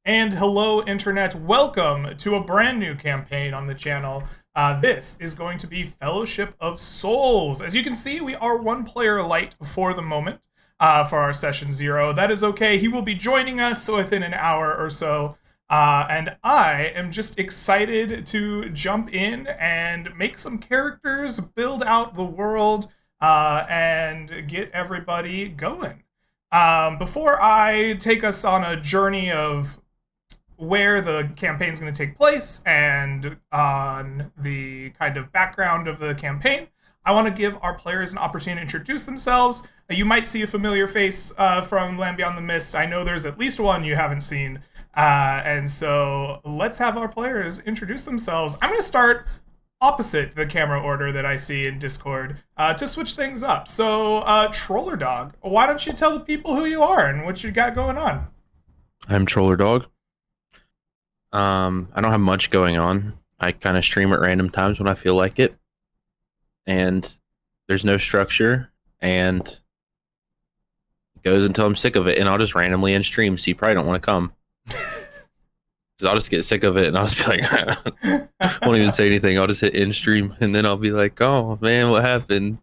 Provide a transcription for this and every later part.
And hello, Internet. Welcome to a brand new campaign on the channel. This is going to be Fellowship of Souls. As you can see, we are one player light for the moment for our session 0. That is okay. He will be joining us within an hour or so. And I am just excited to jump in and make some characters, build out the world, and get everybody going. Before I take us on a journey of where the campaign is going to take place and on the kind of background of the campaign, I want to give our players an opportunity to introduce themselves. You might see a familiar face from Land Beyond the Mist. I know there's at least one you haven't seen. And so let's have our players introduce themselves. I'm going to start opposite the camera order that I see in Discord to switch things up. So, Troller Dog, why don't you tell the people who you are and what you got going on? I'm Troller Dog. I don't have much going on. I kind of stream at random times when I feel like it. And there's no structure, and it goes until I'm sick of it, and I'll just randomly end stream, so you probably don't want to come. Because I'll just get sick of it, and I'll just be like, I won't even say anything. I'll just hit end stream, and then I'll be like, oh, man, what happened?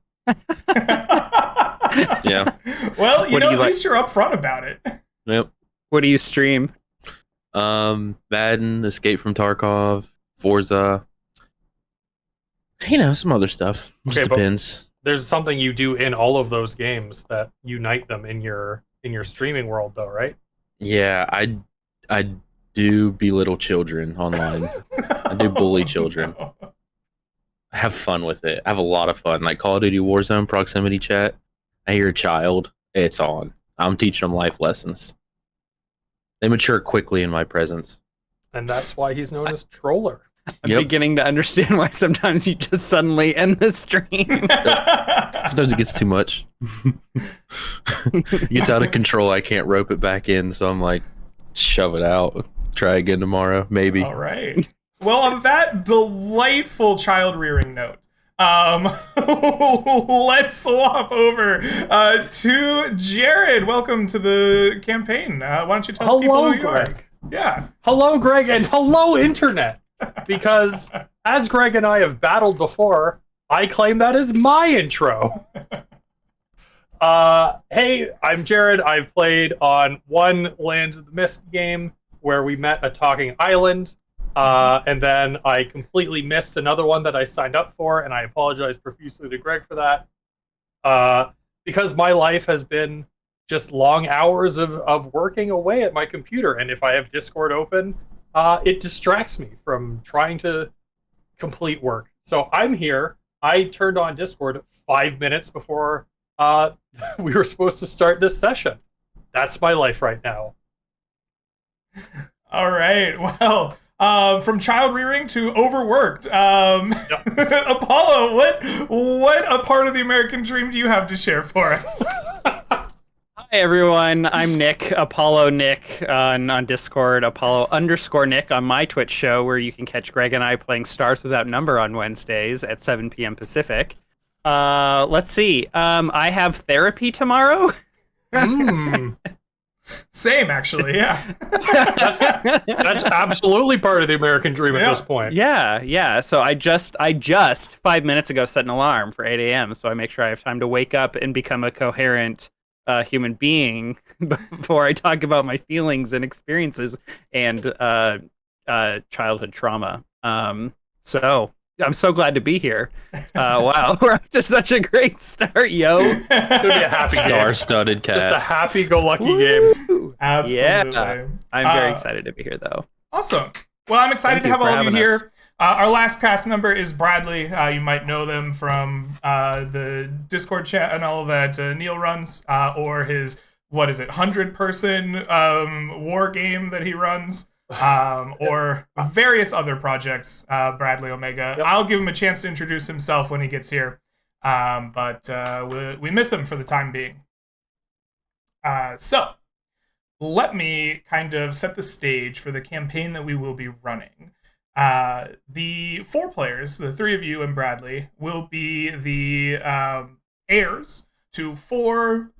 Yeah. Well, at least you're upfront about it. Yep. What do you stream? Madden, Escape from Tarkov, Forza, some other stuff. Just depends. There's something you do in all of those games that unite them in your streaming world, though, right? Yeah, I do belittle children online. I do bully children. No. I have fun with it. I have a lot of fun. Like Call of Duty Warzone proximity chat. I hear a child. It's on. I'm teaching them life lessons. They mature quickly in my presence. And that's why he's known as Troller. I'm beginning to understand why sometimes you just suddenly end the stream. Sometimes it gets too much. It gets out of control. I can't rope it back in, so I'm like, shove it out. Try again tomorrow, maybe. All right. Well, on that delightful child-rearing note, let's swap over to Jared. Welcome to the campaign. Why don't you tell people who you are? Yeah. Hello, Greg, and hello, Internet. Because as Greg and I have battled before, I claim that is my intro. Hey, I'm Jared. I've played on one Lands of the Mist game where we met a talking island. And then I completely missed another one that I signed up for, and I apologize profusely to Greg for that. Because my life has been just long hours of working away at my computer, and if I have Discord open, it distracts me from trying to complete work. So I'm here. I turned on Discord 5 minutes before we were supposed to start this session. That's my life right now. All right. Well, from child rearing to overworked. Yep. Apollo, what a part of the American dream do you have to share for us? Hi everyone, I'm Nick, Apollo Nick on Discord, Apollo_Nick on my Twitch show, where you can catch Greg and I playing Stars Without Number on Wednesdays at 7 p.m. Pacific. Let's see, I have therapy tomorrow. Same, actually, yeah. That's absolutely part of the American dream at this point. Yeah. So I just 5 minutes ago set an alarm for 8 a.m. so I make sure I have time to wake up and become a coherent human being before I talk about my feelings and experiences and childhood trauma. So I'm so glad to be here. Wow, we're up to such a great start, yo. It's gonna be a happy Star-studded cast. Just a happy-go-lucky game. Absolutely. Yeah. I'm very excited to be here, though. Awesome. Well, I'm excited to have all of you here. Our last cast member is Bradley. You might know them from the Discord channel that Neil runs, or his, 100-person war game that he runs. Or various other projects, Bradley Omega. Yep. I'll give him a chance to introduce himself when he gets here, but we miss him for the time being. So, let me kind of set the stage for the campaign that we will be running. The 4 players, the 3 of you and Bradley, will be the heirs to 4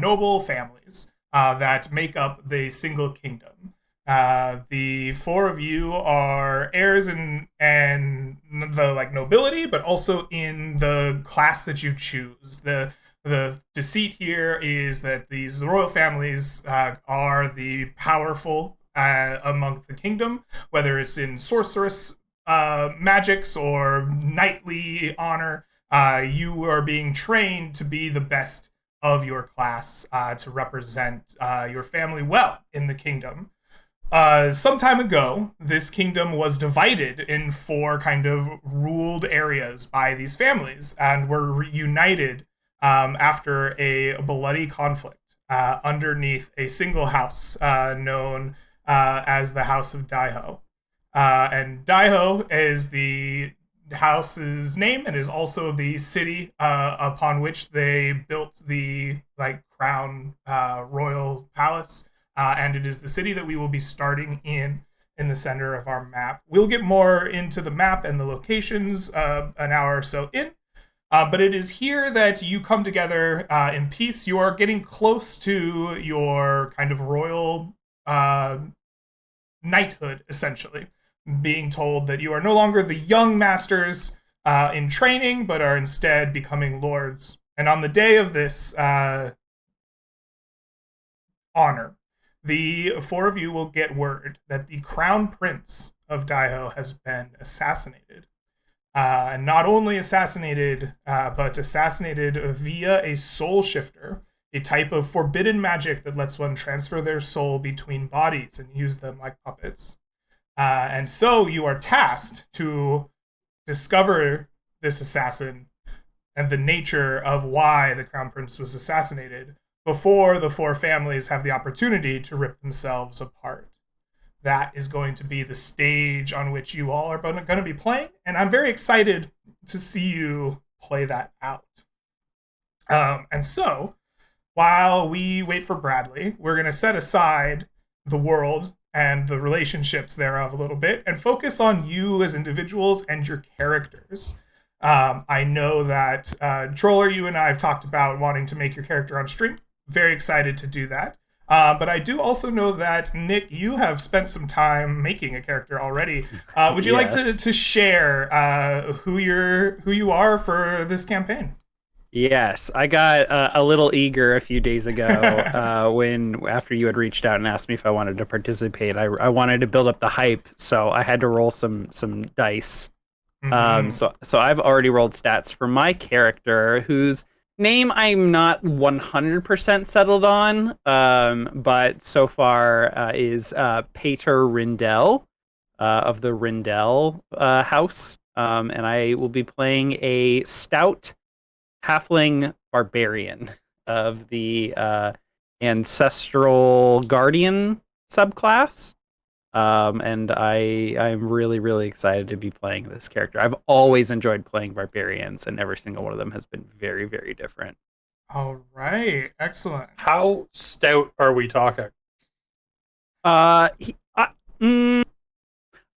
noble families that make up the single kingdom. The four of you are heirs and the like nobility, but also in the class that you choose. The deceit here is that these royal families are the powerful among the kingdom, whether it's in sorceress magics or knightly honor. You are being trained to be the best of your class to represent your family well in the kingdom. Some time ago, this kingdom was divided in four kind of ruled areas by these families and were reunited after a bloody conflict underneath a single house known as the House of Daiho. And Daiho is the house's name and is also the city upon which they built the like crown royal palace. And it is the city that we will be starting in the center of our map. We'll get more into the map and the locations an hour or so in. But it is here that you come together in peace. You are getting close to your kind of royal knighthood, essentially. Being told that you are no longer the young masters in training, but are instead becoming lords. And on the day of this honor, the four of you will get word that the crown prince of Daiho has been assassinated. And not only assassinated, but assassinated via a soul shifter, a type of forbidden magic that lets one transfer their soul between bodies and use them like puppets. And so you are tasked to discover this assassin and the nature of why the crown prince was assassinated before the four families have the opportunity to rip themselves apart. That is going to be the stage on which you all are going to be playing, and I'm very excited to see you play that out. And so, while we wait for Bradley, we're going to set aside the world and the relationships thereof a little bit and focus on you as individuals and your characters. I know that Troller, you and I have talked about wanting to make your character on stream. Very excited to do that. But I do also know that, Nick, you have spent some time making a character already. Would you like to share who you are for this campaign? Yes, I got a little eager a few days ago after you had reached out and asked me if I wanted to participate. I wanted to build up the hype, so I had to roll some dice. Mm-hmm. So I've already rolled stats for my character, whose name I'm not 100% settled on, but so far is Pater Rindell of the Rindell house, and I will be playing a stout halfling barbarian of the ancestral guardian subclass. And I'm really, really excited to be playing this character. I've always enjoyed playing barbarians, and every single one of them has been very, very different. All right, excellent. How stout are we talking?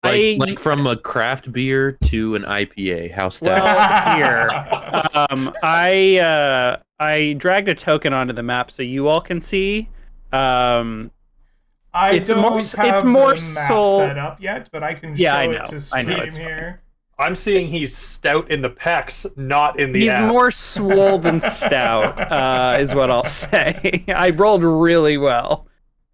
Like from a craft beer to an IPA. How stout? Well, here, I dragged a token onto the map so you all can see. It's more set up yet, but I can show it to stream here. I'm seeing he's stout in the pecs, not in the He's abs. more swole than stout, is what I'll say. I rolled really well.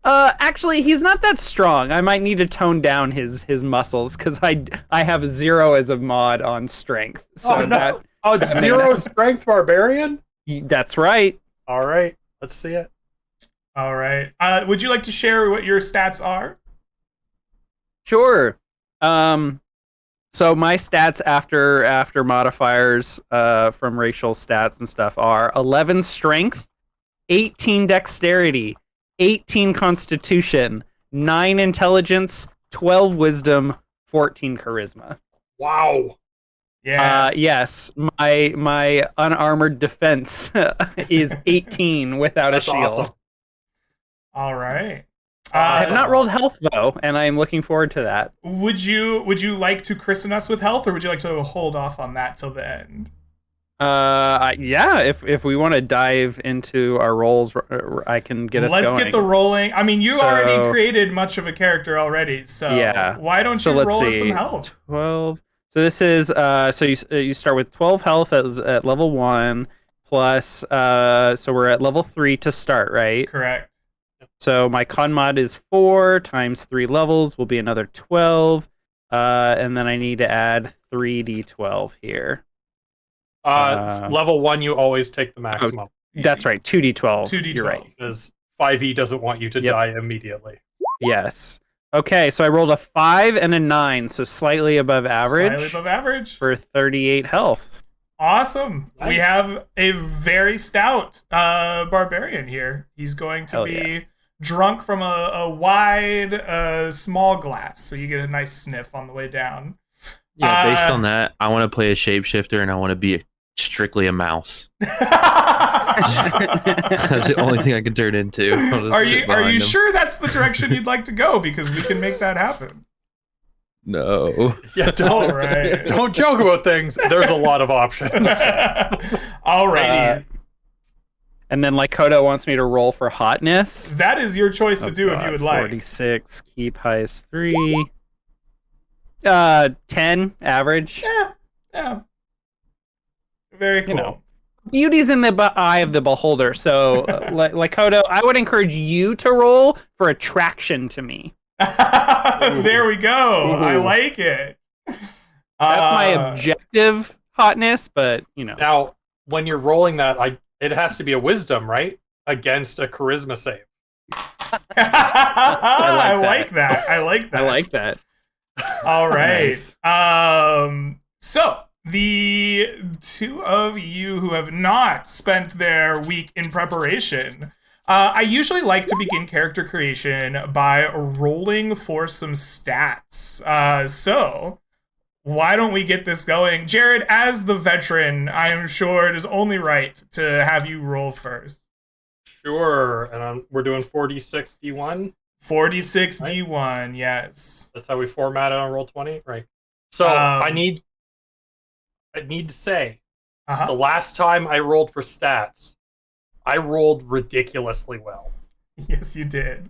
Actually, he's not that strong. I might need to tone down his muscles because I have 0 as a mod on strength. So it's 0 strength barbarian? That's right. All right, let's see it. All right. Would you like to share what your stats are? Sure. So my stats after modifiers from racial stats and stuff are 11 strength, 18 dexterity, 18 constitution, 9 intelligence, 12 wisdom, 14 charisma. Wow. Yeah. Yes, my unarmored defense is 18 without a shield. Awesome. All right. I have not rolled health though, and I am looking forward to that. Would you like to christen us with health, or would you like to hold off on that till the end? Yeah. If we want to dive into our roles, I can get us going. Let's get the rolling. I mean, you So- already created much of a character already, so Yeah. why don't So you let's roll us see. some health? 12. So this is so you start with 12 health at level 1 plus so we're at level 3 to start, right? Correct. So my con mod is 4 times 3 levels will be another 12. And then I need to add 3d12 here. Level 1, you always take the maximum. That's right, 2d12. 2d12. You're right. Because 5e doesn't want you to die immediately. Yes. Okay, so I rolled a 5 and a 9, so slightly above average. Slightly above average. For 38 health. Awesome. Nice. We have a very stout barbarian here. He's going to Hell be yeah. drunk from a wide, small glass, so you get a nice sniff on the way down. Yeah, based on that, I want to play a shapeshifter and I want to be strictly a mouse. That's the only thing I can turn into. Are you sure that's the direction you'd like to go? Because we can make that happen. No. Yeah, All right. don't joke about things. There's a lot of options. Alrighty. And then Lakota wants me to roll for hotness. That is your choice to do if you would like. 46, keep highest 3. 10 average. Yeah. Very cool. You know. Beauty's in the eye of the beholder. So, Lakota, I would encourage you to roll for attraction to me. There we go. Ooh. I like it. That's my objective hotness, but you know. Now, when you're rolling that, it has to be a wisdom, right? Against a charisma save. I like that. I like that. All right. Nice. So the two of you who have not spent their week in preparation, I usually like to begin character creation by rolling for some stats. So why don't we get this going? Jared, as the veteran, I am sure it is only right to have you roll first. Sure. And we're doing 46 D1. 46 D1, yes. That's how we format it on Roll20, right? So I need to say, the last time I rolled for stats, I rolled ridiculously well. Yes, you did.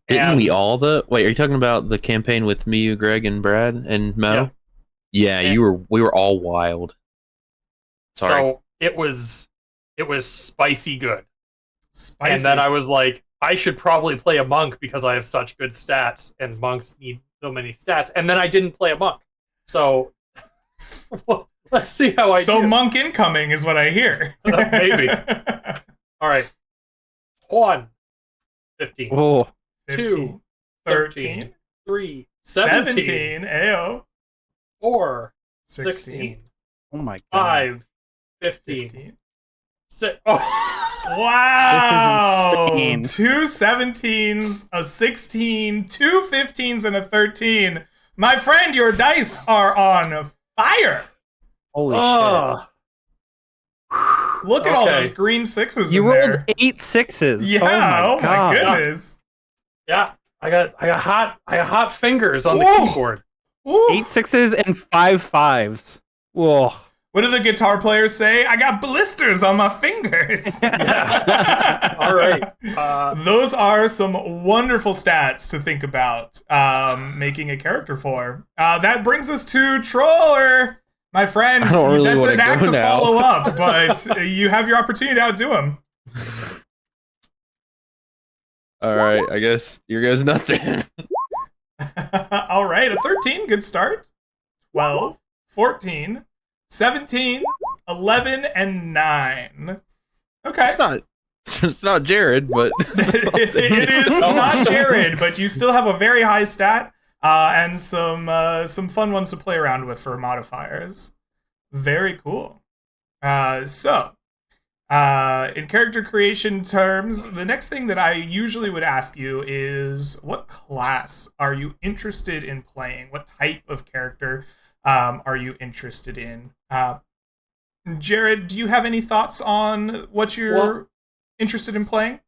Didn't we all wait, are you talking about the campaign with me, you, Greg, and Brad and Mo? Yeah, we were all wild. Sorry. So it was spicy good. Spicy. And then I was like, I should probably play a monk because I have such good stats, and monks need so many stats. And then I didn't play a monk. So let's see how I do. So monk incoming is what I hear. Maybe. All right. 1, 15. Oh, 15, 13, 3, 17, ayo. 4, 16, 16, oh my god. 5, 15, 15. 6. Oh. Wow! This is insane. 2 17s, a 16, 2 15s, and a 13. My friend, your dice are on fire. Holy shit. Look at all those green sixes You in rolled there. 8 sixes. Yeah, Oh my goodness. Yeah, I got hot fingers on the Ooh. keyboard. Ooh. 8 sixes and 5 fives. Whoa. What do the guitar players say? I got blisters on my fingers. All right. Those are some wonderful stats to think about making a character for. That brings us to Troller, my friend. I don't really That's wanna an act go to now. follow up, but you have your opportunity to outdo him. All right, I guess here goes nothing. All right, a 13, good start. 12, 14, 17, 11, and 9. Okay. It's not Jared, but it is not Jared, but you still have a very high stat and some fun ones to play around with for modifiers. Very cool. So, in character creation terms, the next thing that I usually would ask you is, what class are you interested in playing? What type of character are you interested in? Jared, do you have any thoughts on what you're interested in playing?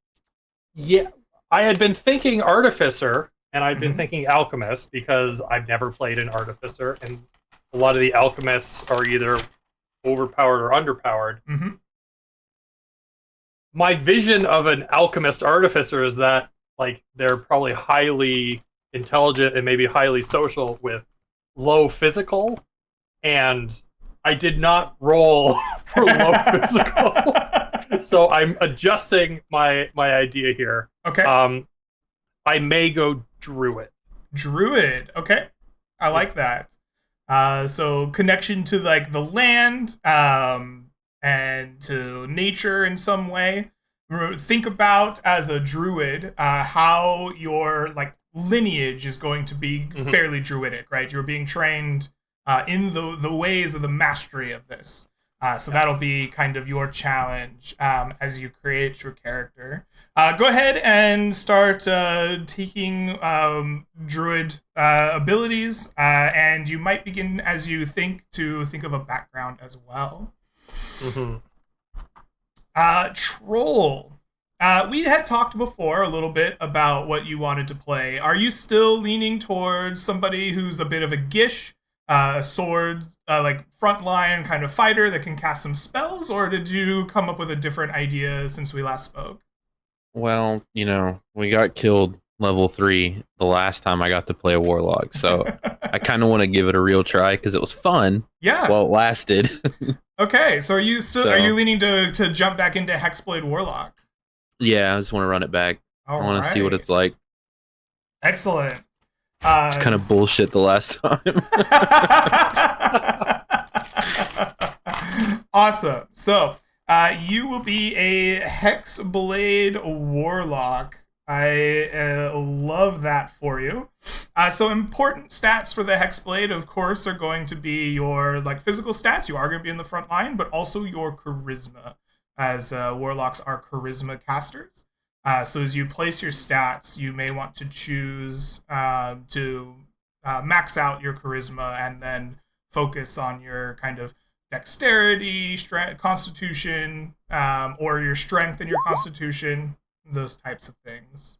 Yeah, I had been thinking Artificer, and I've been thinking Alchemist because I've never played an Artificer, and a lot of the Alchemists are either overpowered or underpowered. Mm-hmm. My vision of an alchemist artificer is that like they're probably highly intelligent and maybe highly social with low physical, and I did not roll for low physical. So I'm adjusting my idea here. Okay. I may go druid. Druid. Okay. I like that. So connection to like the land, and to nature in some way. Think about as a druid, how your like lineage is going to be fairly druidic, right? You're being trained in the ways of the mastery of this. So that'll be kind of your challenge as you create your character. Go ahead and start taking druid abilities, and you might begin as you think of a background as well. Troll. We had talked before a little bit about what you wanted to play. Are you still leaning towards somebody who's a bit of a gish, sword, like frontline kind of fighter that can cast some spells, or did you come up with a different idea since we last spoke? Well, we got killed level 3 the last time I got to play a warlock, so I kind of want to give it a real try because it was fun. Yeah. Well, it lasted. Okay, so are you leaning to jump back into Hexblade Warlock? Yeah, I just want to run it back. I want to see what it's like. Excellent. It's kind of bullshit the last time. Awesome. So, you will be a Hexblade Warlock. I love that for you. So important stats for the Hexblade, of course, are going to be your like physical stats. You are going to be in the front line, but also your charisma, as warlocks are charisma casters. So as you place your stats, you may want to choose to max out your charisma and then focus on your kind of dexterity, constitution, or your strength and your constitution, those types of things.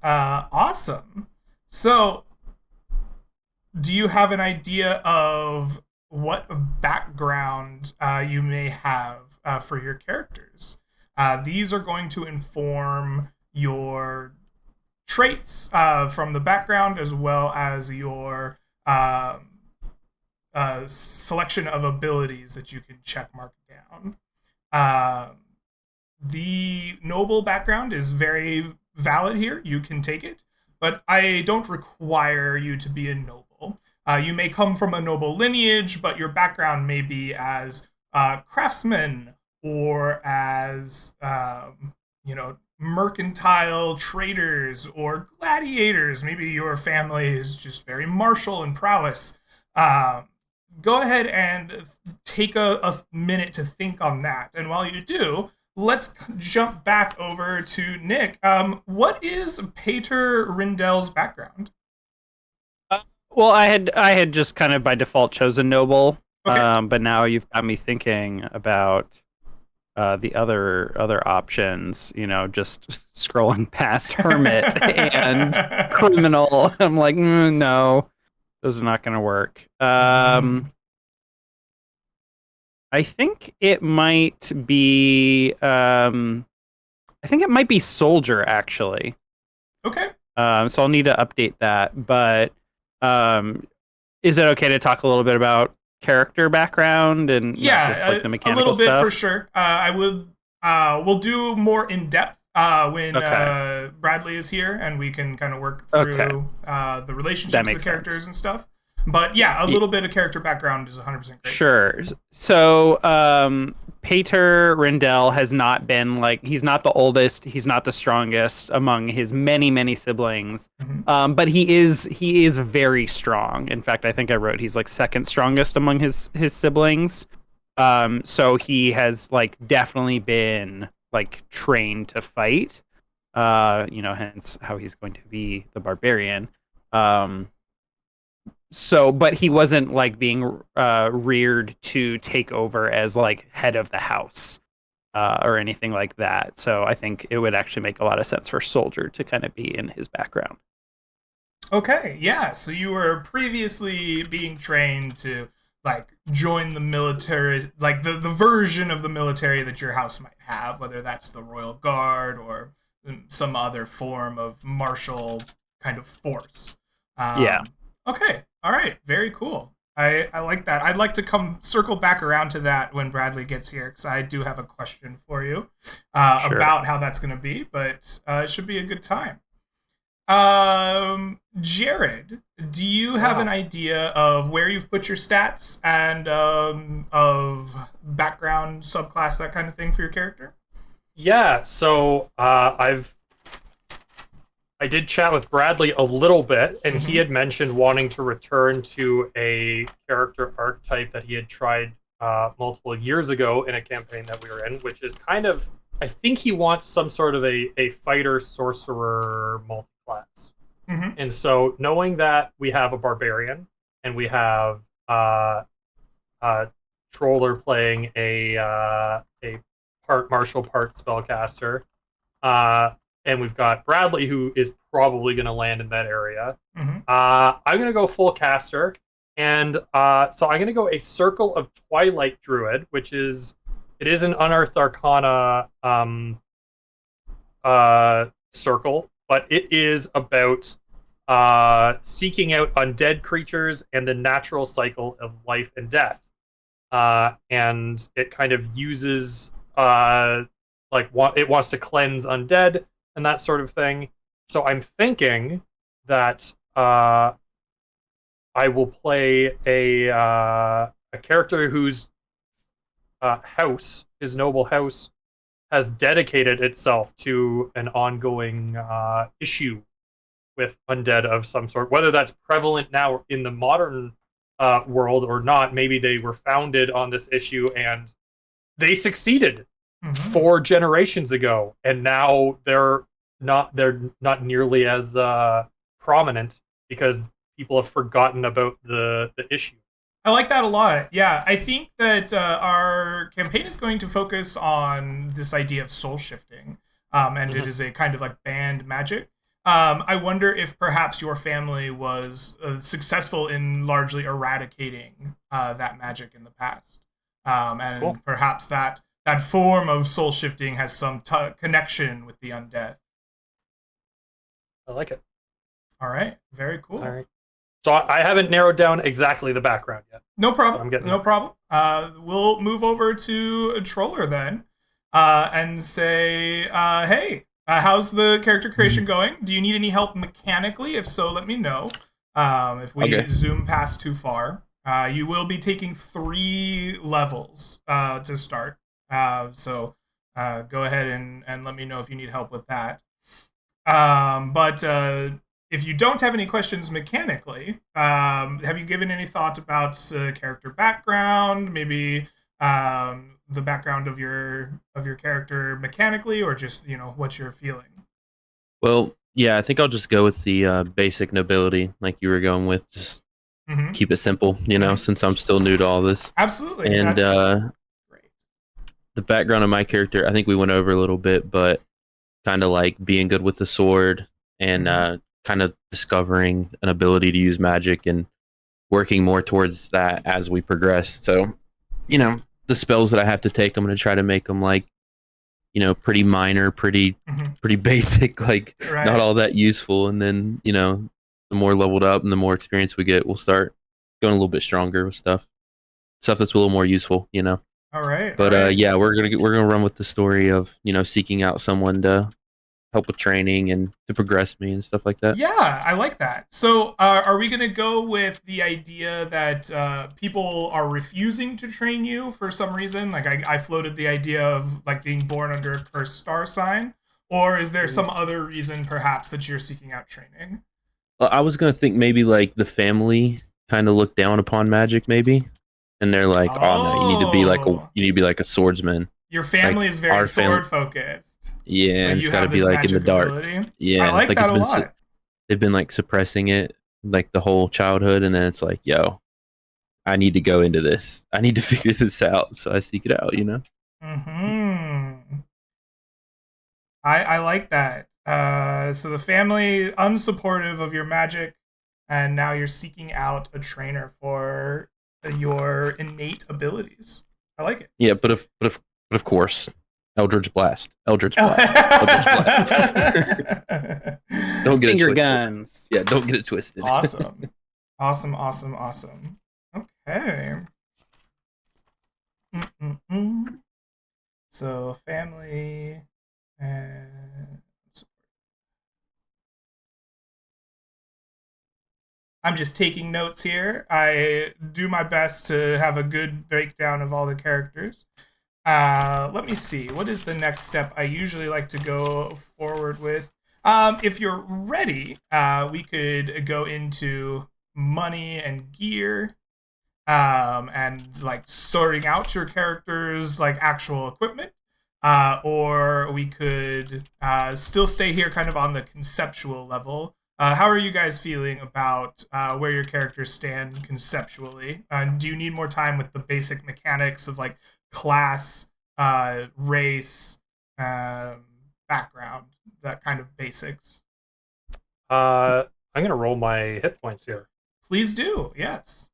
Awesome. So, do you have an idea of what background you may have for your characters? These are going to inform your traits from the background, as well as your selection of abilities that you can check mark down. The noble background is very valid here. You can take it, but I don't require you to be a noble. You may come from a noble lineage, but your background may be as craftsmen or as mercantile traders or gladiators. Maybe your family is just very martial and prowess. Go ahead and take a minute to think on that. And while you do, let's jump back over to Nick. What is Pater Rindel's background? Well, I had just kind of by default chosen noble, Okay. but now you've got me thinking about the other options. Just scrolling past hermit and criminal. I'm like, no, those are not going to work. I think it might be. I think it might be soldier actually. Okay. So I'll need to update that. But is it okay to talk a little bit about character background and not just like the mechanical a little bit stuff? for sure. I would. We'll do more in depth when Bradley is here, and we can kind of work through the relationships of the characters and stuff. But yeah, a little bit of character background is 100% great. Sure. So, Pater Rindel has not been he's not the oldest, he's not the strongest among his many, many siblings. Mm-hmm. But he is very strong. In fact, I think I wrote he's like second strongest among his siblings. So he has definitely been trained to fight. Hence how he's going to be the barbarian. But he wasn't being reared to take over as head of the house or anything like that. So I think it would actually make a lot of sense for soldier to kind of be in his background. Okay, yeah. So you were previously being trained to like join the military, like the version of the military that your house might have, whether that's the Royal Guard or some other form of martial kind of force. Yeah. Okay. All right. Very cool. I like that. I'd like to come circle back around to that when Bradley gets here, because I do have a question for you Sure. about how that's going to be, but it should be a good time. Jared, do you have an idea of where you've put your stats and of background, subclass, that kind of thing for your character? Yeah, so I did chat with Bradley a little bit, and he had mentioned wanting to return to a character archetype that he had tried multiple years ago in a campaign that we were in, which is kind of, I think he wants some sort of a fighter sorcerer multi-class. And so knowing that we have a barbarian and we have Troller playing a part martial, part spellcaster, and we've got Bradley, who is probably going to land in that area. I'm going to go full caster, and so I'm going to go a Circle of Twilight Druid, which is an Unearthed Arcana circle, but it is about seeking out undead creatures and the natural cycle of life and death. And it kind of uses it wants to cleanse undead and that sort of thing. So I'm thinking that I will play a character whose his noble house, has dedicated itself to an ongoing issue with undead of some sort, whether that's prevalent now in the modern world or not. Maybe they were founded on this issue and they succeeded 4 generations ago, and now they're not nearly as prominent because people have forgotten about the issue. I like that a lot. Yeah, I think that our campaign is going to focus on this idea of soul shifting, and it is a kind of like banned magic. I wonder if perhaps your family was successful in largely eradicating that magic in the past, and Cool. perhaps that form of soul shifting has some connection with the undead. I like it. All right, very cool. All right. So I haven't narrowed down exactly the background yet. No problem. I'm getting no problem. We'll move over to a Troller then, and say, hey, how's the character creation going? Do you need any help mechanically? If so, let me know. If we zoom past too far, you will be taking 3 levels to start. So go ahead and let me know if you need help with that. But if you don't have any questions mechanically, have you given any thought about character background, maybe the background of your character mechanically, or just what you're feeling? Well, yeah, I think I'll just go with the basic nobility, like you were going with. Just keep it simple, since I'm still new to all this. Absolutely. And great. The background of my character, I think we went over a little bit, but kind of like being good with the sword and kind of discovering an ability to use magic and working more towards that as we progress. So, the spells that I have to take, I'm going to try to make them like, pretty minor, pretty basic, like not all that useful. And then, the more leveled up and the more experience we get, we'll start going a little bit stronger with stuff that's a little more useful, All right. But yeah, we're gonna run with the story of seeking out someone to help with training and to progress me and stuff like that. Yeah, I like that. So are we going to go with the idea that people are refusing to train you for some reason? Like I floated the idea of like being born under a cursed star sign. Or is there some other reason perhaps that you're seeking out training? I was going to think maybe like the family kind of look down upon magic maybe. And they're like, oh no, you need to be like a swordsman. Your family is very sword focused. Yeah, and it's got to be like in the dark. Ability. Yeah, I like that a lot. They've been like suppressing it like the whole childhood, and then it's like, yo, I need to go into this. I need to figure this out, so I seek it out. I like that. So the family unsupportive of your magic, and now you're seeking out a trainer for your innate abilities. I like it. Yeah, but of course, Eldritch Blast. Eldritch Blast. Don't get it Finger twisted. guns. Yeah, don't get it twisted. Awesome. Awesome. Okay. So family and I'm just taking notes here. I do my best to have a good breakdown of all the characters. Let me see. What is the next step I usually like to go forward with? If you're ready, we could go into money and gear, and like sorting out your characters' like actual equipment. Or we could still stay here kind of on the conceptual level. How are you guys feeling about where your characters stand conceptually? Do you need more time with the basic mechanics of like class, race, background, that kind of basics? I'm gonna roll my hit points here. Please do. Yes.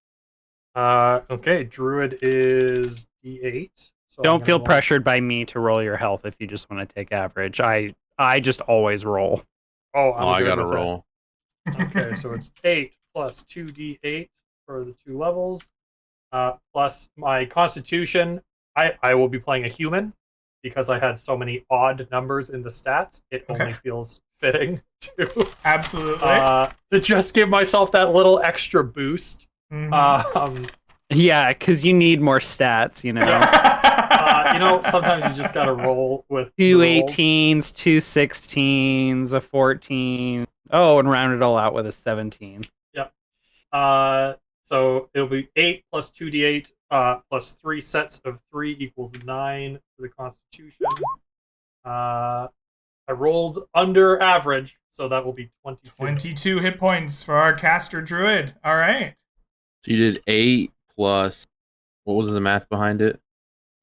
Okay, Druid is D8. So Don't feel pressured by me to roll your health if you just want to take average. I just always roll. Oh, I good gotta with it. roll. Okay, so it's 8 plus 2d8 for the 2 levels, plus my Constitution. I will be playing a human because I had so many odd numbers in the stats. It only feels fitting to Absolutely. to just give myself that little extra boost. Yeah, because you need more stats, you know. Sometimes you just gotta roll with 2 the rolls. 18s, 2 16s, a 14. Oh, and round it all out with a 17. Yep. So it'll be 8 plus 2d8 plus 3 sets of 3 equals 9 for the Constitution. I rolled under average, so that will be 22. 22 hit points for our caster druid. All right. So you did 8 plus. What was the math behind it?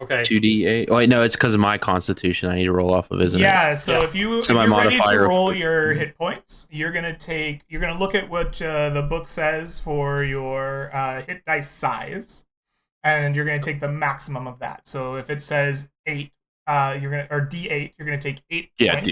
Okay. 2d8. Oh wait, no, it's because of my Constitution. I need to roll off of, isn't it? Yeah. So Yeah. if you're my ready to modifier of- roll your hit points, you're gonna look at what the book says for your hit dice size, and you're gonna take the maximum of that. So if it says 8, or D8, you're gonna take 8 Yeah, points.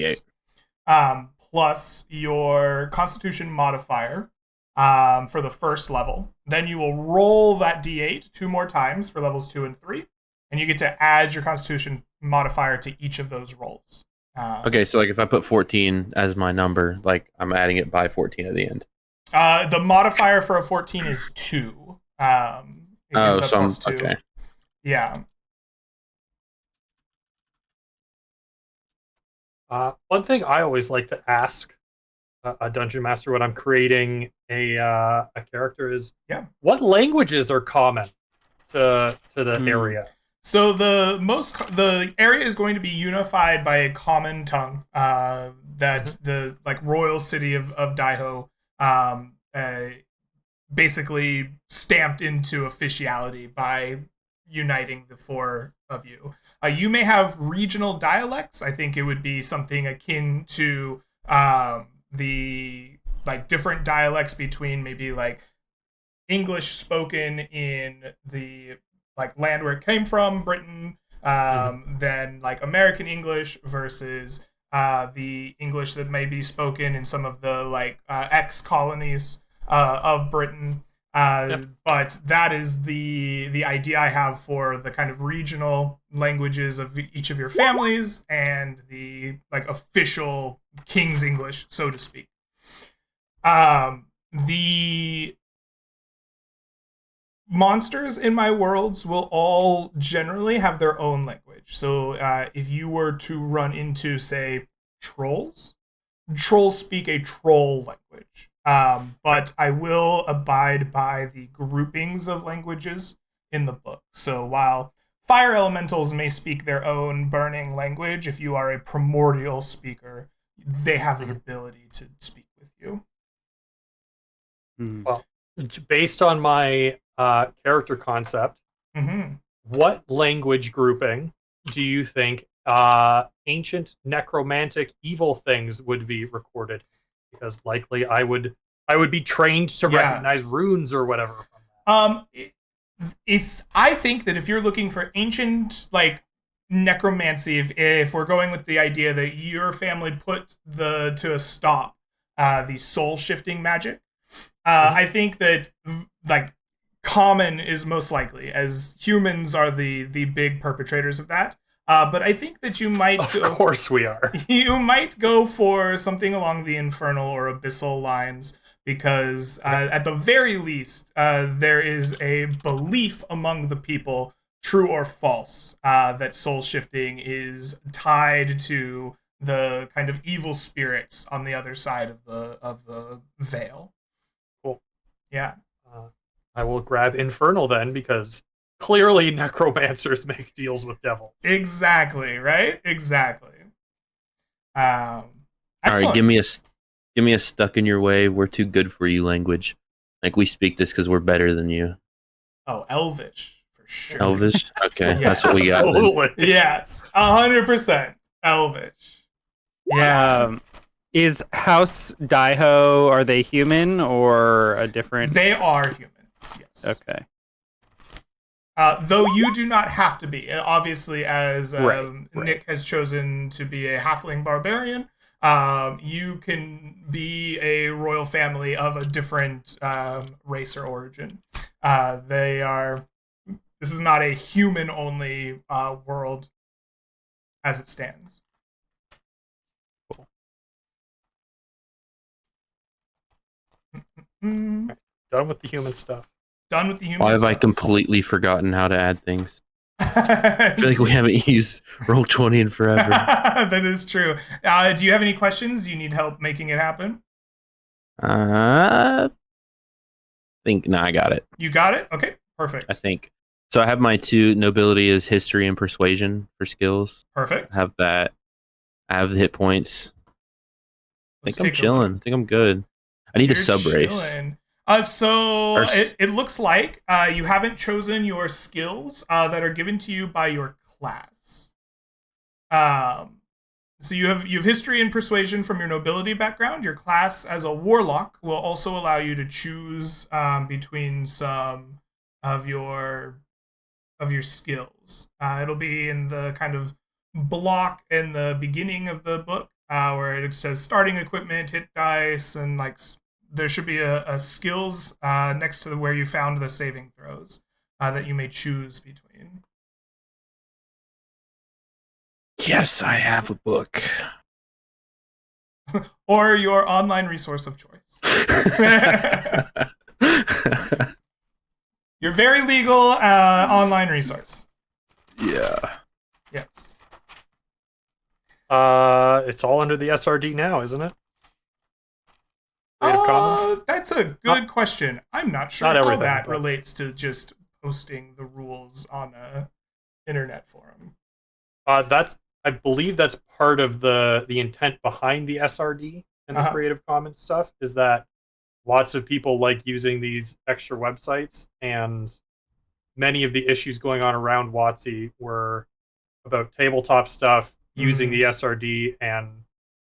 D8. Plus your Constitution modifier for the first level. Then you will roll that D8 2 more times for levels 2 and 3, and you get to add your Constitution modifier to each of those rolls. Okay, so like if I put 14 as my number, like I'm adding it by 14 at the end. The modifier for a 14 is 2. It gives a plus 2. Okay. Yeah. One thing I always like to ask a dungeon master when I'm creating a character is, what languages are common to the area? So the area is going to be unified by a common tongue that the like royal city of Daiho basically stamped into officiality by uniting the 4 of you. You may have regional dialects. I think it would be something akin to the like different dialects between maybe like English spoken in the like land where it came from, Britain, then like American English versus the English that may be spoken in some of the like ex-colonies of Britain. But that is the idea I have for the kind of regional languages of each of your families and the like official King's English, so to speak. The monsters in my worlds will all generally have their own language. So if you were to run into, say, trolls speak a troll language. But I will abide by the groupings of languages in the book. So while fire elementals may speak their own burning language, if you are a primordial speaker, they have the ability to speak with you. Well, based on my character concept, what language grouping do you think ancient necromantic evil things would be recorded? Because likely I would be trained to recognize runes or whatever from that. if I think that if you're looking for ancient like necromancy, if we're going with the idea that your family put to a stop the soul shifting magic, I think that like common is most likely, as humans are the big perpetrators of that. But I think that you might Of course we are. you might go for something along the infernal or abyssal lines because at the very least there is a belief among the people, true or false, that soul shifting is tied to the kind of evil spirits on the other side of the veil. Cool. Yeah. I will grab Infernal then, because clearly necromancers make deals with devils. Exactly, right? Exactly. All Excellent. right, give me a stuck in your way. We're too good for you language. Like we speak this because we're better than you. Oh, Elvish, for sure. Elvish? Okay, Yeah, that's what we got. Then. Absolutely. Yes, 100% Elvish. Yeah. Is House Daiho, are they human or a different? They are humans, yes. Okay. Though you do not have to be. Obviously, as Right. Nick has chosen to be a halfling barbarian, you can be a royal family of a different race or origin. They are. This is not a human-only world as it stands. Mm, Done with the human stuff. done with the human Why have I stuff. completely forgotten how to add things? I feel like we haven't used Roll20 in forever. That is true. Do you have any questions? Do you need help making it happen? I I got it. You got it? Okay, perfect. I think. So I have my two nobility is history and persuasion for skills. Perfect. I have that. I have the hit points. Let's I think I'm take a chilling. look. I think I'm good. I need a You're sub race. chilling. So it looks like you haven't chosen your skills that are given to you by your class. So you have history and persuasion from your nobility background. Your class as a warlock will also allow you to choose between some of your skills. It'll be in the kind of block in the beginning of the book where it says starting equipment, hit dice, and like there should be a skills next to where you found the saving throws that you may choose between. Yes, I have a book. Or your online resource of choice. Your very legal online resource. Yeah. Yes. It's all under the SRD now, isn't it? Creative Commons? That's a good question. I'm not sure not how everything, that but- relates to just posting the rules on a internet forum. I believe that's part of the intent behind the SRD and the Creative Commons stuff, is that lots of people like using these extra websites, and many of the issues going on around WotC were about tabletop stuff using the SRD, and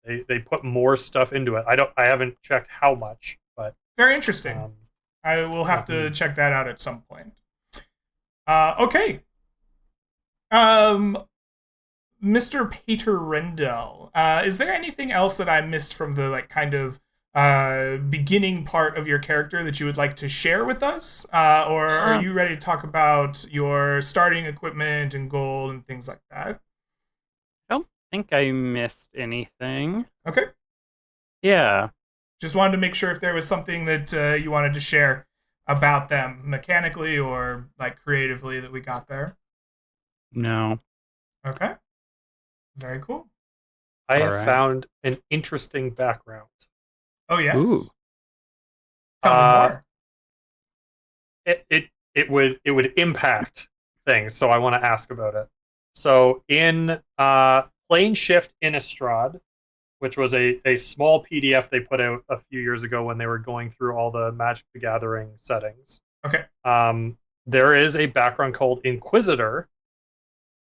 they put more stuff into it. I haven't checked how much, but Very interesting. I will have to check that out at some point. Okay. Mr. Peter Rendell, is there anything else that I missed from the like kind of beginning part of your character that you would like to share with us? Or are you ready to talk about your starting equipment and gold and things like that? I don't think I missed anything. Okay. Yeah. Just wanted to make sure if there was something that you wanted to share about them mechanically or like creatively that we got there. No. Okay. Very cool. I have Alright. found an interesting background. Oh yes. Ooh. Tell me more. It would impact things, so I want to ask about it. So in Plane Shift Innistrad, which was a small PDF they put out a few years ago when they were going through all the Magic the Gathering settings. Okay. There is a background called Inquisitor,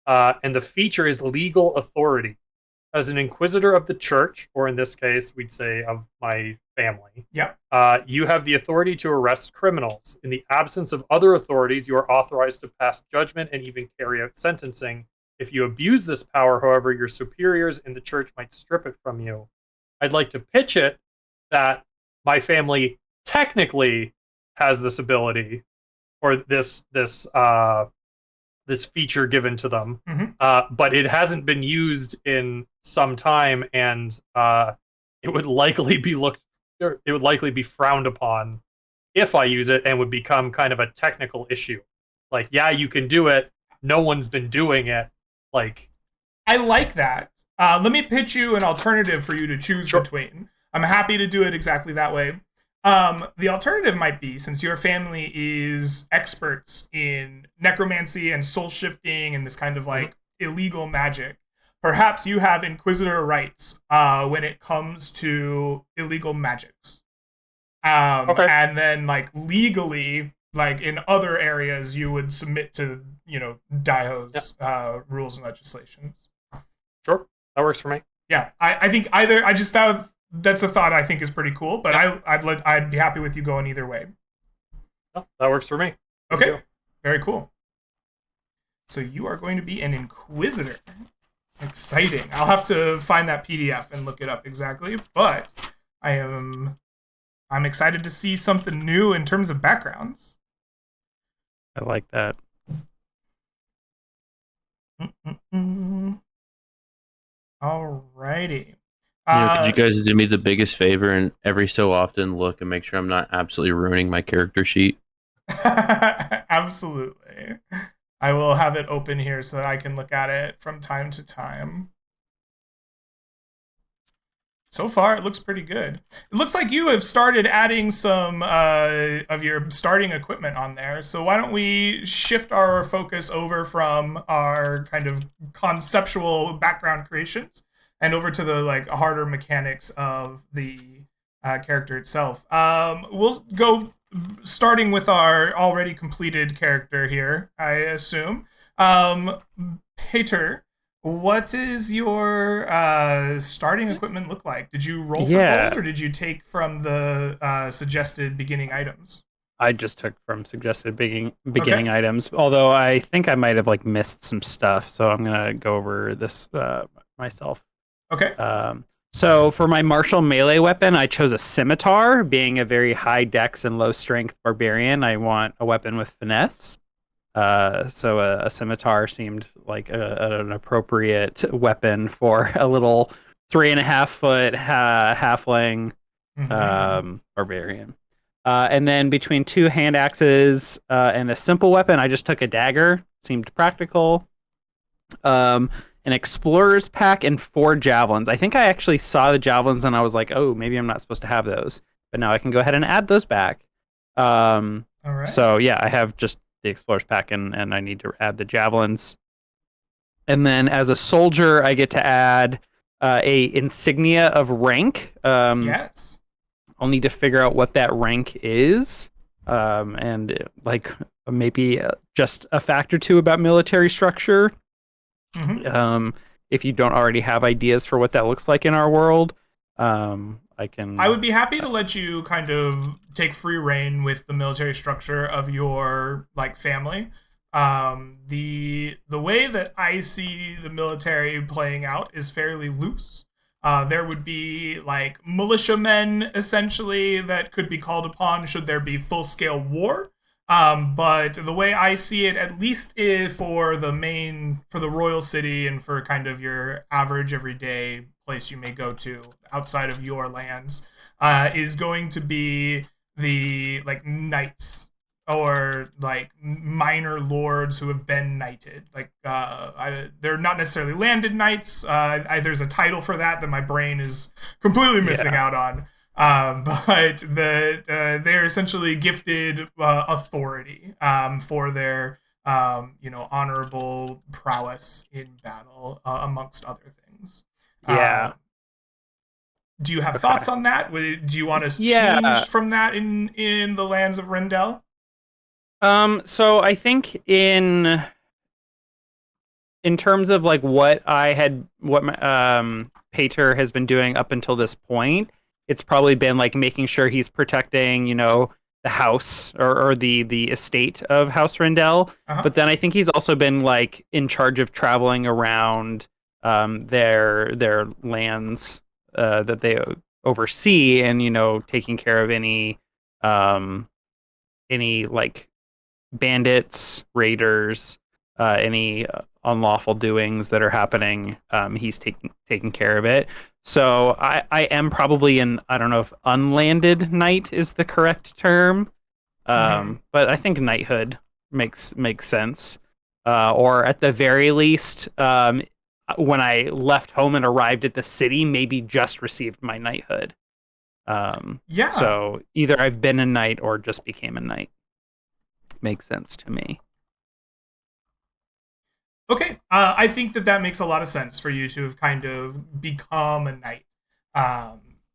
and the feature is legal authority. as an inquisitor of the church, or in this case, we'd say of my family, Yep. you have the authority to arrest criminals. In the absence of other authorities, you are authorized to pass judgment and even carry out sentencing. If you abuse this power, however, your superiors in the church might strip it from you. I'd like to pitch it that my family technically has this ability, or this feature given to them, but it hasn't been used in some time, and it would likely be frowned upon if I use it, and would become kind of a technical issue. Like, yeah, you can do it. No one's been doing it. Like, I like that. Let me pitch you an alternative for you to choose between. I'm happy to do it exactly that way. The alternative might be, since your family is experts in necromancy and soul shifting and this kind of like illegal magic, perhaps you have inquisitor rights when it comes to illegal magics. And then like legally, like in other areas, you would submit to, Daiho's rules and legislations. Sure, that works for me. Yeah, I think either. I just thought that's a thought I think is pretty cool, but I'd be happy with you going either way. Oh, that works for me. Okay, very cool. So you are going to be an inquisitor. Exciting. I'll have to find that PDF and look it up exactly, but I'm excited to see something new in terms of backgrounds. I like that. Alrighty. Could you guys do me the biggest favor and every so often look and make sure I'm not absolutely ruining my character sheet? Absolutely. I will have it open here so that I can look at it from time to time. So far, it looks pretty good. It looks like you have started adding some of your starting equipment on there. So why don't we shift our focus over from our kind of conceptual background creations and over to the like harder mechanics of the character itself. We'll go starting with our already completed character here, I assume. Peter, what is your starting equipment look like? Did you roll for gold, or did you take from the suggested beginning items? I just took from suggested beginning items, although I think I might have like missed some stuff, so I'm gonna go over this myself. Okay. So for my martial melee weapon, I chose a scimitar. Being a very high dex and low strength barbarian, I want a weapon with finesse. So a scimitar seemed like an appropriate weapon for a little 3.5-foot halfling barbarian. And then between two hand axes and a simple weapon, I just took a dagger. Seemed practical. An explorer's pack and 4 javelins. I think I actually saw the javelins and I was like, oh, maybe I'm not supposed to have those. But now I can go ahead and add those back. All right. So yeah, I have just the explorer's pack and I need to add the javelins. And then as a soldier, I get to add a insignia of rank. Yes. I'll need to figure out what that rank is. And like maybe just a fact or two about military structure. If you don't already have ideas for what that looks like in our world, I would be happy to let you kind of take free reign with the military structure of your like family. The way that I see the military playing out is fairly loose. There would be like militiamen essentially that could be called upon should there be full-scale war. But the way I see it, at least for the royal city and for kind of your average everyday place you may go to outside of your lands, is going to be the like knights or like minor lords who have been knighted. Like they're not necessarily landed knights. There's a title for that my brain is completely missing out on. But they're essentially gifted authority for their honorable prowess in battle, amongst other things. Do you have thoughts on that? Do you want to change from that in the lands of Rendell? So I think in in terms of like what my, Pater has been doing up until this point, it's probably been like making sure he's protecting, the house or the estate of House Rendell. Uh-huh. But then I think he's also been like in charge of traveling around their lands that they oversee, and taking care of any like bandits, raiders, any unlawful doings that are happening. He's taking care of it. So I am probably I don't know if unlanded knight is the correct term, but I think knighthood makes sense. Or at the very least, when I left home and arrived at the city, maybe just received my knighthood. Yeah. So either I've been a knight or just became a knight. Makes sense to me. Okay, I think that makes a lot of sense for you to have kind of become a knight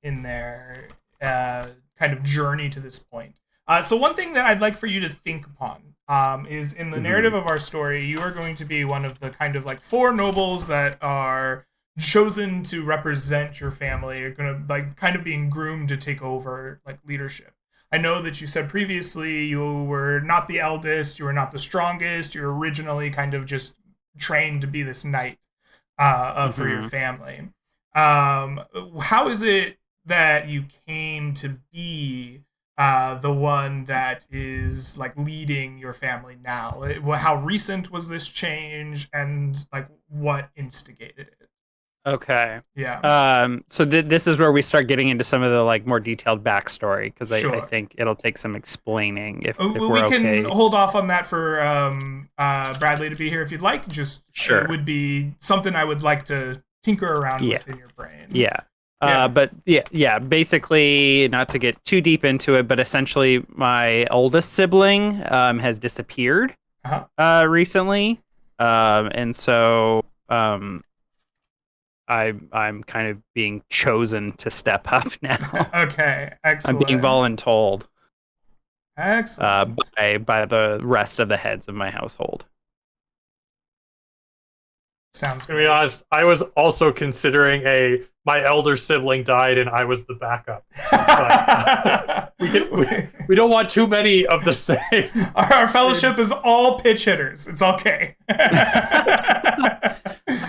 in their kind of journey to this point. So one thing that I'd like for you to think upon is in the narrative of our story, you are going to be one of the kind of like 4 nobles that are chosen to represent your family. You're going to like kind of being groomed to take over like leadership. I know that you said previously you were not the eldest, you were not the strongest, you're originally kind of just trained to be this knight for your family. How is it that you came to be the one that is like leading your family now? How recent was this change, and like what instigated it? Okay. Yeah. So this is where we start getting into some of the like more detailed backstory, because I Sure. think it'll take some explaining if We we're okay. can hold off on that for Bradley to be here if you'd like. Just Sure. It would be something I would like to tinker around with in your brain. Yeah. Yeah. But basically, not to get too deep into it, but essentially my oldest sibling has disappeared recently. And so I'm kind of being chosen to step up now. Okay, excellent. I'm being voluntold. Excellent. By the rest of the heads of my household. Sounds To be honest, I was also considering my elder sibling died and I was the backup. We don't want too many of the same. Our fellowship is all pitch hitters. It's okay.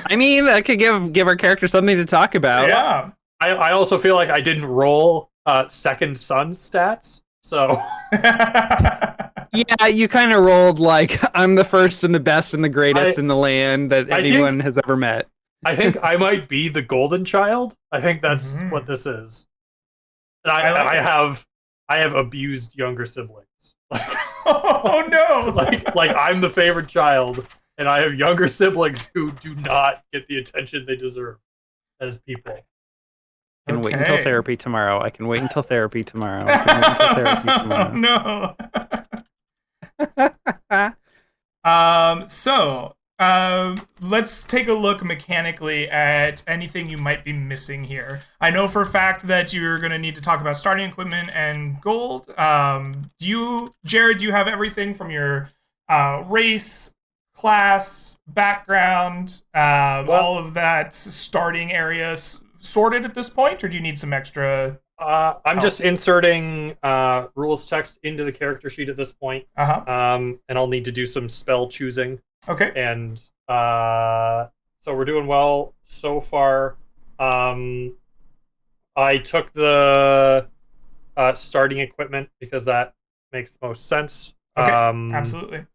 I mean, that could give our character something to talk about. Yeah. I also feel like I didn't roll second son stats, so yeah, you kind of rolled like I'm the first and the best and the greatest in the land that anyone has ever met. I think I might be the golden child. I think that's what this is. And I have abused younger siblings. Oh no! like I'm the favorite child, and I have younger siblings who do not get the attention they deserve as people. I can wait until therapy tomorrow. I can wait until therapy tomorrow. I can wait until therapy tomorrow. So let's take a look mechanically at anything you might be missing here. I know for a fact that you're going to need to talk about starting equipment and gold. Jared, do you have everything from your race, class, background, all of that starting areas sorted at this point, or do you need some extra? I'm just inserting rules text into the character sheet at this point. And I'll need to do some spell choosing. Okay. And so we're doing well so far. I took the starting equipment because that makes the most sense. Okay. Absolutely.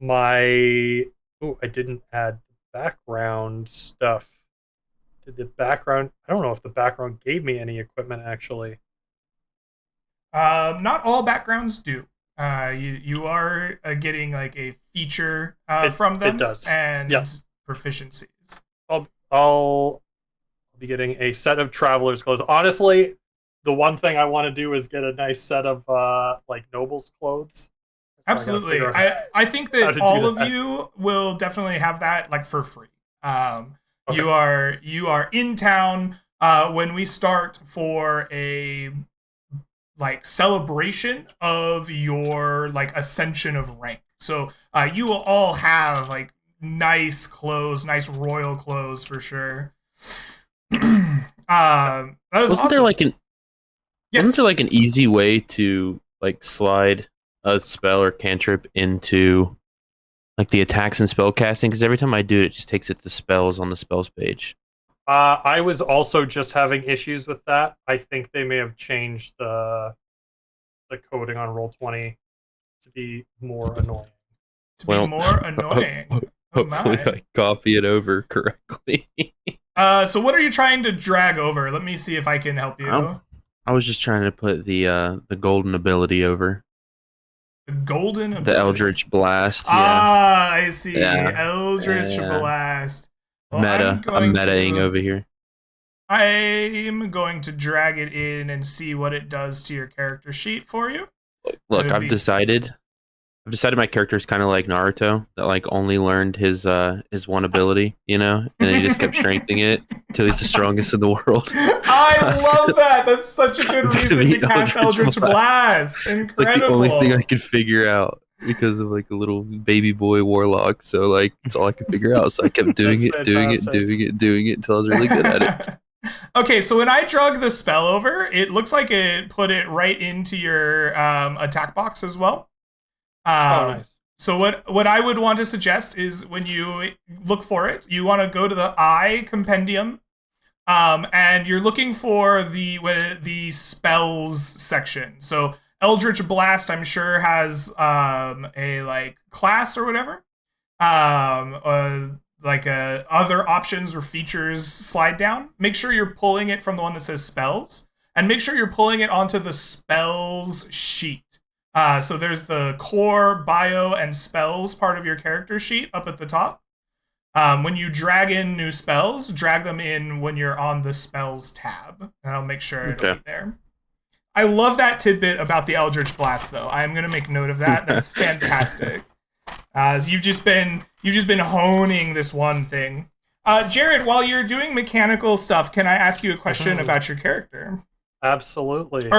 I didn't add background stuff. The background, I don't know if the background gave me any equipment actually. Not all backgrounds do. You are getting like a feature from them. It does. And proficiencies. I'll be getting a set of traveler's clothes. Honestly, the one thing I want to do is get a nice set of like noble's clothes. So absolutely. I think that all of you will definitely have that like for free. Okay. You are in town when we start for a like celebration of your like ascension of rank. So you will all have like nice clothes, nice royal clothes for sure. That was Wasn't awesome. there like an Yes. wasn't there like an easy way to like slide a spell or cantrip into like the attacks and spell casting? Because every time I do it, it just takes it to spells on the spells page. I was also just having issues with that. I think they may have changed the coding on Roll20 to be more annoying. To be more annoying. Oh Hopefully, my. I copy it over correctly. So what are you trying to drag over? Let me see if I can help you. I was just trying to put the golden ability over. The golden ability. The Eldritch Blast. Yeah. Ah, I see. Yeah. Eldritch Blast. Well, I'm metaing over here. I'm going to drag it in and see what it does to your character sheet for you. Look, I've decided my character is kind of like Naruto, that like only learned his one ability, you know, and then he just kept strengthening it until he's the strongest in the world. I love that. That's such a good reason to cast Eldritch Blast. Incredible. It's like the only thing I could figure out because of like a little baby boy warlock. So like it's all I could figure out. So I kept doing it until I was really good at it. Okay, so when I drug the spell over, it looks like it put it right into your attack box as well. Nice. So what I would want to suggest is when you look for it, you want to go to the I compendium, and you're looking for the spells section. So Eldritch Blast, I'm sure, has a like class or whatever, other options or features slide down. Make sure you're pulling it from the one that says spells, and make sure you're pulling it onto the spells sheet. So there's the core, bio, and spells part of your character sheet up at the top. When you drag in new spells, drag them in when you're on the spells tab, and I'll make sure it'll be there. I love that tidbit about the Eldritch Blast, though. I'm going to make note of that. That's fantastic. You've just been honing this one thing. Jared, while you're doing mechanical stuff, can I ask you a question about your character? Absolutely.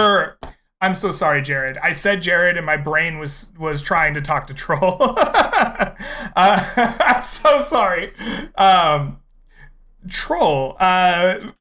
I'm so sorry, Jared. I said Jared, and my brain was trying to talk to Troll. I'm so sorry. Troll,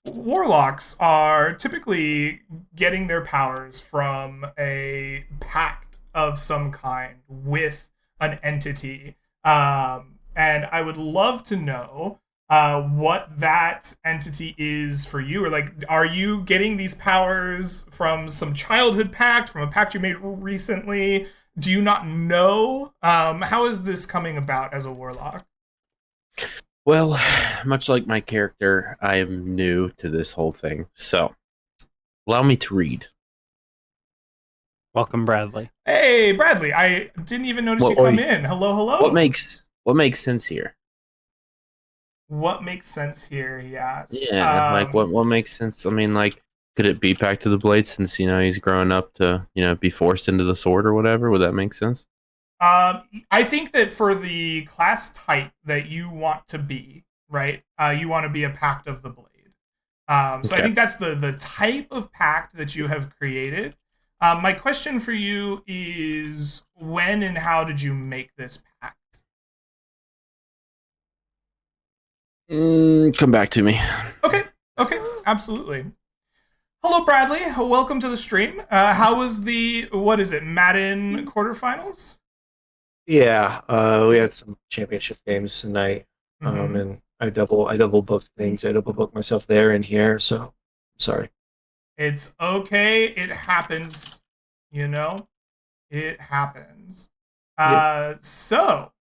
warlocks are typically getting their powers from a pact of some kind with an entity. And I would love to know what that entity is for you, or like, are you getting these powers from some childhood pact, from a pact you made recently? Do you not know? How is this coming about as a warlock? Well, much like my character, I am new to this whole thing, so allow me to read. Welcome, Bradley. Hey, Bradley! I didn't even notice you come in. Hello. What makes sense here? What makes sense here? Yes. Yeah, like what makes sense? I mean, like, could it be Pact of the Blade since he's growing up to be forced into the sword or whatever? Would that make sense? I think that for the class type that you want to be, right? You want to be a Pact of the Blade. So I think that's the type of pact that you have created. My question for you is, when and how did you make this pact? Come back to me. Okay, absolutely. Hello, Bradley. Welcome to the stream. How was Madden quarterfinals? Yeah, we had some championship games tonight, and I double booked things. I double booked myself there and here, so sorry. It's okay. It happens. It happens. Yeah. So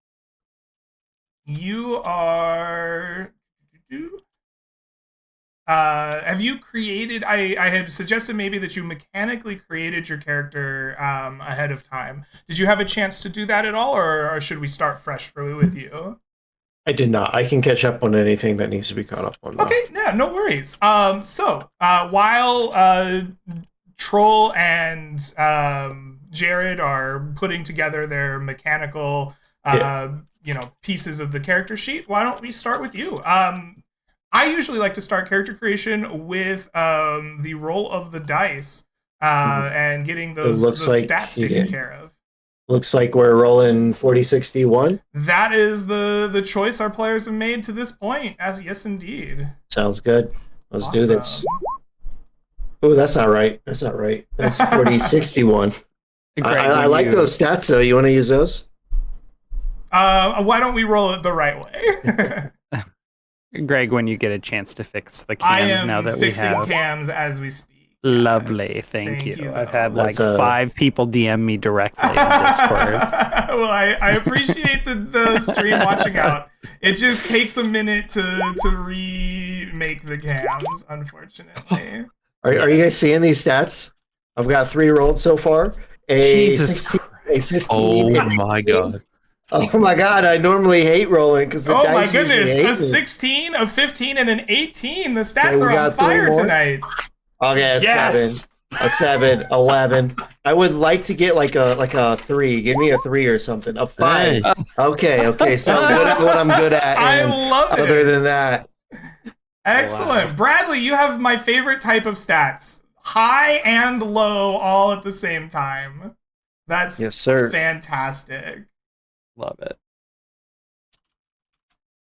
you are. Have you created? I had suggested maybe that you mechanically created your character ahead of time. Did you have a chance to do that at all, or should we start fresh with you? I did not. I can catch up on anything that needs to be caught up on. Though. Okay, yeah, no worries. So while Troll and Jared are putting together their mechanical, pieces of the character sheet, why don't we start with you? I usually like to start character creation with the roll of the dice and getting those stats taken care of. Looks like we're rolling 4061. That is the choice our players have made to this point. As yes, indeed. Sounds good. Let's do this. Awesome. Oh, that's not right. That's not right. That's 4061. I like those stats, though. You want to use those? Why don't we roll it the right way? Greg, when you get a chance to fix the I cams am now that we fixing have. cams as we speak. Lovely, Yes, thank you. though. I've had That's like 5 people DM me directly on Discord. Well, I appreciate the stream watching out. It just takes a minute to remake the cams, unfortunately. Are you guys seeing these stats? I've got 3 rolled so far. Jesus 16, a 15. Oh my god. Oh my god! I normally hate rolling because the Oh my dice usually goodness, hate a me. 16, a 15, and an 18. The stats Okay, we are on got 3 fire more. tonight. Okay, a Yes! 7, 11. I would like to get like a 3. Give me a 3 or something. A 5. Hey. Okay. So I'm good at what I'm good at. I and love it. Other than that, Excellent. Wow. Bradley, you have my favorite type of stats. High and low all at the same time. That's yes, sir. fantastic. Love it.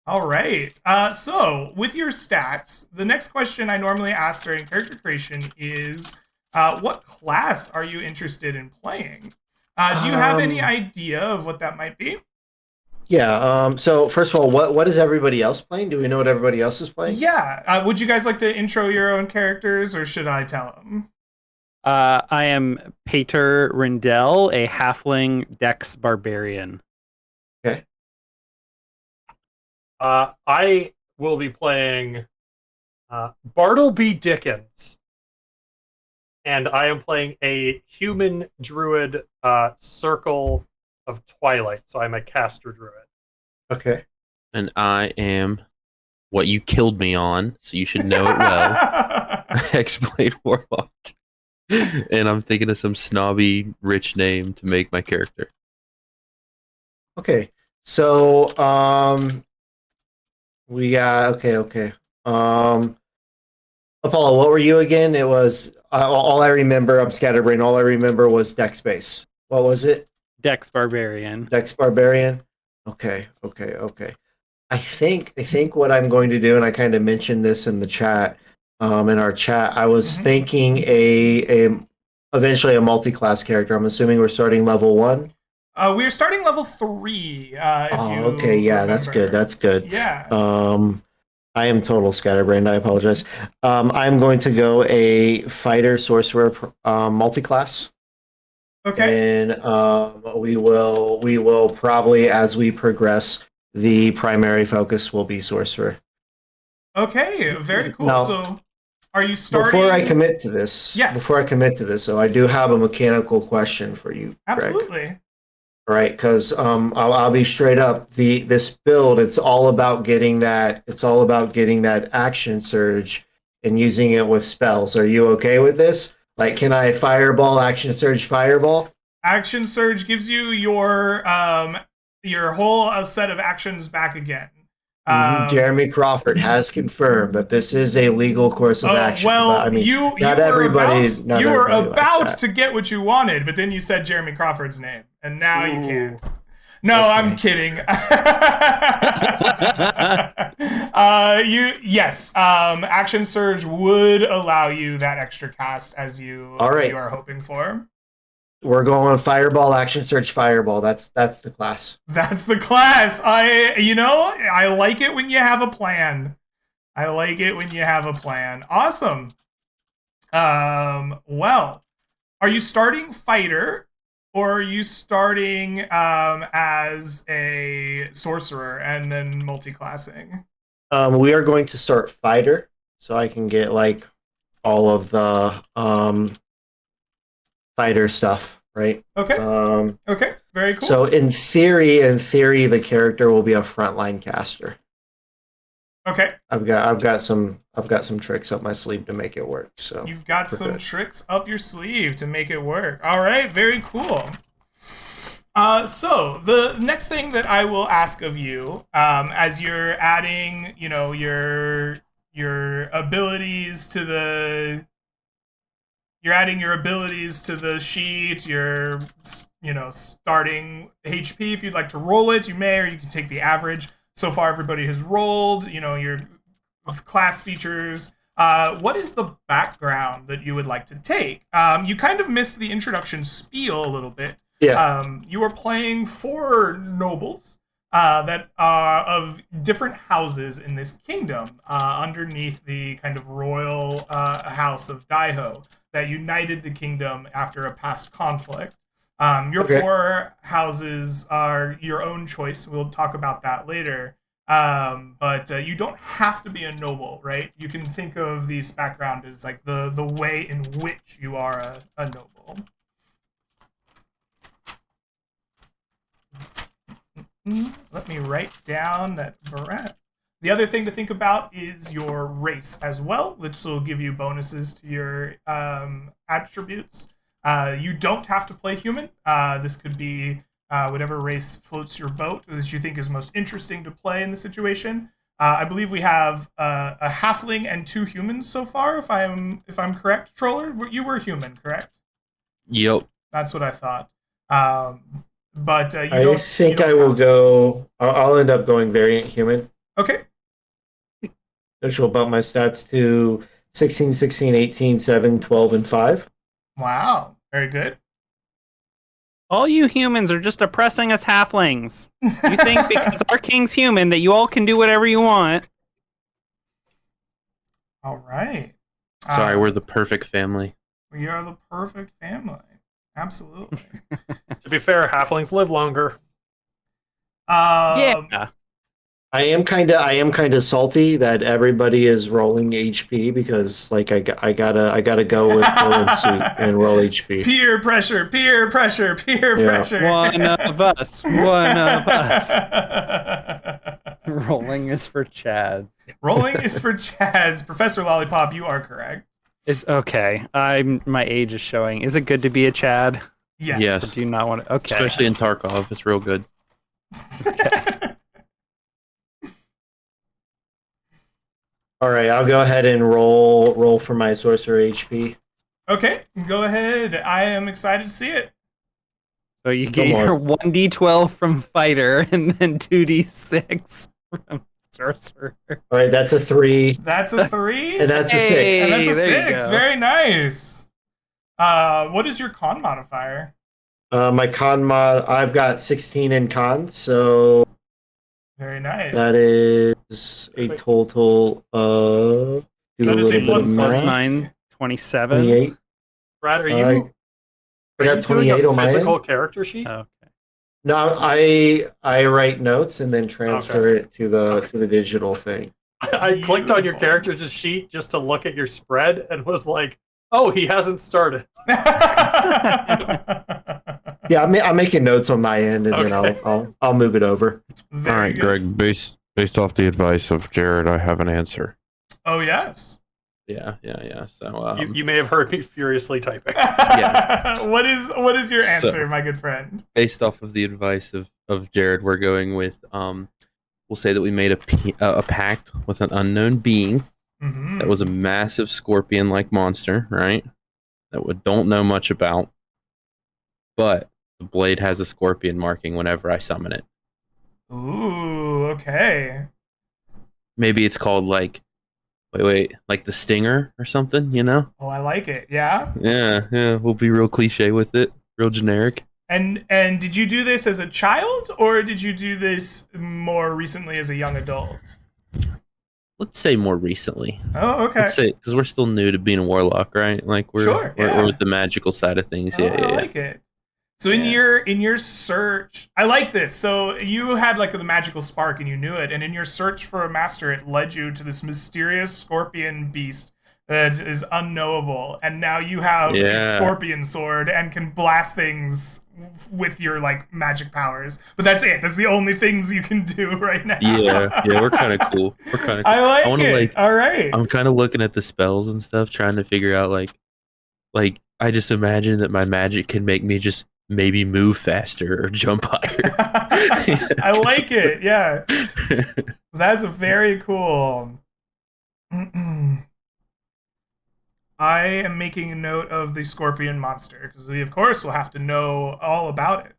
All right. So, with your stats, the next question I normally ask during character creation is, what class are you interested in playing? Do you have any idea of what that might be? Yeah. So first of all, what is everybody else playing? Do we know what everybody else is playing? Yeah. Would you guys like to intro your own characters, or should I tell them? I am Pater Rindell, a halfling dex barbarian. Okay. I will be playing Bartleby Dickens, and I am playing a human druid Circle of Twilight, so I'm a caster druid. Okay. And I am what you killed me on, so you should know it well. Hexblade Warlock. And I'm thinking of some snobby rich name to make my character. So we got okay. Apollo, what were you again? It was all I remember. I'm scatterbrained. All I remember was Dex Space. What was it? Dex barbarian. Dex Barbarian. Okay. I think what I'm going to do, and I kind of mentioned this in the chat, in our chat. I was thinking a eventually a multi-class character. I'm assuming we're starting level 1. We're starting level 3. Okay, yeah, that's good. That's good. Yeah. I am total scatterbrained. I apologize. I'm going to go a fighter sorcerer multi-class. Okay. And we will probably, as we progress, the primary focus will be sorcerer. Okay. Very cool. Now, so, are you starting? Before I commit to this, so I do have a mechanical question for you, Greg. Absolutely. Right, because I'll be straight up. This build, it's all about getting that. It's all about getting that action surge and using it with spells. Are you okay with this? Like, can I fireball, action surge, fireball? Action surge gives you your whole set of actions back again. Jeremy Crawford has confirmed that this is a legal course of action. Well, but, I mean, you not were everybody. about, Not you were everybody likes about that. to get what you wanted, but then you said Jeremy Crawford's name, and now you can't. No, Okay. I'm kidding. Yes. Action surge would allow you that extra cast as you are hoping for. We're going Fireball, Action Surge, Fireball. That's the class. That's the class. I like it when you have a plan. Awesome. Well, are you starting fighter or are you starting as a sorcerer and then multi-classing? We are going to start fighter, so I can get like all of the fighter stuff, right? Okay. Okay. Very cool. So in theory, the character will be a frontline caster. Okay. I've got some tricks up my sleeve to make it work. So you've got some tricks up your sleeve to make it work. All right. Very cool. So the next thing that I will ask of you, as you're adding, your abilities to you're adding your abilities to the sheet. Your starting HP. If you'd like to roll it, you may, or you can take the average. So far, everybody has rolled. Your class features. What is the background that you would like to take? You kind of missed the introduction spiel a little bit. Yeah. You are playing 4 nobles that are of different houses in this kingdom underneath the kind of royal house of Daiho that united the kingdom after a past conflict. Your Okay. 4 houses are your own choice. We'll talk about that later. But you don't have to be a noble, right? You can think of this background as like the way in which you are a noble. Let me write down that Barat. The other thing to think about is your race as well, which will give you bonuses to your attributes. You don't have to play human. This could be whatever race floats your boat that you think is most interesting to play in the situation. I believe we have a halfling and 2 humans so far. If I'm correct, Troller, you were human, correct? Yep. That's what I thought. But you I don't. think you don't I will have to. go. I'll end up going variant human, Okay. which will bump my stats to 16, 16, 18, 7, 12, and 5. Wow. Very good. All you humans are just oppressing us halflings. You think because our king's human that you all can do whatever you want? All right. Sorry, we're the perfect family. We are the perfect family. Absolutely. To be fair, halflings live longer. Yeah. I am kind of salty that everybody is rolling HP because like I gotta go with roll suit and roll HP. Peer pressure, peer pressure, peer Yeah. pressure. One of us. One of us. Rolling is for Chad. Rolling is for Chads. Professor Lollipop, you are correct. Is okay. My age is showing. Is it good to be a Chad? Yes. Yes. Do you not want to? Okay. Especially in Tarkov, it's real good. All right, I'll go ahead and roll for my sorcerer HP. Okay, go ahead. I am excited to see it. So you Come get on. your 1d12 from fighter and then 2d6 from sorcerer. All right, that's a 3, That's a 3. and that's a 6. And that's a there you 6. go. Very nice. What is your con modifier? My con mod, I've got 16 in con, so Very nice. that is a total of. Do That a is a little bit plus of plus math. 9, 27. 28. Brad, are I you, I are you got doing 28 a on my physical end. character sheet? Okay. No, I write notes and then transfer it to the digital thing. I clicked on your Beautiful. character's sheet just to look at your spread and was like, oh, he hasn't started. Yeah, I'm making notes on my end, and Okay. then I'll move it over. Very All right, good. Greg. Based off the advice of Jared, I have an answer. Oh, yes. Yeah. So You may have heard me furiously typing. What is your answer, my good friend? based off of the advice of Jared, we're going with we'll say that we made a pact with an unknown being Mhm. that was a massive scorpion-like monster, right? That we don't know much about, but the blade has a scorpion marking whenever I summon it. Ooh, okay. Maybe it's called like like the stinger or something, you know? Oh, I like it. Yeah. Yeah, we'll be real cliche with it, real generic. And did you do this as a child, or did you do this more recently as a young adult? Let's say more recently. Oh, okay. Let's say because we're still new to being a warlock, right? Like Sure, yeah. we're with the magical side of things. Oh, Yeah. I like it. So in your search, I like this. So you had like the magical spark and you knew it, and in your search for a master, it led you to this mysterious scorpion beast that is unknowable, and now you have a Yeah. scorpion sword and can blast things with your like magic powers. But that's it. That's the only things you can do right now. Yeah, we're kind of cool. We're kind of. I like I wanna, it. like- All right. I'm kind of looking at the spells and stuff, trying to figure out like I just imagine that my magic can make me just maybe move faster or jump higher. I like it. Yeah. That's very cool. I am making a note of the scorpion monster because we, of course, will have to know all about it.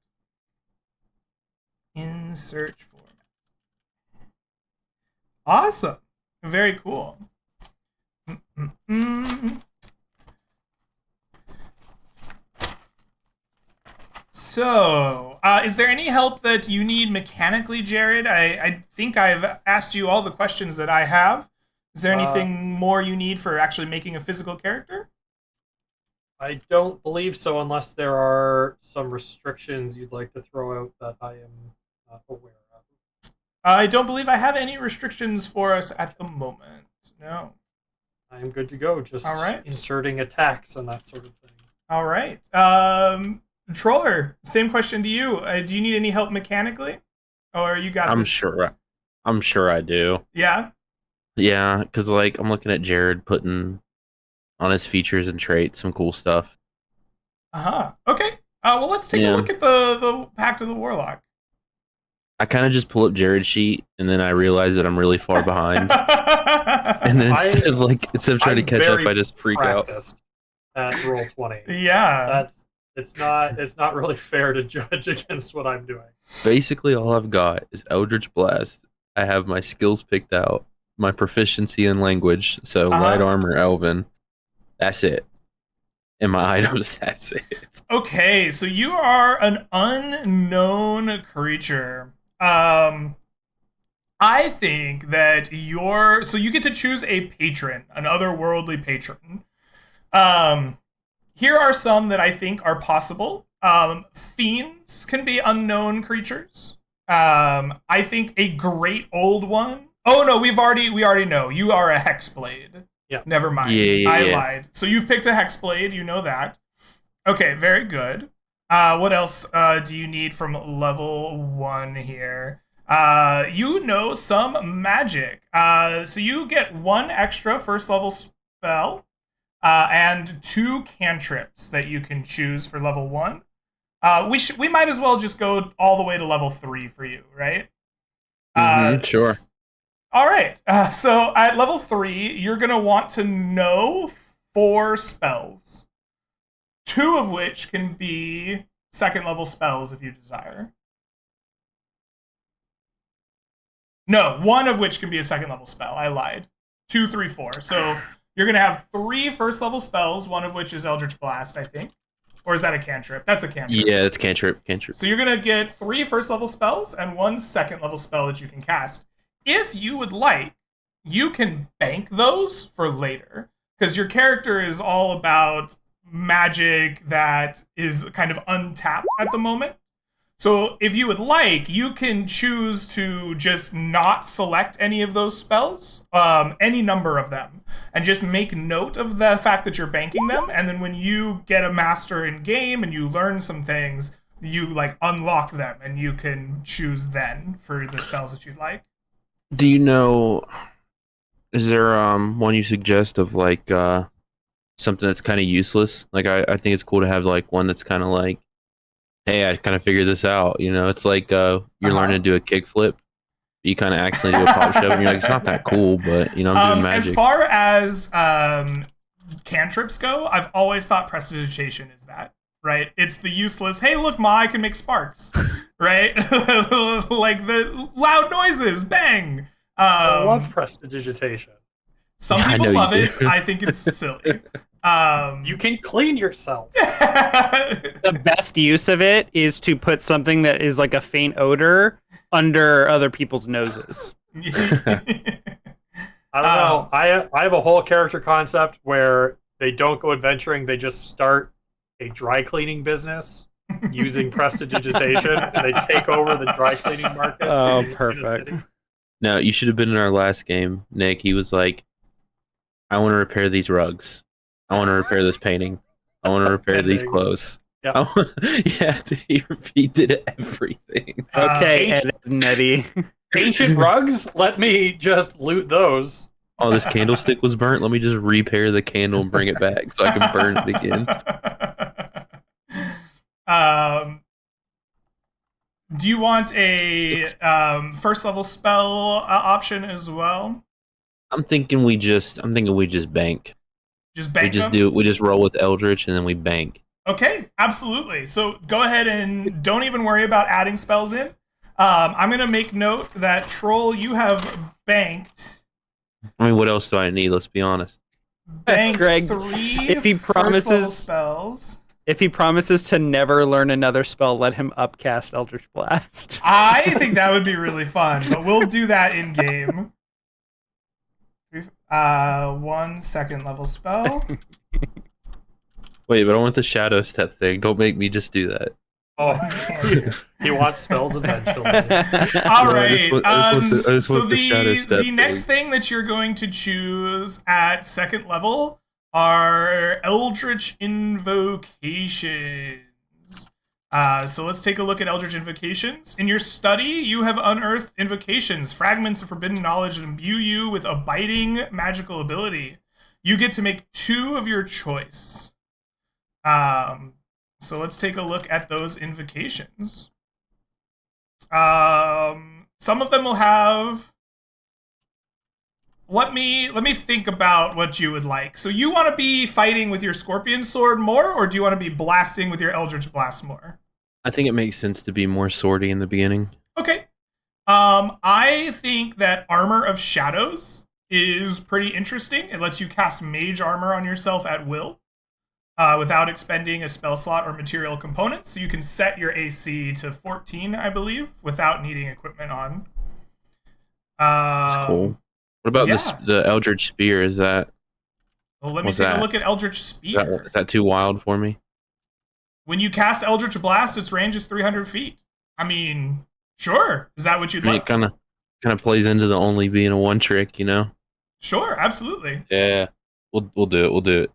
In search for. Awesome. Very cool. So, is there any help that you need mechanically, Jared? I think I've asked you all the questions that I have. Is there anything more you need for actually making a physical character? I don't believe so, unless there are some restrictions you'd like to throw out that I am aware of. I don't believe I have any restrictions for us at the moment. No. I am good to go. Just all right. Inserting attacks and that sort of thing. All right. Troller, same question to you. Do you need any help mechanically? Or you got I'm this? sure I do. Yeah? Yeah, because like I'm looking at Jared putting on his features and traits some cool stuff. Uh-huh. Okay. Well, let's take a look at the Pact of the Warlock. I kind of just pull up Jared's sheet and then I realize that I'm really far behind. And then instead of trying to catch up, I just freak out. At roll 20. Yeah. It's not really fair to judge against what I'm doing. Basically, all I've got is Eldritch Blast. I have my skills picked out, my proficiency in language, so light armor, elven. That's it. And my items, that's it. Okay, so you are an unknown creature. I think that so you get to choose a patron, an otherworldly patron. Here are some that I think are possible. Fiends can be unknown creatures. I think a great old one. Oh no, we already know. You are a Hexblade. Yeah. Never mind. I lied. So you've picked a Hexblade, you know that. Okay, very good. What else do you need from level 1 here? You know some magic. So you get 1 extra first level spell. And 2 cantrips that you can choose for level 1. We might as well just go all the way to level 3 for you, right? Sure. All right. So at level 3, you're gonna want to know 4 spells, 2 of which can be 2nd level spells if you desire. No, 1 of which can be a 2nd level spell. I lied. 2, 3, 4. So you're going to have 3 first level spells, 1 of which is Eldritch Blast, I think. Or is that a cantrip? That's a cantrip. Yeah, it's cantrip. So you're going to get 3 first level spells and 1 2nd level spell that you can cast. If you would like, you can bank those for later, because your character is all about magic that is kind of untapped at the moment. So if you would like, you can choose to just not select any of those spells, any number of them, and just make note of the fact that you're banking them. And then when you get a master in game and you learn some things, you like unlock them and you can choose then for the spells that you'd like. Do you know, is there one you suggest of like something that's kind of useless? Like I think it's cool to have like one that's kind of like, hey, I kind of figured this out. You know, it's like you're learning to do a kickflip. You kind of accidentally do a pop shove, and you're like, it's not that cool, but you know, I'm doing magic. As far as cantrips go, I've always thought prestidigitation is that, right? It's the useless, hey, look, Ma, I can make sparks, right? Like the loud noises, bang. I love prestidigitation. Some people love it. I think it's silly. You can clean yourself. The best use of it is to put something that is like a faint odor under other people's noses. I don't know. I have a whole character concept where they don't go adventuring. They just start a dry cleaning business using prestidigitation, and they take over the dry cleaning market. Oh, perfect. No, you should have been in our last game, Nick. He was like, I want to repair these rugs. I want to repair this painting. I want to repair these clothes. Yep. Yeah, he did everything. Okay, Nettie. Ancient rugs? Let me just loot those. Oh, this candlestick was burnt. Let me just repair the candle and bring it back so I can burn it again. Do you want a first level spell option as well? I'm thinking we just bank. Just bank them? We just roll with Eldritch and then we bank. Okay, absolutely. So go ahead and don't even worry about adding spells in. I'm going to make note that Troll, you have banked. I mean, what else do I need? Let's be honest. Banked Greg, 3 if he first level promises- spells. If he promises to never learn another spell, let him upcast Eldritch Blast. I think that would be really fun, but we'll do that in game. 1 second level spell. Wait, but I want the shadow step thing. Don't make me just do that. Oh, he wants spells eventually. All right. I just So want the shadow step the next thing that you're going to choose at second level are Eldritch Invocations. So let's take a look at Eldritch Invocations. In your study, you have unearthed invocations, fragments of forbidden knowledge that imbue you with abiding magical ability. You get to make 2 of your choice. So let's take a look at those invocations. Some of them will have... Let me think about what you would like. So you want to be fighting with your Scorpion Sword more, or do you want to be blasting with your Eldritch Blast more? I think it makes sense to be more swordy in the beginning. Okay. I think that Armor of Shadows is pretty interesting. It lets you cast Mage Armor on yourself at will, without expending a spell slot or material component. So you can set your AC to 14, I believe, without needing equipment on. That's cool. What about the Eldritch Spear? Is that... Well, let me take a look at Eldritch Spear. Is that too wild for me? When you cast Eldritch Blast, its range is 300 feet. I mean, sure. Is that what you'd like? It kind of plays into the only being a one trick, you know? Sure, absolutely. Yeah. We'll do it. We'll do it.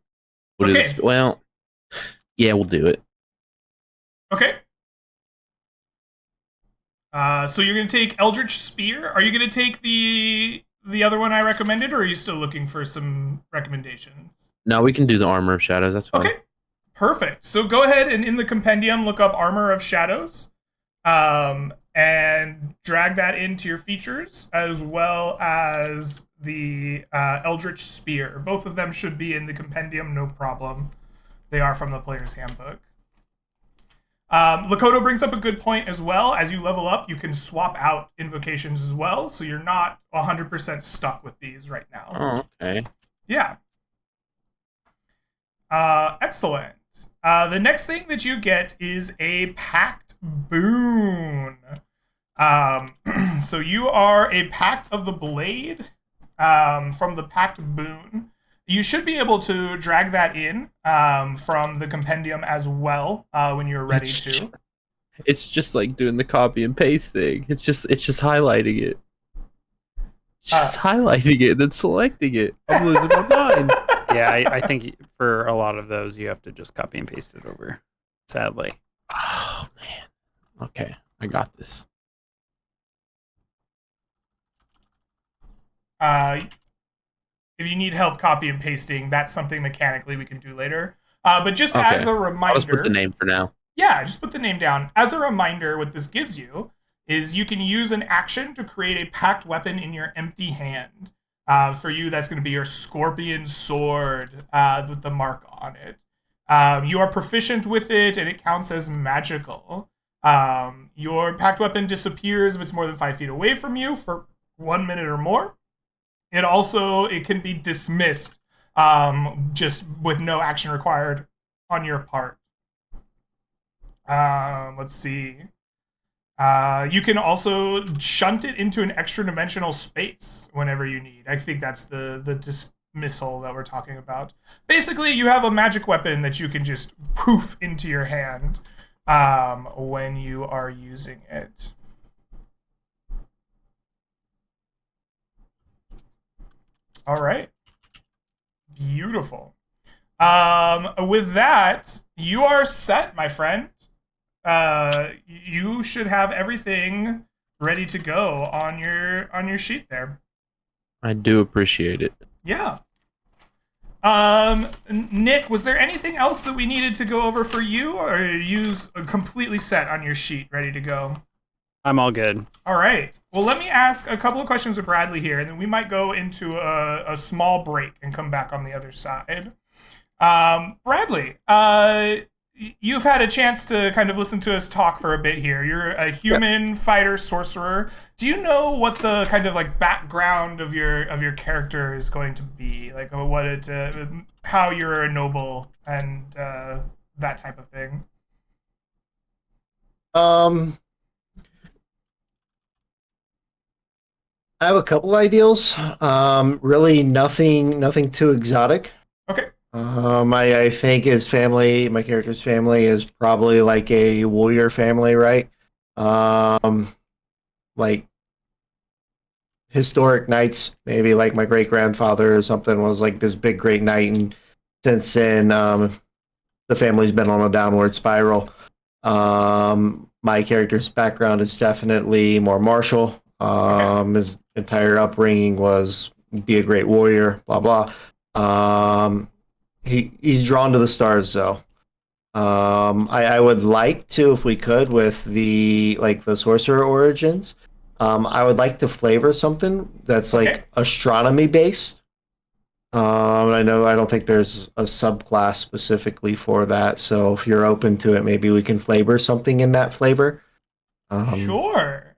We'll do this. Well, yeah, we'll do it. Okay. So you're going to take Eldritch Spear. Are you going to take the other one I recommended, or are you still looking for some recommendations? No, we can do the Armor of Shadows. That's fine. Okay. Perfect. So go ahead and in the compendium, look up Armor of Shadows, and drag that into your features, as well as the Eldritch Spear. Both of them should be in the compendium, no problem. They are from the player's handbook. Lakota brings up a good point as well. As you level up, you can swap out invocations as well, so you're not 100% stuck with these right now. Oh, okay. Yeah. Excellent. The next thing that you get is a Pact Boon. So you are a Pact of the Blade from the Pact Boon. You should be able to drag that in from the compendium as well when you're ready to. It's just like doing the copy and paste thing. It's just highlighting it. Just highlighting it, then selecting it. I'm losing my mind. Yeah, I think for a lot of those, you have to just copy and paste it over, sadly. Oh, man. Okay, I got this. If you need help copy and pasting, that's something mechanically we can do later. But just as a reminder... I'll just put the name for now. Yeah, just put the name down. As a reminder, what this gives you is you can use an action to create a packed weapon in your empty hand. For you, that's going to be your Scorpion Sword with the mark on it. You are proficient with it, and it counts as magical. Your packed weapon disappears if it's more than 5 feet away from you for 1 minute or more. It can be dismissed just with no action required on your part. Let's see. You can also shunt it into an extra dimensional space whenever you need. I think that's the dismissal that we're talking about. Basically, you have a magic weapon that you can just poof into your hand when you are using it. All right. Beautiful. With that, you are set, my friend. You should have everything ready to go on your sheet there. I do appreciate it. Yeah. Nick, was there anything else that we needed to go over for you, or are you completely set on your sheet, ready to go? I'm all good. All right. Well, let me ask a couple of questions of Bradley here, and then we might go into a small break and come back on the other side. Bradley, you've had a chance to kind of listen to us talk for a bit here. You're a human fighter sorcerer. Do you know what the kind of like background of your character is going to be? Like what it, how you're a noble and that type of thing. I have a couple ideals. Really nothing too exotic. Okay. I think his family, my character's family, is probably like a warrior family, right? Like historic knights, maybe like my great grandfather or something was like this big great knight, and since then, the family's been on a downward spiral. My character's background is definitely more martial. His entire upbringing was be a great warrior, blah blah. He's drawn to the stars though. I would like to, if we could, with the sorcerer origins. I would like to flavor something that's like astronomy based. I don't think there's a subclass specifically for that. So if you're open to it, maybe we can flavor something in that flavor. Sure.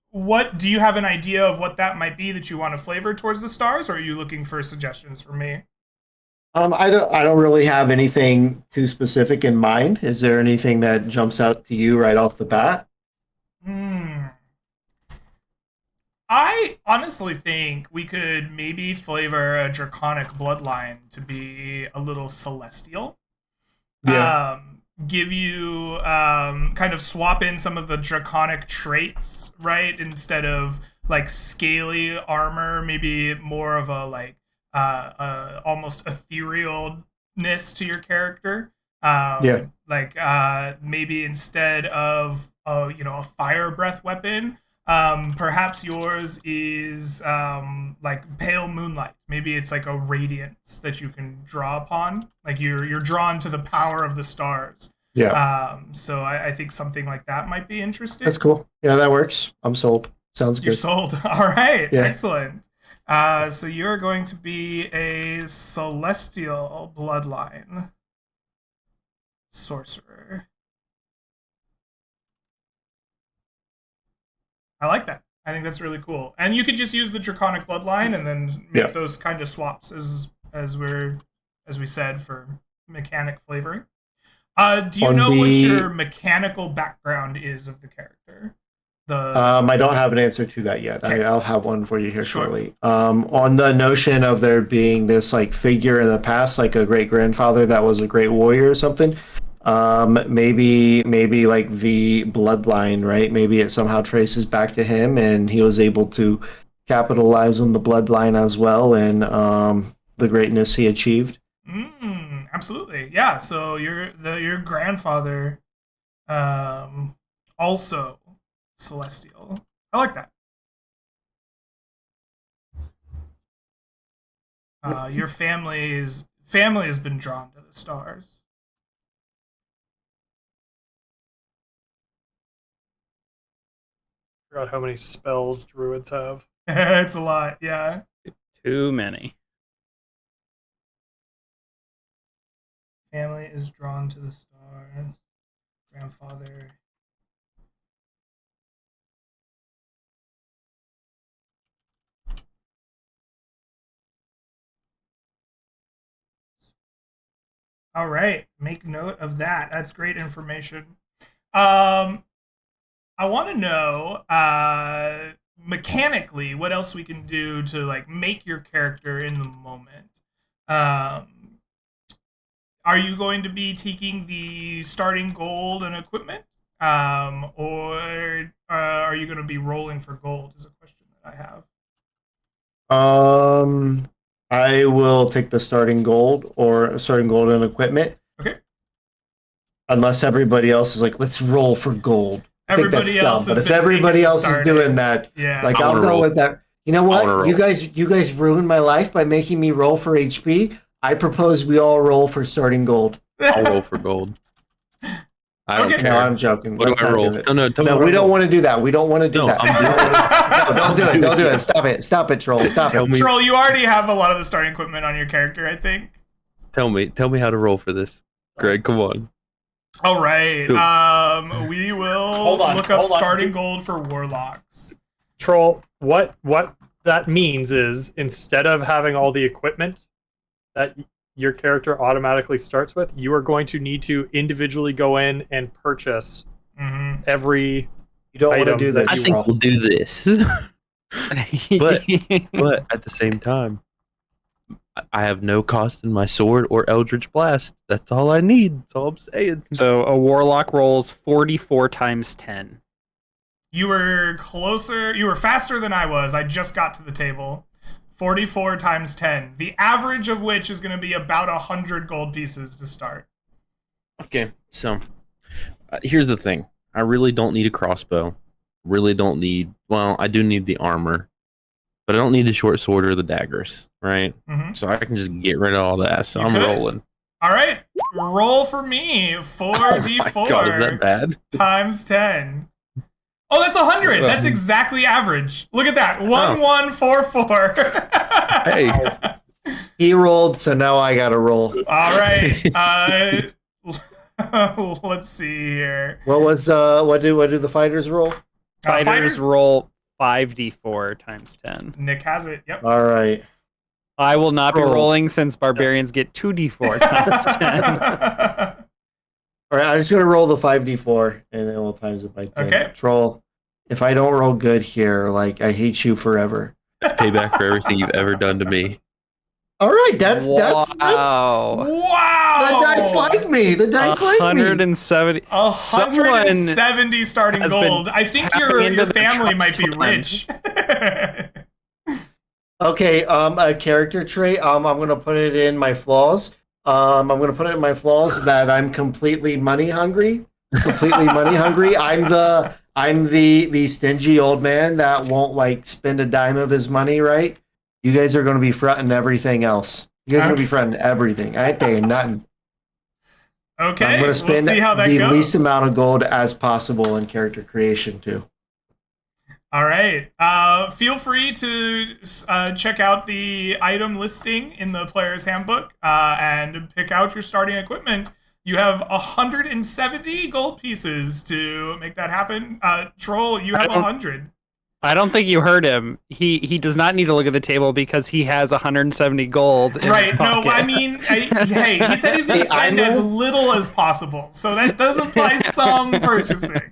What do you have an idea of what that might be that you want to flavor towards the stars, or are you looking for suggestions from me? I don't really have anything too specific in mind. Is there anything that jumps out to you right off the bat? I honestly think we could maybe flavor a draconic bloodline to be a little celestial. Yeah. Give you kind of swap in some of the draconic traits, right? Instead of like scaly armor, maybe more of a like almost etherealness to your character. Yeah. Like maybe instead of a fire breath weapon, perhaps yours is like pale moonlight. Maybe it's like a radiance that you can draw upon. Like you're drawn to the power of the stars. Yeah. So I think something like that might be interesting. That's cool. Yeah, that works. I'm sold. Sounds You're good. sold. All right. Yeah. Excellent. So you're going to be a celestial bloodline sorcerer. I like that. I think that's really cool. And you could just use the draconic bloodline and then make those kind of swaps as we said for mechanic flavoring. Do you know what your mechanical background is of the character? I don't have an answer to that yet. Okay. I'll have one for you here shortly. On the notion of there being this like figure in the past, like a great grandfather that was a great warrior or something. Maybe like the bloodline, right? Maybe it somehow traces back to him, and he was able to capitalize on the bloodline as well, and the greatness he achieved. Absolutely, yeah. So your grandfather, also celestial. I like that. Your family has been drawn to the stars. Forgot how many spells druids have. It's a lot, yeah. Too many. Family is drawn to the stars. Grandfather. All right, make note of that. That's great information. I want to know mechanically what else we can do to like make your character in the moment. Are you going to be taking the starting gold and equipment, or are you going to be rolling for gold? Is a question that I have. I will take the starting gold and equipment. Okay. Unless everybody else is like, let's roll for gold. Everybody else, but if everybody else is doing that, like I'll go with that. You know what? You guys ruined my life by making me roll for HP. I propose we all roll for starting gold. I'll roll for gold. I don't Okay. care. No, I'm joking. What Let's do I not roll? do it. No, tell me No, what we I don't roll. want to do that. We don't want to do No, that. I'm No, don't do it. Don't do it. Stop it. Stop it, troll. Stop Tell it. me, Troll, you already have a lot of the starting equipment on your character, I think. tell me how to roll for this, Greg. Come on. All right. Dude. We will Hold on, look up hold on. starting gold for warlocks. Troll, what that means is instead of having all the equipment that your character automatically starts with, you are going to need to individually go in and purchase Mm-hmm. every You don't want to item do that this. I you think roll. we'll do this, but at the same time, I have no cost in my sword or Eldritch Blast. That's all I need. That's all I'm saying. So a warlock rolls 44 times 10. You were closer. You were faster than I was. I just got to the table. 44 times 10. The average of which is going to be about 100 gold pieces to start. Okay, so here's the thing. I really don't need a crossbow. Really don't need. Well, I do need the armor, but I don't need the short sword or the daggers, right? Mm-hmm. So I can just get rid of all that. So You I'm could. rolling. All right. Roll for me. 4d4 Oh my god, is that bad? times 10. Oh, that's 100. That's exactly average. Look at that. 1144. Hey. He rolled, so now I got to roll. All right. Let's see here. What was what do the fighters roll? Fighters roll 5d4 times 10. Nick has it. Yep. All right. I will not be Roll. rolling since barbarians get 2d4 times 10. All right, I'm just gonna roll the 5d4 and then we'll times it by 10. Okay. Troll. If I don't roll good here, like I hate you forever. Payback for everything you've ever done to me. All right, that's wow. Wow. the dice like me. The dice like me. 170. 170 starting has gold. been I think tapping your into the family might trust be fund. rich. Okay, a character trait. I'm gonna put it in my flaws. I'm gonna put it in my flaws that I'm completely money hungry. Completely money hungry. I'm the stingy old man that won't like spend a dime of his money, right? You guys are gonna be fronting everything else. You guys are gonna be fronting everything. I ain't paying nothing. Okay, I'm gonna spend we'll see how that the goes. least amount of gold as possible in character creation too. All right. Feel free to check out the item listing in the player's handbook and pick out your starting equipment. You have 170 gold pieces to make that happen. Troll, you have 100. I don't think you heard him. He does not need to look at the table because he has 170 gold. In Right. his No, pocket. I mean, hey, he said he's going to spend as little as possible. So that does imply some purchasing.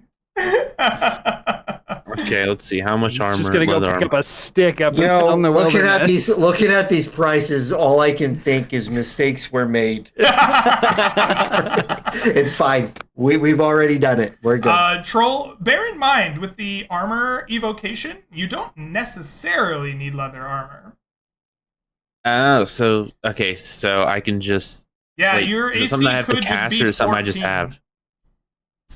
Okay, let's see. How much He's armor? just gonna go leather pick up armor? a stick up You know, on the looking at wilderness. these prices, all I can think is mistakes were made. It's fine. We've already done it. We're good. Troll, bear in mind with the armor evocation, you don't necessarily need leather armor. Oh, so I can just Yeah, wait, your is it AC something I have to could just cast be or is it something I 14. just have?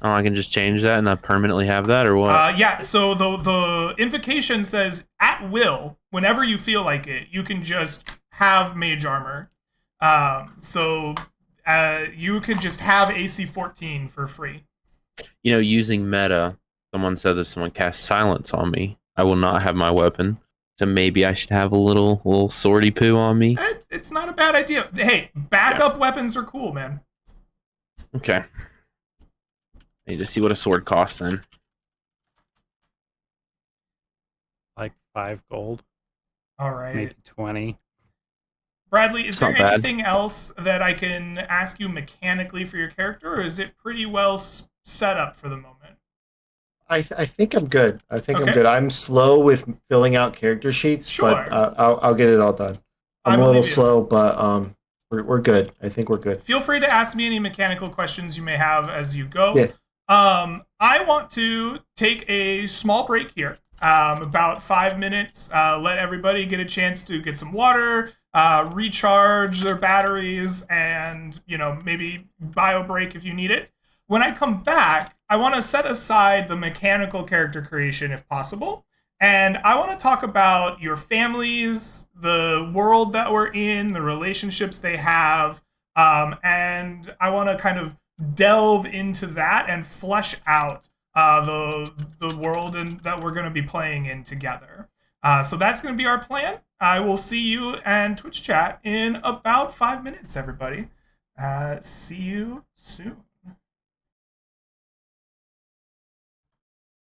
Oh, I can just change that and I permanently have that, or what? Yeah, so the invocation says at will, whenever you feel like it, you can just have mage armor. So you could just have AC 14 for free. You know, using meta, someone said if someone casts silence on me, I will not have my weapon. So maybe I should have a little swordy poo on me. It's not a bad idea. Hey, backup weapons are cool, man. Okay. I need to see what a sword costs then. Like 5 gold, All right. maybe 20. Bradley, is It's there not bad. anything else that I can ask you mechanically for your character, or is it pretty well set up for the moment? I think I'm good. I think Okay. I'm good. I'm slow with filling out character sheets, Sure. but I'll get it all done. I I'm a little believe you. slow, but we're good. I think we're good. Feel free to ask me any mechanical questions you may have as you go. Yeah. I want to take a small break here, about 5 minutes. Let everybody get a chance to get some water, recharge their batteries, and maybe bio break if you need it. When I come back, I want to set aside the mechanical character creation if possible. And I want to talk about your families, the world that we're in, the relationships they have, and I want to kind of delve into that and flesh out the world that we're going to be playing in together. So that's going to be our plan. I will see you and Twitch chat in about 5 minutes, everybody. See you soon.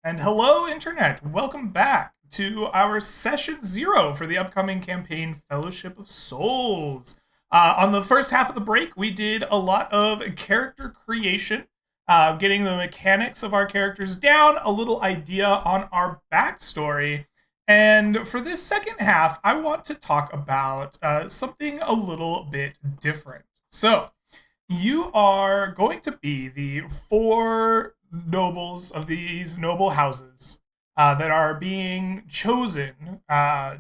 And hello, Internet. Welcome back to our session 0 for the upcoming campaign Fellowship of Souls. On the first half of the break, we did a lot of character creation, getting the mechanics of our characters down, a little idea on our backstory. And for this second half, I want to talk about something a little bit different. So, you are going to be the 4 nobles of these noble houses that are being chosen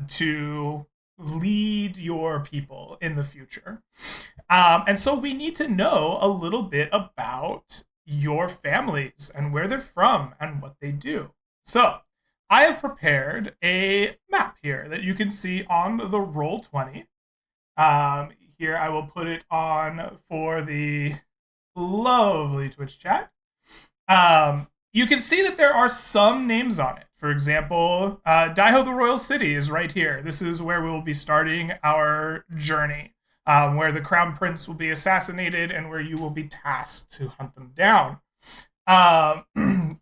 to lead your people in the future. And so we need to know a little bit about your families and where they're from and what they do. So I have prepared a map here that you can see on the Roll20. Here I will put it on for the lovely Twitch chat. You can see that there are some names on it. For example, Daiho the Royal City is right here. This is where we will be starting our journey, where the Crown Prince will be assassinated and where you will be tasked to hunt them down.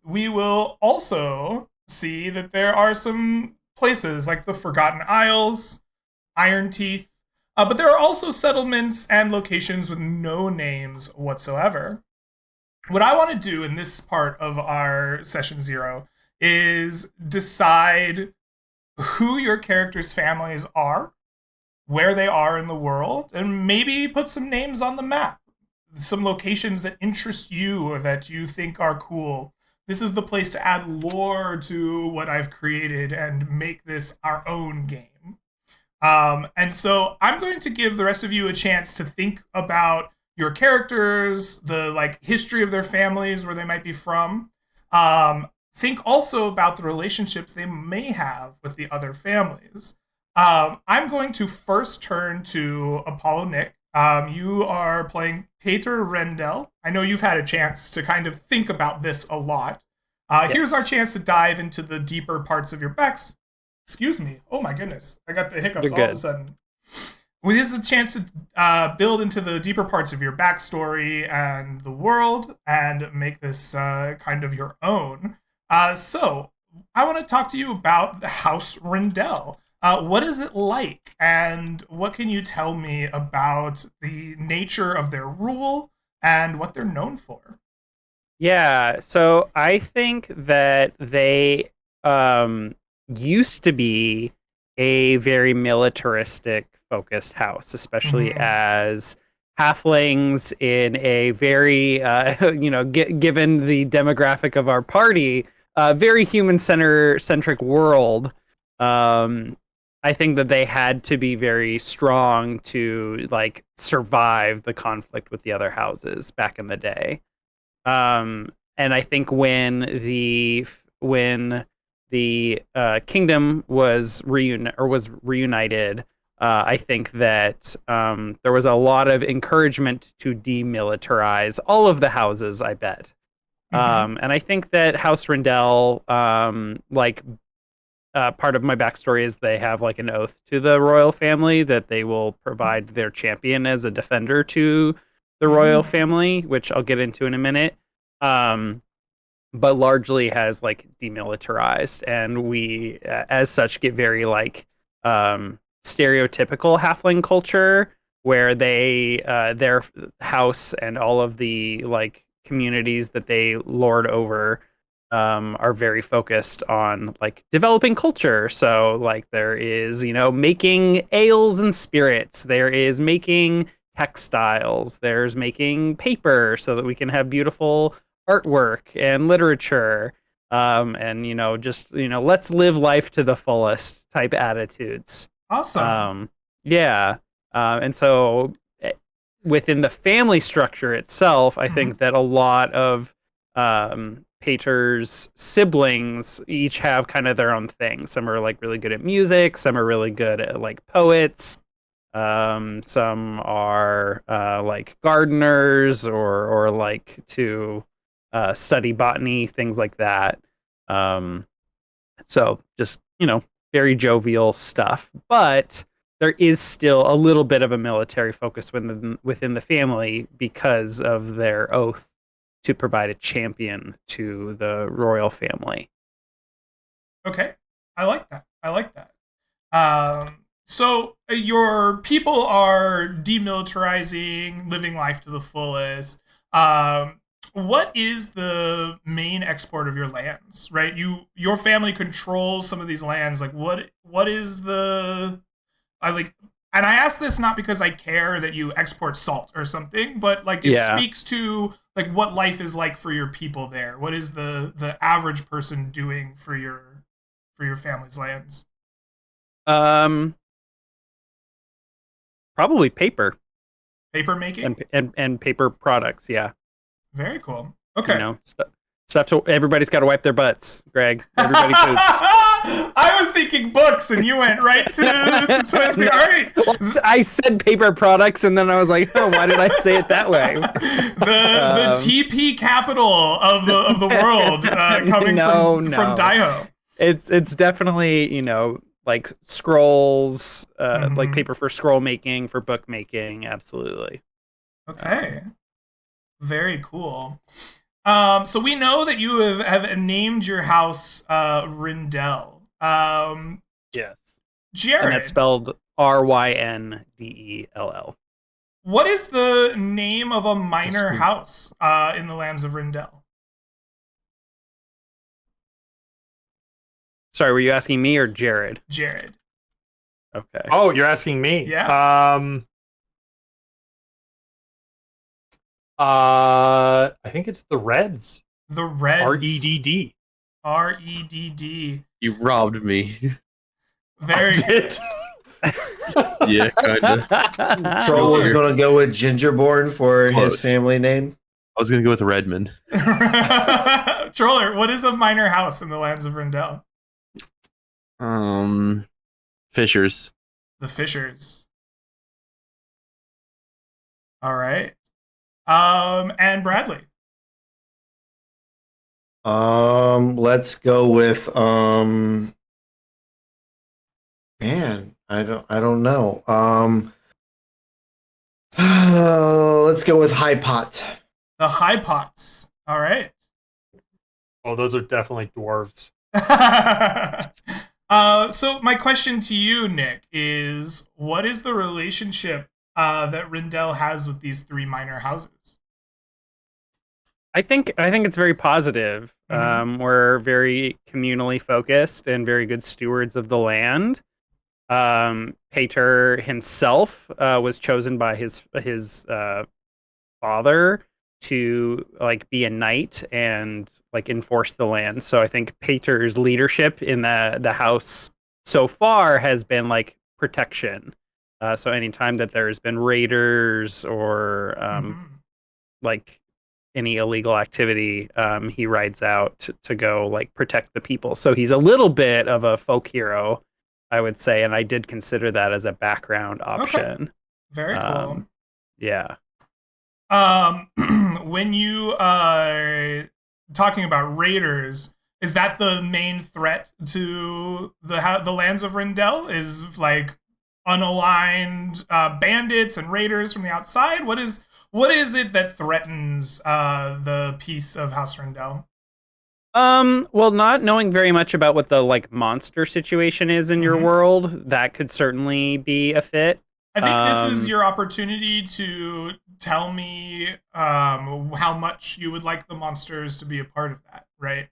We will also see that there are some places like the Forgotten Isles, Iron Teeth, but there are also settlements and locations with no names whatsoever. What I want to do in this part of our session 0 is decide who your characters' families are, where they are in the world, and maybe put some names on the map, some locations that interest you or that you think are cool. This is the place to add lore to what I've created and make this our own game. And so I'm going to give the rest of you a chance to think about your characters, the history of their families, where they might be from. Think also about the relationships they may have with the other families. I'm going to first turn to Apollo Nick. You are playing Peter Rendell. I know you've had a chance to kind of think about this a lot. Yes. Here's our chance to dive into the deeper parts of your backs. Excuse me. Oh my goodness. I got the hiccups You're all of good. a sudden. Well, this is a chance to build into the deeper parts of your backstory and the world and make this kind of your own. So I want to talk to you about the House Rendell. What is it like, and what can you tell me about the nature of their rule and what they're known for? Yeah, so I think that they used to be a very militaristic focused house, especially as halflings in a very, given the demographic of our party, very human-centric world. I think that they had to be very strong to survive the conflict with the other houses back in the day. And I think when the kingdom was reunited, I think that there was a lot of encouragement to demilitarize all of the houses, I bet. And I think that House Rendell, part of my backstory is they have an oath to the royal family that they will provide their champion as a defender to the royal family, which I'll get into in a minute. But largely has demilitarized, and we as such get very stereotypical halfling culture where they their house and all of the communities that they lord over are very focused on developing culture. So there is making ales and spirits, there is making textiles, there's making paper so that we can have beautiful artwork and literature, and let's live life to the fullest type attitudes. Awesome. And so within the family structure itself, I think that a lot of Pater's siblings each have kind of their own thing. Some are really good at music, some are really good at poets. Some are like gardeners or like to study botany, things like that. So just, very jovial stuff. But there is still a little bit of a military focus within the family because of their oath to provide a champion to the royal family. Okay, I like that. I like that. So your people are demilitarizing, living life to the fullest. What is the main export of your lands? Right, your family controls some of these lands. Like, what is the I like? And I ask this not because I care that you export salt or something, but like it Yeah. speaks to like what life is like for your people there. What is the average person doing for your family's lands? Um, Probably paper Paper making? and paper products. Yeah. Very cool. Okay. Stuff to everybody's got to wipe their butts. Greg, everybody poops. I was thinking books, and you went right to toilet. All right. Well, I said paper products, and then I was like, "Oh, why did I say it that way?" The TP capital of the world, coming from Daiho. It's definitely like scrolls, like paper for scroll making, for book making. Absolutely. Okay. Very cool. So we know that you have named your house Rindell. Yes. Jared. And that's spelled Ryndell. What is the name of a minor house in the lands of Rindell? Sorry, were you asking me or Jared? Jared. Okay. Oh, you're asking me. Yeah. I think it's the Reds. The Reds. REDD. REDD. You robbed me. Very good. Yeah, kind of. Troll was going to go with Gingerborn for Close. his family name. I was going to go with Redmond. Troller, what is a minor house in the lands of Rindell? Fishers. The Fishers. All right. And Bradley. Let's go with man, I don't know. Let's go with High Pot. The High Pots. All right. Oh, those are definitely dwarves. So my question to you, Nick, is what is the relationship that Rindell has with these three minor houses? I think it's very positive. Mm-hmm. We're very communally focused and very good stewards of the land. Pater himself was chosen by his father to like be a knight and like enforce the land. So I think Pater's leadership in the house so far has been like protection. So anytime that there's been raiders or like any illegal activity, he rides out to go like protect the people. So he's a little bit of a folk hero, I would say, and I did consider that as a background option. Okay. Very cool. Yeah. When you are talking about raiders, is that the main threat to the lands of Rindell? Is like unaligned bandits and raiders from the outside? What is it that threatens the peace of House Rindell? Well, not knowing very much about what the like monster situation is in your world, that could certainly be a fit. I think this is your opportunity to tell me how much you would like the monsters to be a part of that, right?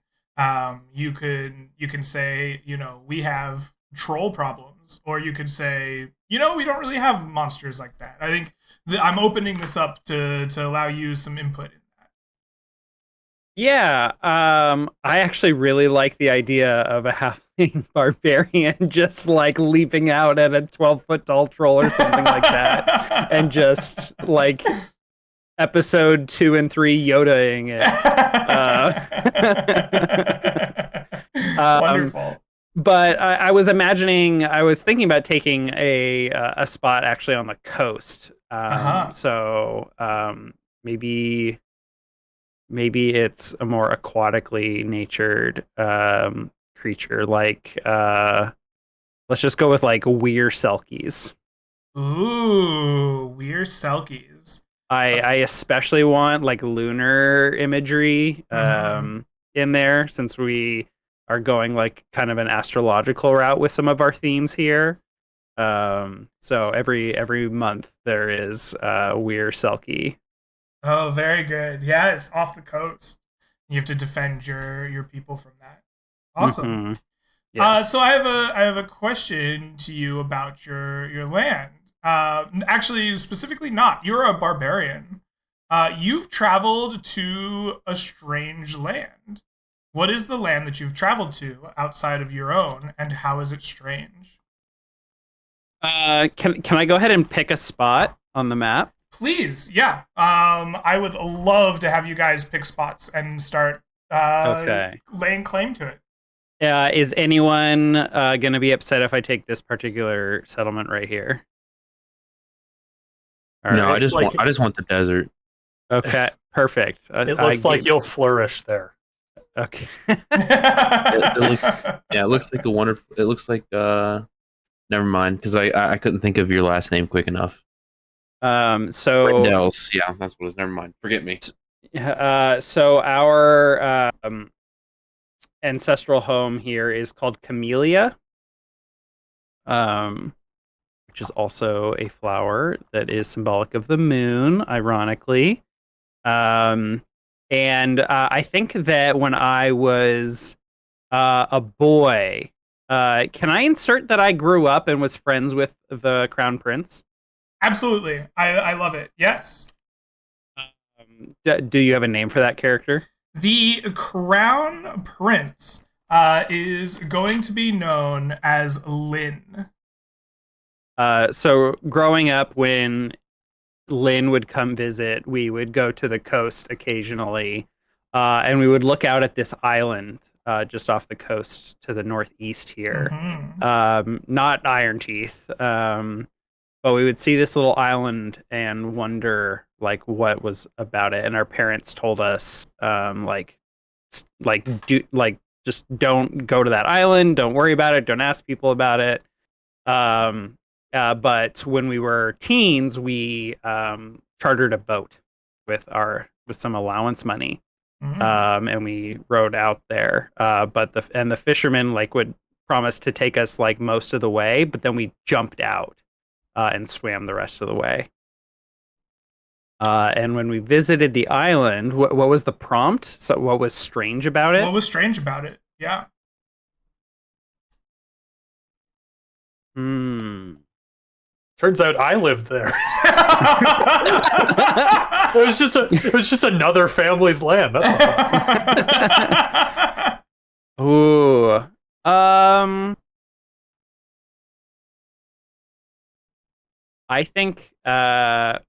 You can say, we have troll problems, or you could say, we don't really have monsters like that. I think I'm opening this up to allow you some input in that. Yeah, I actually really like the idea of a halfling barbarian just like leaping out at a 12-foot tall troll or something like that, and just like episode 2 and 3 Yodaing it. Wonderful. But I was imagining, I was thinking about taking a spot actually on the coast. So maybe it's a more aquatically natured creature, like let's just go with like weir selkies. Ooh, we're Selkies. I especially want like lunar imagery in there, since we are going like kind of an astrological route with some of our themes here. So every month there is weir selkie. Oh, very good. Yeah, it's off the coast. You have to defend your people from that. Awesome. Mm-hmm. Yeah. So I have a question to you about your land. Actually, specifically, not. You're a barbarian. You've traveled to a strange land. What is the land that you've traveled to outside of your own, and how is it strange? Can I go ahead and pick a spot on the map? Please, yeah. I would love to have you guys pick spots and start Okay. laying claim to it. Is anyone going to be upset if I take this particular settlement right here? All No, right. I just want the desert. Okay, perfect. It looks like you'll flourish there. Okay. It looks like a wonderful. It looks like never mind, because I couldn't think of your last name quick enough. So Rendell's, yeah, that's what it is. Never mind. Forget me. So our ancestral home here is called Camellia, which is also a flower that is symbolic of the moon, ironically. And I think that when I was a boy, can I insert that I grew up and was friends with the Crown Prince? Absolutely. I love it. Yes. Do you have a name for that character? The Crown Prince is going to be known as Lynn. So growing up, when Lynn would come visit, we would go to the coast occasionally, and we would look out at this island just off the coast to the northeast here. Not Iron Teeth, but we would see this little island and wonder like what was about it. And our parents told us just don't go to that island, don't worry about it, don't ask people about it. But when we were teens, we chartered a boat with some allowance money, and we rode out there. But the fishermen like would promise to take us like most of the way, but then we jumped out and swam the rest of the way. And when we visited the island, what was the prompt? So what was strange about it? What was strange about it? Yeah. Turns out I lived there. It was just another family's land. That's all. Ooh. I think that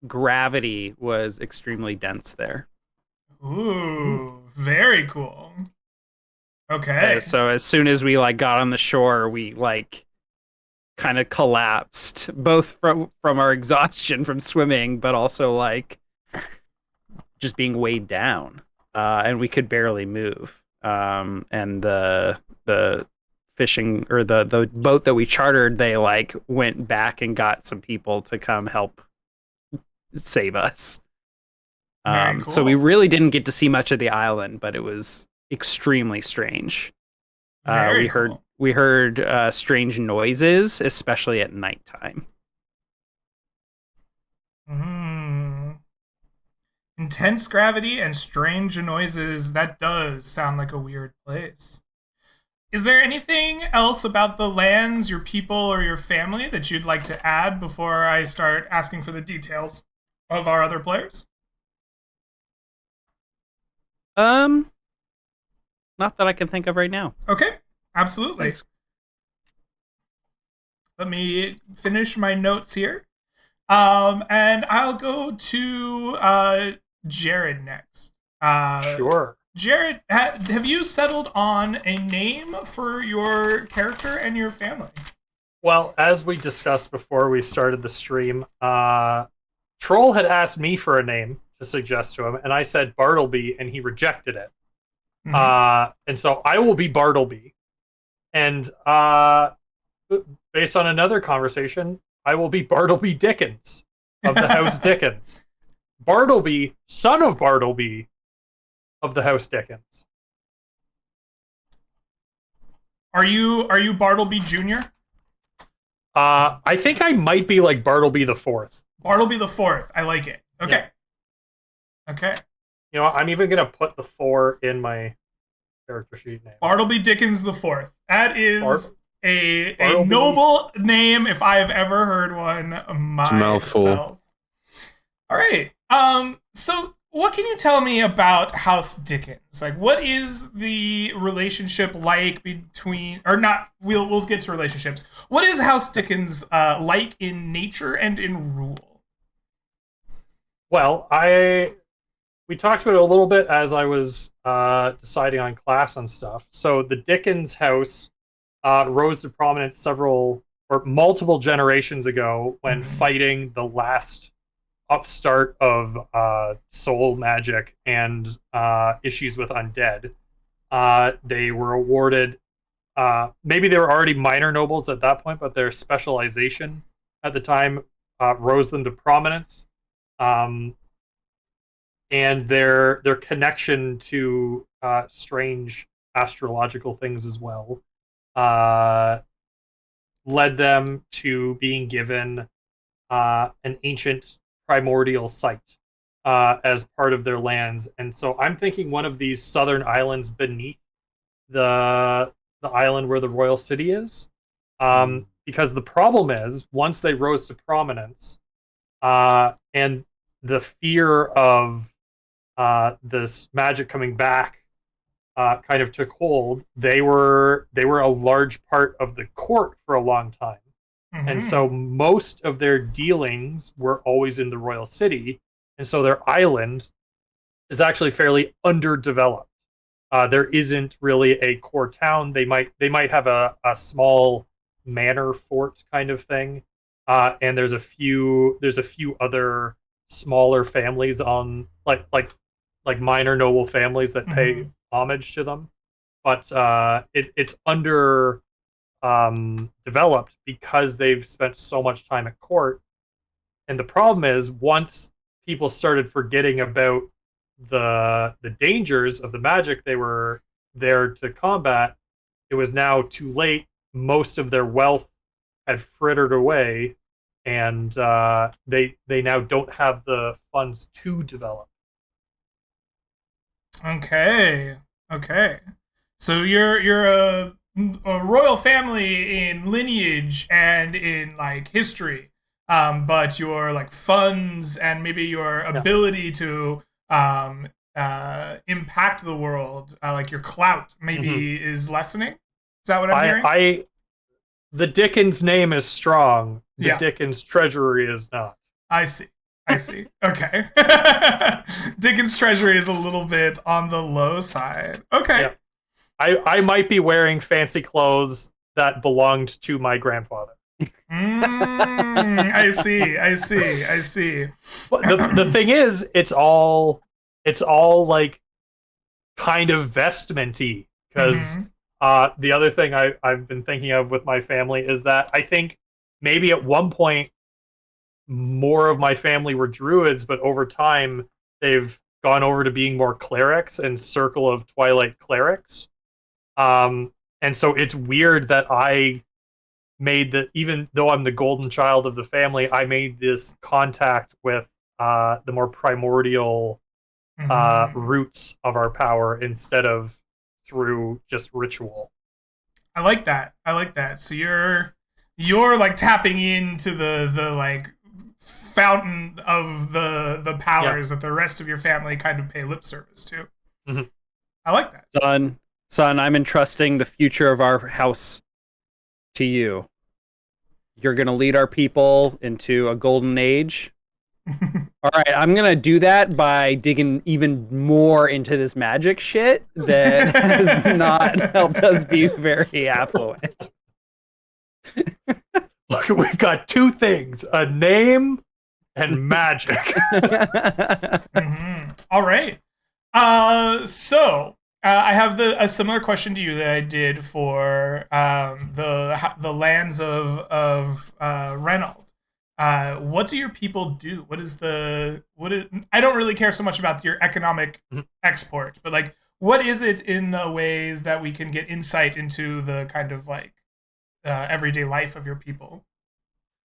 gravity was extremely dense there. Ooh, very cool. Okay. So as soon as we like got on the shore, we like kind of collapsed, both from our exhaustion from swimming, but also like just being weighed down, and we could barely move. And the fishing or the boat that we chartered, they like went back and got some people to come help save us. Very cool. So we really didn't get to see much of the island, but it was extremely strange. Very cool. We heard strange noises, especially at nighttime. Intense gravity and strange noises. That does sound like a weird place. Is there anything else about the lands, your people, or your family that you'd like to add before I start asking for the details of our other players? Not that I can think of right now. Okay, absolutely. Thanks. Let me finish my notes here. And I'll go to Jared next. Sure. Jared, have you settled on a name for your character and your family? Well, as we discussed before we started the stream, Troll had asked me for a name to suggest to him, and I said Bartleby, and he rejected it. And so I will be Bartleby. And based on another conversation, I will be Bartleby Dickens of the House Dickens. Bartleby, son of Bartleby of the House Dickens. Are you Bartleby Jr.? I think I might be like Bartleby the Fourth. Bartleby the Fourth. I like it. Okay. Yeah. Okay. You know, I'm even gonna put the 4 in my character sheet name. Bartleby Dickens the Fourth. That is a noble name if I have ever heard one myself. All right. So what can you tell me about House Dickens? Like, what is the relationship like between, or not? We'll get to relationships. What is House Dickens like in nature and in rule? Well, we talked about it a little bit as I was deciding on class and stuff. So the Dickens house rose to prominence multiple generations ago when fighting the last upstart of soul magic and issues with undead. They were awarded, maybe they were already minor nobles at that point, but their specialization at the time rose them to prominence. And their connection to strange astrological things as well led them to being given an ancient primordial site as part of their lands. And so I'm thinking one of these southern islands beneath the island where the royal city is, because the problem is once they rose to prominence and the fear of this magic coming back kind of took hold, they were a large part of the court for a long time. And so most of their dealings were always in the royal city, and so their island is actually fairly underdeveloped. There isn't really a core town. They might have a small manor fort kind of thing, and there's a few other smaller families on like minor noble families that pay homage to them, but it's under developed because they've spent so much time at court. And the problem is once people started forgetting about the dangers of the magic they were there to combat, it was now too late. Most of their wealth had frittered away, and they now don't have the funds to develop. Okay. So you're a royal family in lineage and in like history, but your like funds and maybe your ability to impact the world, like your clout, maybe is lessening. Is that what I'm hearing? The Dickens name is strong. The Dickens treasury is not. I see. Okay. Dickens treasury is a little bit on the low side. Okay. Yeah. I might be wearing fancy clothes that belonged to my grandfather. I see. But the thing is, it's all like kind of vestmenty, because the other thing I've been thinking of with my family is that I think maybe at one point more of my family were druids, but over time they've gone over to being more clerics and Circle of Twilight clerics. And so it's weird that I made even though I'm the golden child of the family, I made this contact with the more primordial roots of our power instead of through just ritual. I like that. So you're like tapping into the like fountain of the powers that the rest of your family kind of pay lip service to. I like that. Son, I'm entrusting the future of our house to you. You're going to lead our people into a golden age, All right, I'm gonna do that by digging even more into this magic shit that has not helped us be very affluent. Look, we've got two things: a name and magic. All right. I have a similar question to you that I did for the lands of Reynolds. What do your people do? I don't really care so much about your economic export, but like, what is it in a way that we can get insight into the kind of like everyday life of your people?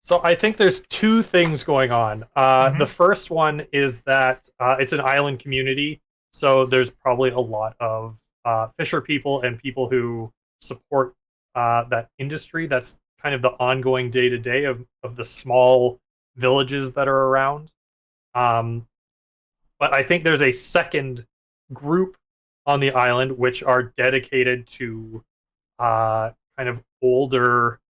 So I think there's two things going on. The first one is that it's an island community, so there's probably a lot of fisher people and people who support that industry. That's kind of the ongoing day to day of the small villages that are around. But I think there's a second group on the island which are dedicated to kind of older.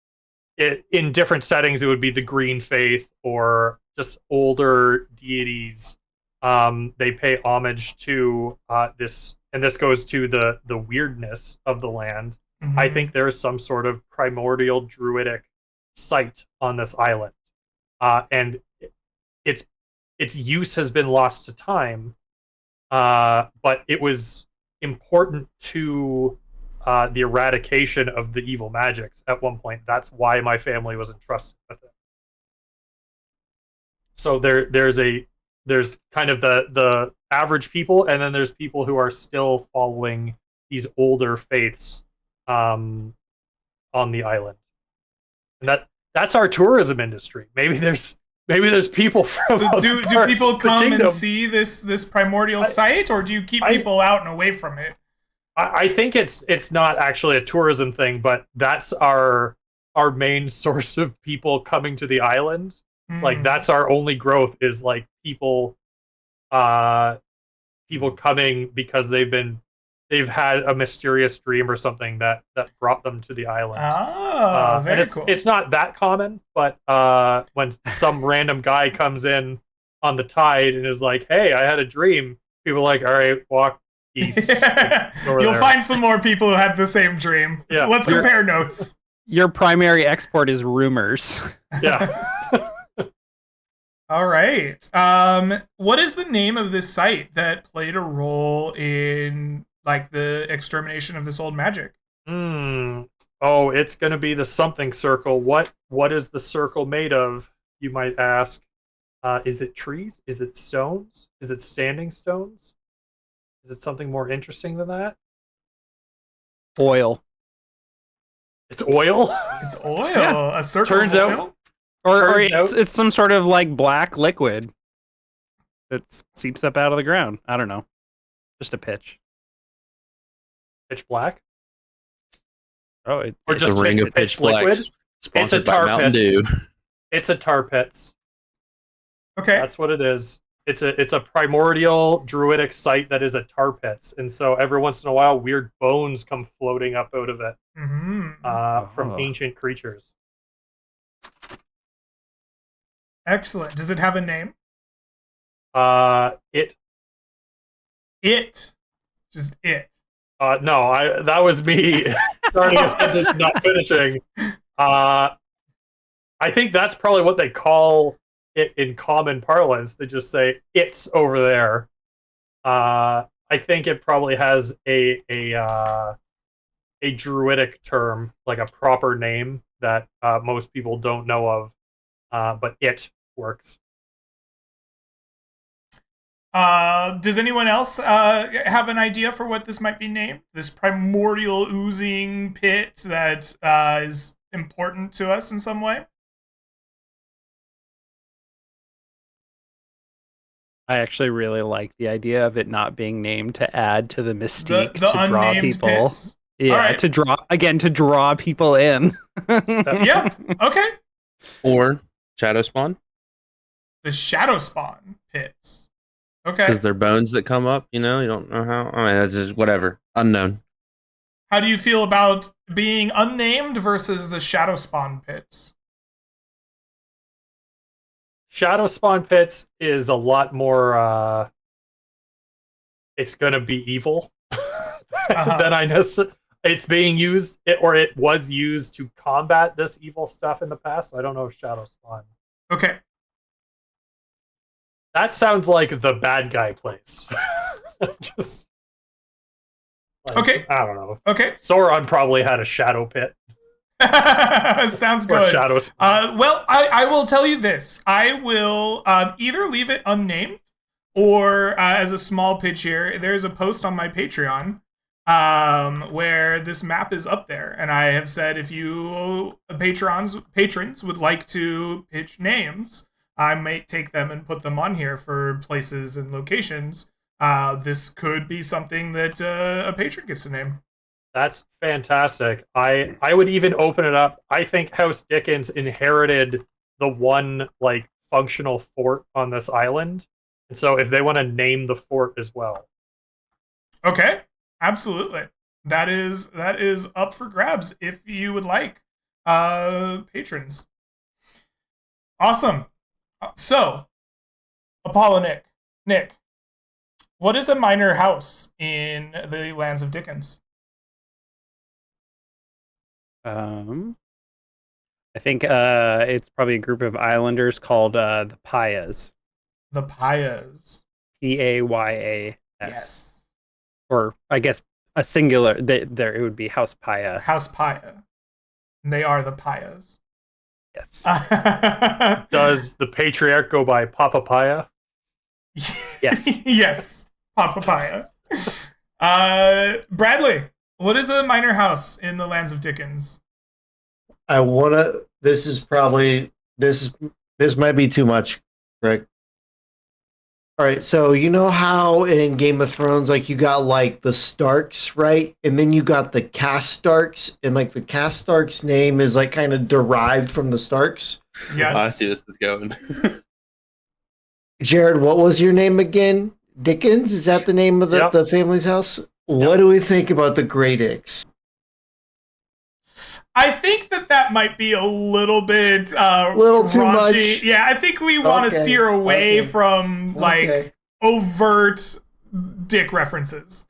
In different settings, it would be the green faith or just older deities. They pay homage to this, and this goes to the weirdness of the land. I think there's some sort of primordial druidic site on this island, and its use has been lost to time. But it was important to the eradication of the evil magics at one point. That's why my family was entrusted with it. So there's kind of the average people, and then there's people who are still following these older faiths on the island, and that's our tourism industry. Maybe there's people from. So do people come and see this primordial site, or do you keep people out and away from it? I think it's not actually a tourism thing, but that's our main source of people coming to the island. Like that's our only growth is like people coming because they've had a mysterious dream or something that brought them to the island. Oh, very cool. It's not that common, but when some random guy comes in on the tide and is like, "Hey, I had a dream," people are like, "All right, walk east." You'll find some more people who had the same dream. Yeah. Let's compare notes. Your primary export is rumors. Yeah. All right. What is the name of this site that played a role in like the extermination of this old magic? Oh, it's gonna be the something circle. What is the circle made of, you might ask? Is it trees? Is it stones? Is it standing stones? Is it something more interesting than that? Oil. It's oil? It's oil. Yeah. A circle Turns of out- oil? Or Turns it's some sort of like black liquid that seeps up out of the ground. I don't know. Just a pitch. Pitch black? Oh, Or just the ring of pitch black, sponsored by tar Mountain pits. Dew. It's a tar pits. Okay. That's what it is. It's a primordial druidic site that is a tar pits, and so every once in a while, weird bones come floating up out of it from ancient creatures. Excellent. Does it have a name? It. Just it. No, that was me starting a sentence and not finishing. I think that's probably what they call it in common parlance. They just say it's over there. I think it probably has a druidic term, like a proper name that most people don't know of, but it works. Does anyone else have an idea for what this might be named? This primordial oozing pit that is important to us in some way? I actually really like the idea of it not being named to add to the mystique The to draw unnamed people. pits. Yeah, right. to draw people in. Yeah. Okay. Or Shadow Spawn, The Shadow Spawn pits. Okay. because they're bones that come up. You don't know how. I mean, it's just whatever. Unknown. How do you feel about being unnamed versus the Shadow Spawn pits? Shadow Spawn Pits is a lot more. It's gonna be evil than I know. It's being used, or it was used to combat this evil stuff in the past. So I don't know if Shadow Spawn. Okay. That sounds like the bad guy place. Just like, Okay. I don't know. Okay. Sauron probably had a shadow pit. Sounds Or good. shadow. Well, I will tell you this. I will either leave it unnamed or as a small pitch here, there's a post on my Patreon where this map is up there. And I have said if you patrons would like to pitch names, I might take them and put them on here for places and locations. This could be something that a patron gets to name. That's fantastic. I would even open it up. I think House Dickens inherited the one like functional fort on this island. And so if they want to name the fort as well. Okay. Absolutely. That is up for grabs if you would like. Patrons. Awesome. So, Apollo Nick, what is a minor house in the lands of Dickens? I think it's probably a group of islanders called the Payas. The Payas. Payas. Yes. Or I guess a singular. There it would be House Paya. House Paya. They are the Payas. Yes. Does the patriarch go by Papa Paya? Yes. Yes. Papa Paya. Bradley, what is a minor house in the lands of Dickens? I wanna. This is probably this might be too much, Greg. All right, so you know how in Game of Thrones, like you got like the Starks, right, and then you got the Cast Starks, and like the Cast Starks name is like kind of derived from the Starks. Yes. I see where this is going. Jared, what was your name again? Dickens? Is that the name of Yep. the family's house? What do we think about the Great Icks? I think that might be a little bit Little too raunchy. much. Yeah, I think we want to Okay, steer away okay. from like Okay. overt dick references.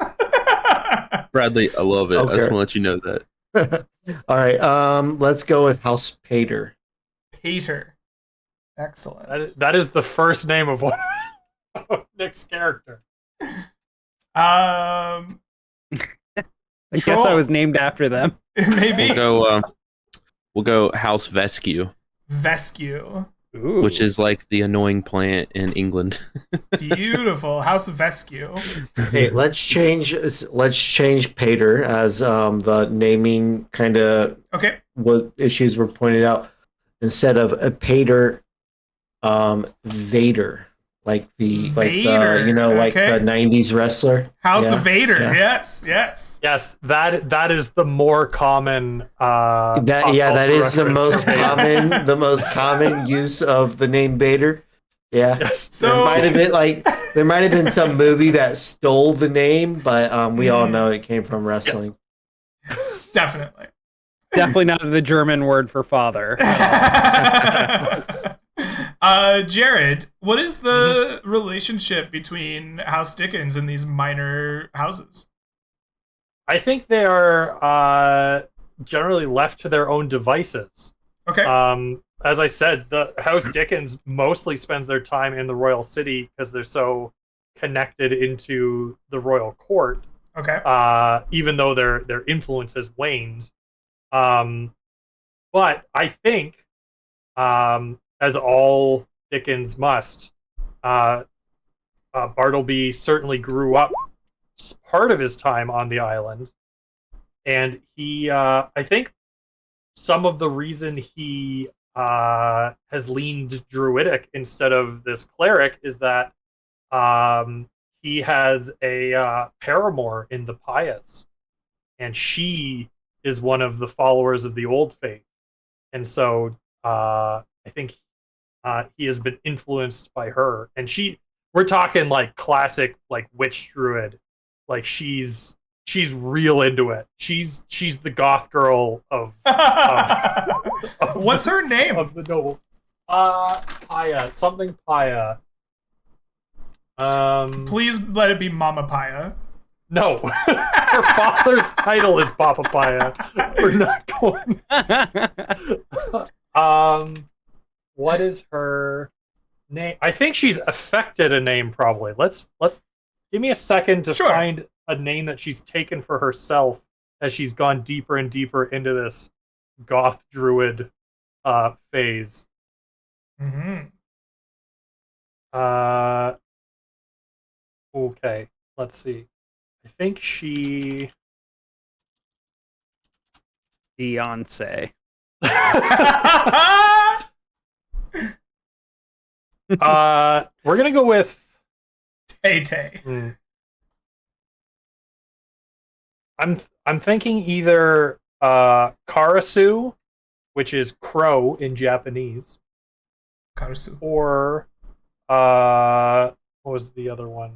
Bradley, I love it. I just Okay. want to let you know that. All right, let's go with House Pater. Peter. Excellent. That is the first name of one of Nick's character. I guess Troll. I was named after them. Maybe We'll go House Vescue, Vescue. Ooh. which is like the annoying plant in England. Beautiful. House of Vescue. Hey, let's change Pater as the naming kind of Okay. what issues were pointed out instead of a Pater, Vader, like the Vader, like okay. the '90s wrestler. House Yeah, of Vader. yeah. Yes. Yes, that is the more common. That is the most common. the most common use of the name Vader. Yeah. Yes. So There might have been some movie that stole the name, but we all know it came from wrestling. definitely. Definitely not the German word for father. Jared, what is the relationship between House Dickens and these minor houses? I think they are generally left to their own devices. Okay. As I said, the House Dickens mostly spends their time in the royal city because they're so connected into the royal court. Okay. Even though their influence has waned. But I think, as all Dickens must, Bartleby certainly grew up part of his time on the island, and he, I think, some of the reason he has leaned druidic instead of this cleric is that he has a paramour in the Payas, and she is one of the followers of the old faith, and so I think he has been influenced by her, and we're talking like classic like witch druid, like she's real into it. She's the goth girl of What's her name? of the noble. Paya, something Paya. Please let it be Mama Paya. No. Her father's title is Papa Paya. We're not going. What is her name? I think she's affected a name probably. Let's give me a second to Sure. find a name that she's taken for herself as she's gone deeper and deeper into this goth druid phase. Mm-hmm. Okay, let's see. I think she Beyonce. We're gonna go with Tay Tay. I'm thinking either Karasu, which is crow in Japanese, Karasu. or what was the other one?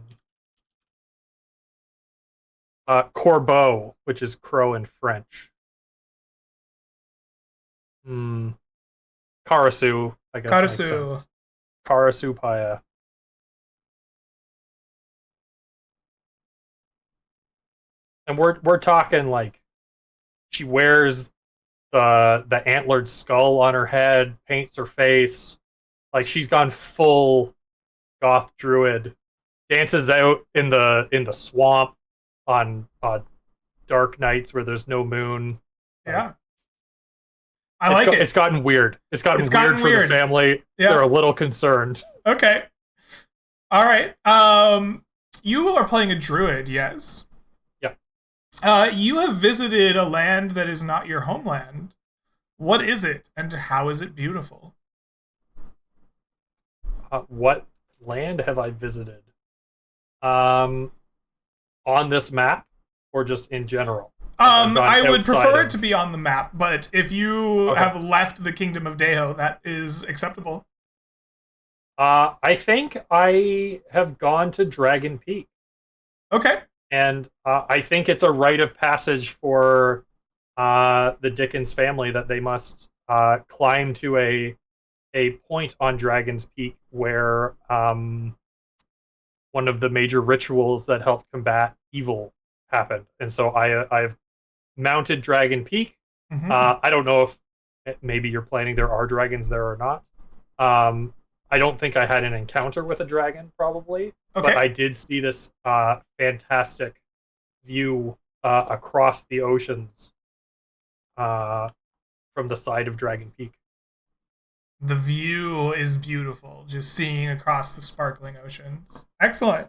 Corbeau, which is crow in French. Karasu, I guess. Makes Karasu. sense. Karasu Paya. And we're talking like she wears the antlered skull on her head, paints her face, like she's gone full goth druid, dances out in the swamp on dark nights where there's no moon. Yeah. I like it. It's gotten weird. It's gotten weird for weird. the family. Yeah. They're a little concerned. Okay. All right. You are playing a druid, yes? Yeah. You have visited a land that is not your homeland. What is it, and how is it beautiful? What land have I visited? On this map, or just in general? I would prefer it to be on the map, but if you Okay. have left the Kingdom of Deho, that is acceptable. I think I have gone to Dragon Peak. Okay. And I think it's a rite of passage for the Dickens family that they must climb to a point on Dragon's Peak where one of the major rituals that helped combat evil happened. And so I've mounted Dragon Peak. Mm-hmm. I don't know if maybe you're planning there are dragons there or not. I don't think I had an encounter with a dragon, probably. Okay. But I did see this fantastic view across the oceans from the side of Dragon Peak. The view is beautiful, just seeing across the sparkling oceans. Excellent.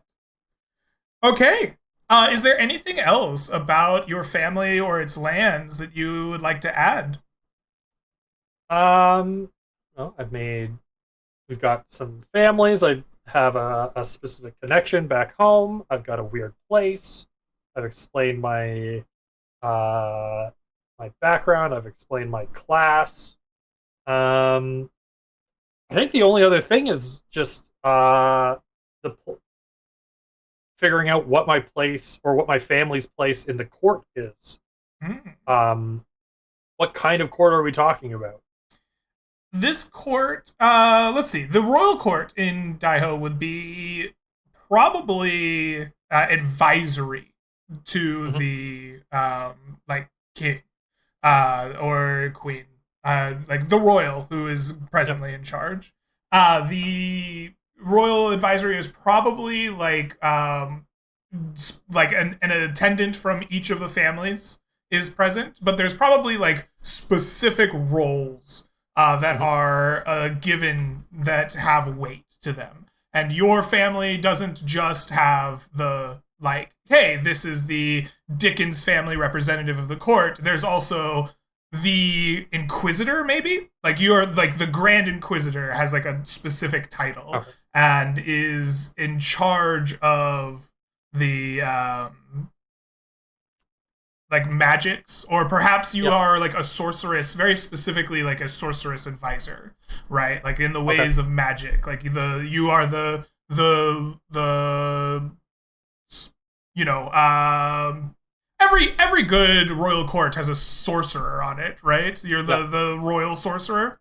Okay. Is there anything else about your family or its lands that you would like to add? Well, we've got some families. I have a specific connection back home. I've got a weird place. I've explained my my background. I've explained my class. I think the only other thing is just figuring out what my place or what my family's place in the court is. What kind of court are we talking about? This court, let's see. The royal court in Daiho would be probably advisory to the like king or queen, like the royal who is presently in charge. The royal advisory is probably like an attendant from each of the families is present, but there's probably like specific roles that are given that have weight to them. And your family doesn't just have the, like, hey, this is the Dickens family representative of the court. There's also the Inquisitor, maybe? Like, you're, like, the Grand Inquisitor has, like, a specific title and is in charge of the, like magics, or perhaps you are like a sorceress, very specifically like a sorceress advisor, right? Like in the ways of magic, like you are the you know, every good royal court has a sorcerer on it, right? You're the royal sorcerer.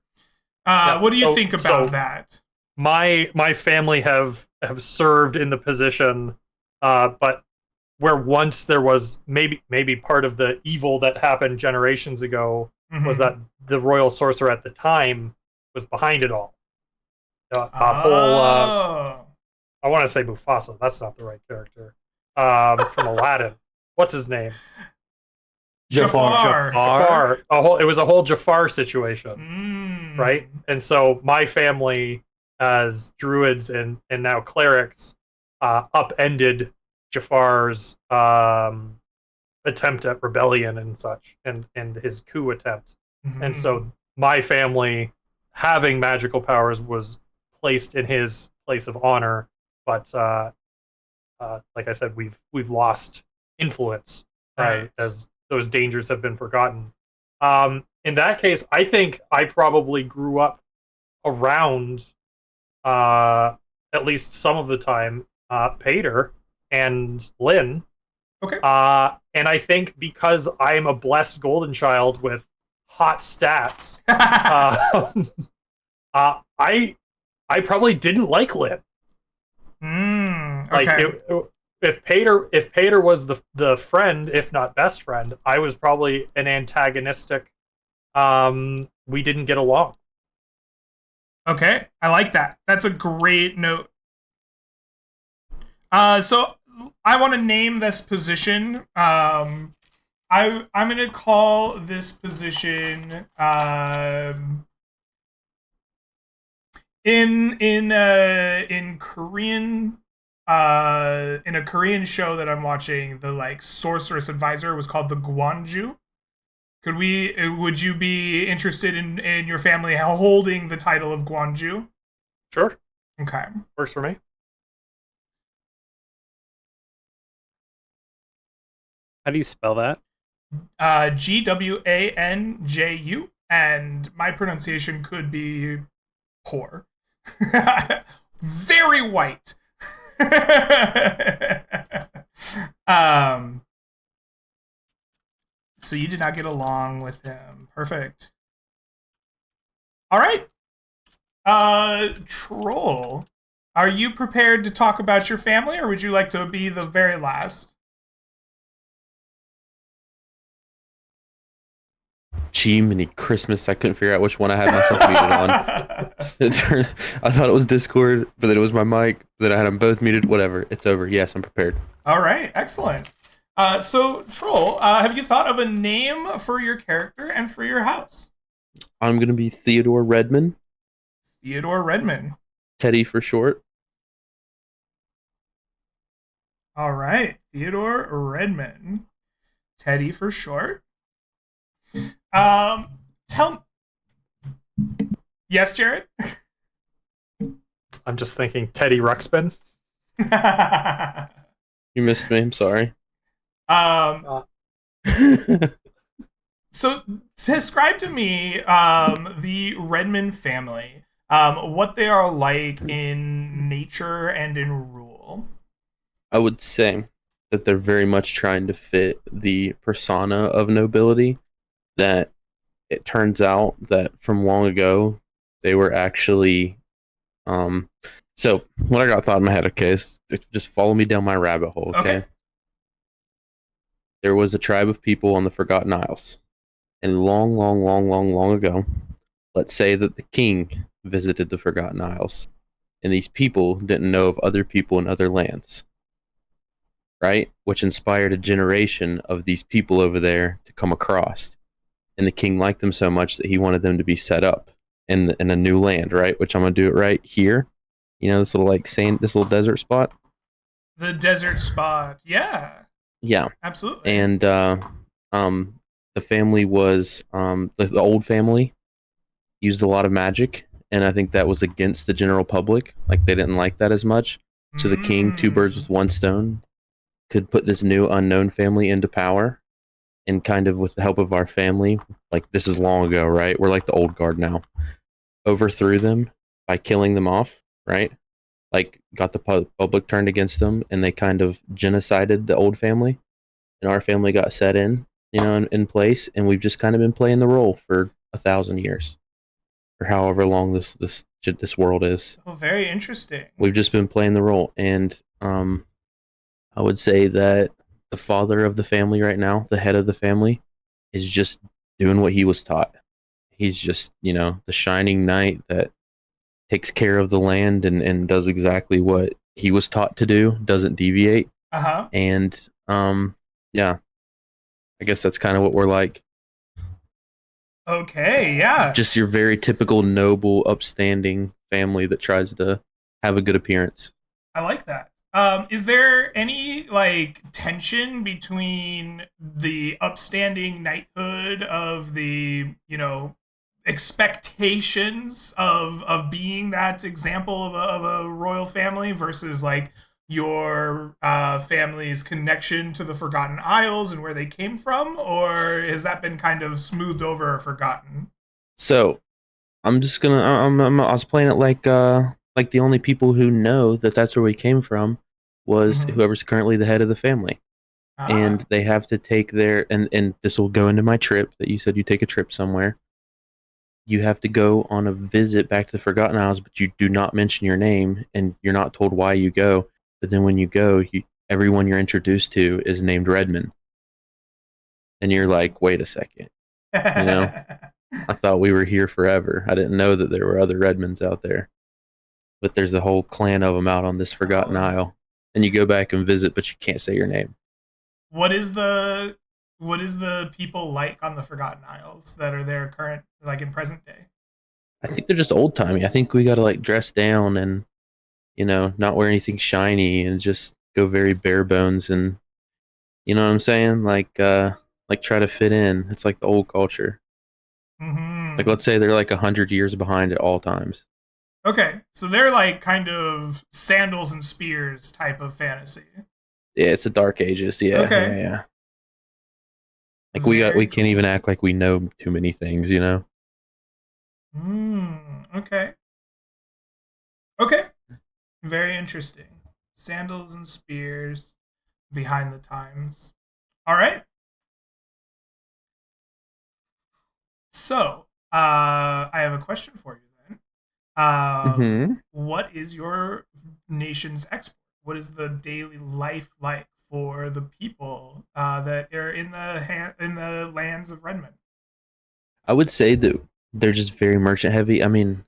What do you so- think about so- that? My family have served in the position, but where once there was maybe part of the evil that happened generations ago was that the royal sorcerer at the time was behind it all. Oh. I want to say Mufasa. That's not the right character. From Aladdin. What's his name? Jafar. Jafar. It was a whole Jafar situation, right? And so my family, as druids and now clerics, upended Jafar's attempt at rebellion and such, and his coup attempt. And so my family, having magical powers, was placed in his place of honor. But like I said, we've lost influence, Right. as those dangers have been forgotten. In that case, I think I probably grew up around, at least some of the time, Pater and Lynn. Okay. And I think because I'm a blessed golden child with hot stats, I probably didn't like Lynn. Like Okay. if Pater was the friend, if not best friend, I was probably an antagonistic. We didn't get along. Okay, I like that. That's a great note. So I want to name this position. I'm gonna call this position in Korean in a Korean show that I'm watching, the like sorceress advisor was called the Gwonju. Would you be interested in your family holding the title of Gwonju? Sure, Okay. works for me. How do you spell that? Gwanju, and my pronunciation could be poor. Very white. So you did not get along with him. Perfect. All right. Troll, are you prepared to talk about your family, or would you like to be the very last? Mini Christmas. I couldn't figure out which one I had myself muted on. I thought it was Discord, but then it was my mic. Then I had them both muted. Whatever. It's over. Yes, I'm prepared. All right, excellent. So, Troll, have you thought of a name for your character and for your house? I'm going to be Theodore Redman. Theodore Redman. Teddy for short. All right, Theodore Redman. Teddy for short. Tell. Yes, Jared. I'm just thinking Teddy Ruxpin. You missed me. I'm sorry. So describe to me the Redman family, what they are like in nature and in rule. I would say that they're very much trying to fit the persona of nobility. That it turns out that from long ago they were actually so what I got thought in my head, okay, is just follow me down my rabbit hole, okay? There was a tribe of people on the Forgotten Isles, and long ago, let's say that the king visited the Forgotten Isles, and these people didn't know of other people in other lands, right? Which inspired a generation of these people over there to come across. And the king liked them so much that he wanted them to be set up in a new land, right? Which I'm gonna do it right here. You know, this little this little desert spot. The desert spot, yeah, Yeah, absolutely. and the family was the old family used a lot of magic, and I think that was against the general public. Like they didn't like that as much. So the king, two birds with one stone, could put this new unknown family into power. And kind of with the help of our family, like this is long ago, right? We're like the old guard now. Overthrew them by killing them off, right? Like got the public turned against them, and they kind of genocided the old family, and our family got set in, you know, in place, and we've just kind of been playing the role for 1,000 years, or however long this world is. Oh, very interesting. We've just been playing the role, and I would say that the father of the family right now, the head of the family, is just doing what he was taught. He's just, the shining knight that takes care of the land and does exactly what he was taught to do, doesn't deviate. Uh-huh. And yeah, I guess that's kind of what we're like. Okay, yeah. Just your very typical noble, upstanding family that tries to have a good appearance. I like that. Is there any like tension between the upstanding knighthood of the, expectations of being that example of a royal family versus like your family's connection to the Forgotten Isles and where they came from, or has that been kind of smoothed over or forgotten? So I'm just gonna. I was playing it like the only people who know that that's where we came from was Mhm. whoever's currently the head of the family, and they have to take their and this will go into my trip that you said you take a trip somewhere. You have to go on a visit back to the Forgotten Isles, but you do not mention your name, and you're not told why you go. But then when you go, everyone you're introduced to is named Redmond, and you're like, wait a second, I thought we were here forever. I didn't know that there were other Redmonds out there. But there's a whole clan of them out on this Forgotten Isle. And you go back and visit, but you can't say your name. What is the people like on the Forgotten Isles that are there current, like in present day? I think they're just old timey. I think we gotta like dress down and not wear anything shiny and just go very bare bones and you know what I'm saying? Like try to fit in. It's like the old culture. Mm-hmm. Like let's say they're like 100 years behind at all times. Okay, so they're like kind of sandals and spears type of fantasy. Yeah, it's the Dark Ages. Yeah, Okay. yeah. Like Very we can't even act like we know too many things, Okay. Okay. Very interesting. Sandals and spears behind the times. All right. So, I have a question for you then. What is your nation's export? What is the daily life like for the people that are in the lands of Redmond? I would say that they're just very merchant heavy. I mean,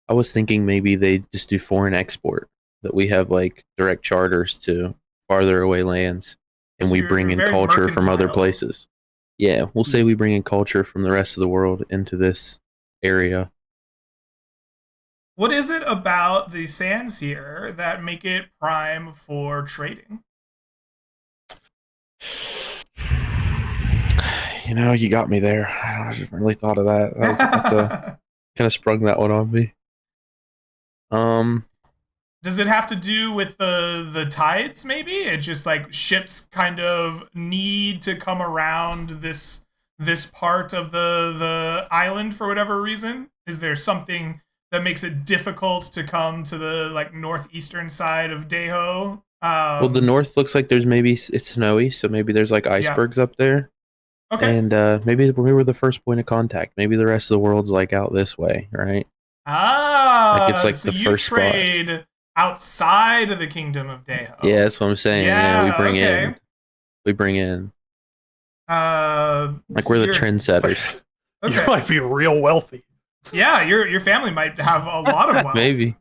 I was thinking maybe they just do foreign export, that we have like direct charters to farther away lands and So we you're bring in very culture from other mercantile. places. Yeah, we'll say we bring in culture from the rest of the world into this area. What is it about the sands here that make it prime for trading? You got me there. I just really thought of that. That's kind of sprung that one on me. Does it have to do with the tides? Maybe it's just like ships kind of need to come around this part of the island for whatever reason. Is there something that makes it difficult to come to the like northeastern side of Deho? Well, the north looks like it's snowy, so maybe there's like icebergs up there. Okay. And maybe we were the first point of contact. Maybe the rest of the world's like out this way, right? Like it's like so the you first trade spot outside of the kingdom of Deho. Yeah, that's what I'm saying. Yeah, we bring okay. in. Like So we're the trendsetters. Okay. You might be real wealthy. Yeah, your family might have a lot of wealth. Maybe.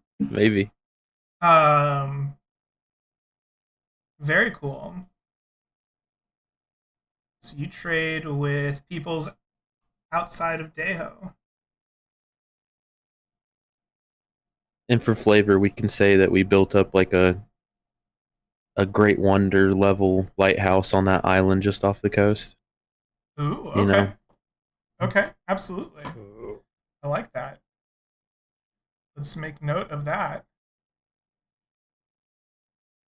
Very cool. So you trade with peoples outside of Deho. And for flavor, we can say that we built up like a great wonder level lighthouse on that island just off the coast. Ooh, okay. You know? Okay, absolutely. I like that. Let's make note of that.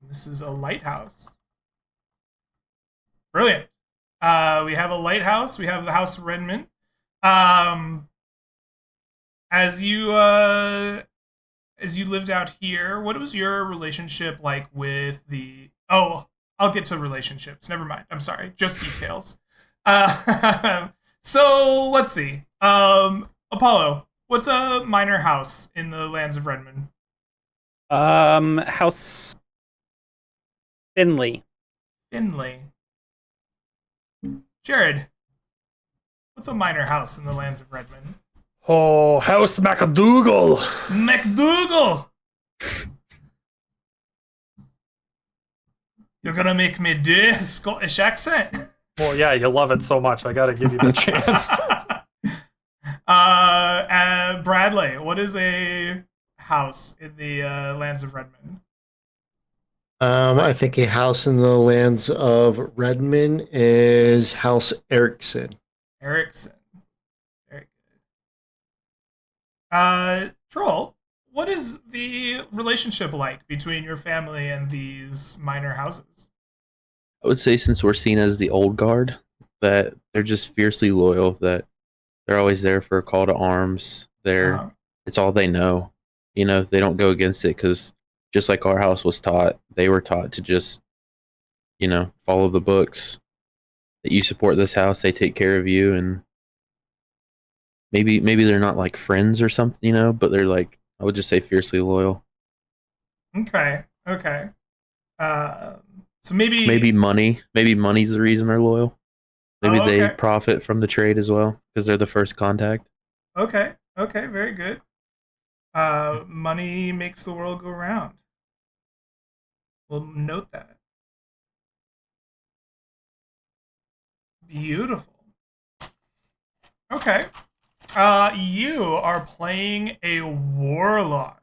This is a lighthouse. Brilliant. We have a lighthouse. We have the House of Redmond. As you lived out here, what was your relationship like with the? Oh, I'll get to relationships. Never mind. I'm sorry. Just details. So let's see. Apollo, What's a minor house in the lands of Redmond? House Finley. Finley. Jared, what's a minor house in the lands of Redmond? Oh, House MacDougal. McDougal! You're gonna make me do a Scottish accent. Well, yeah, you love it so much. I gotta give you the chance. Bradley, what is a house in the lands of Redmond? I think a house in the lands of Redmond is House Erickson. Erickson. Very good. Troll, what is the relationship like between your family and these minor houses? I would say since we're seen as the old guard, that they're just fiercely loyal. That they're always there for a call to arms. Uh-huh. It's all they know. You know, they don't go against it because just like our house was taught, they were taught to just, you know, follow the books. That you support this house, they take care of you, and maybe they're not like friends or something, you know, but they're like, I would just say fiercely loyal. Okay. So maybe Money's the reason they're loyal. Maybe Oh, they okay. profit from the trade as well because they're the first contact. Okay, very good. Money makes the world go round. We'll note that. Beautiful. Okay. You are playing a warlock.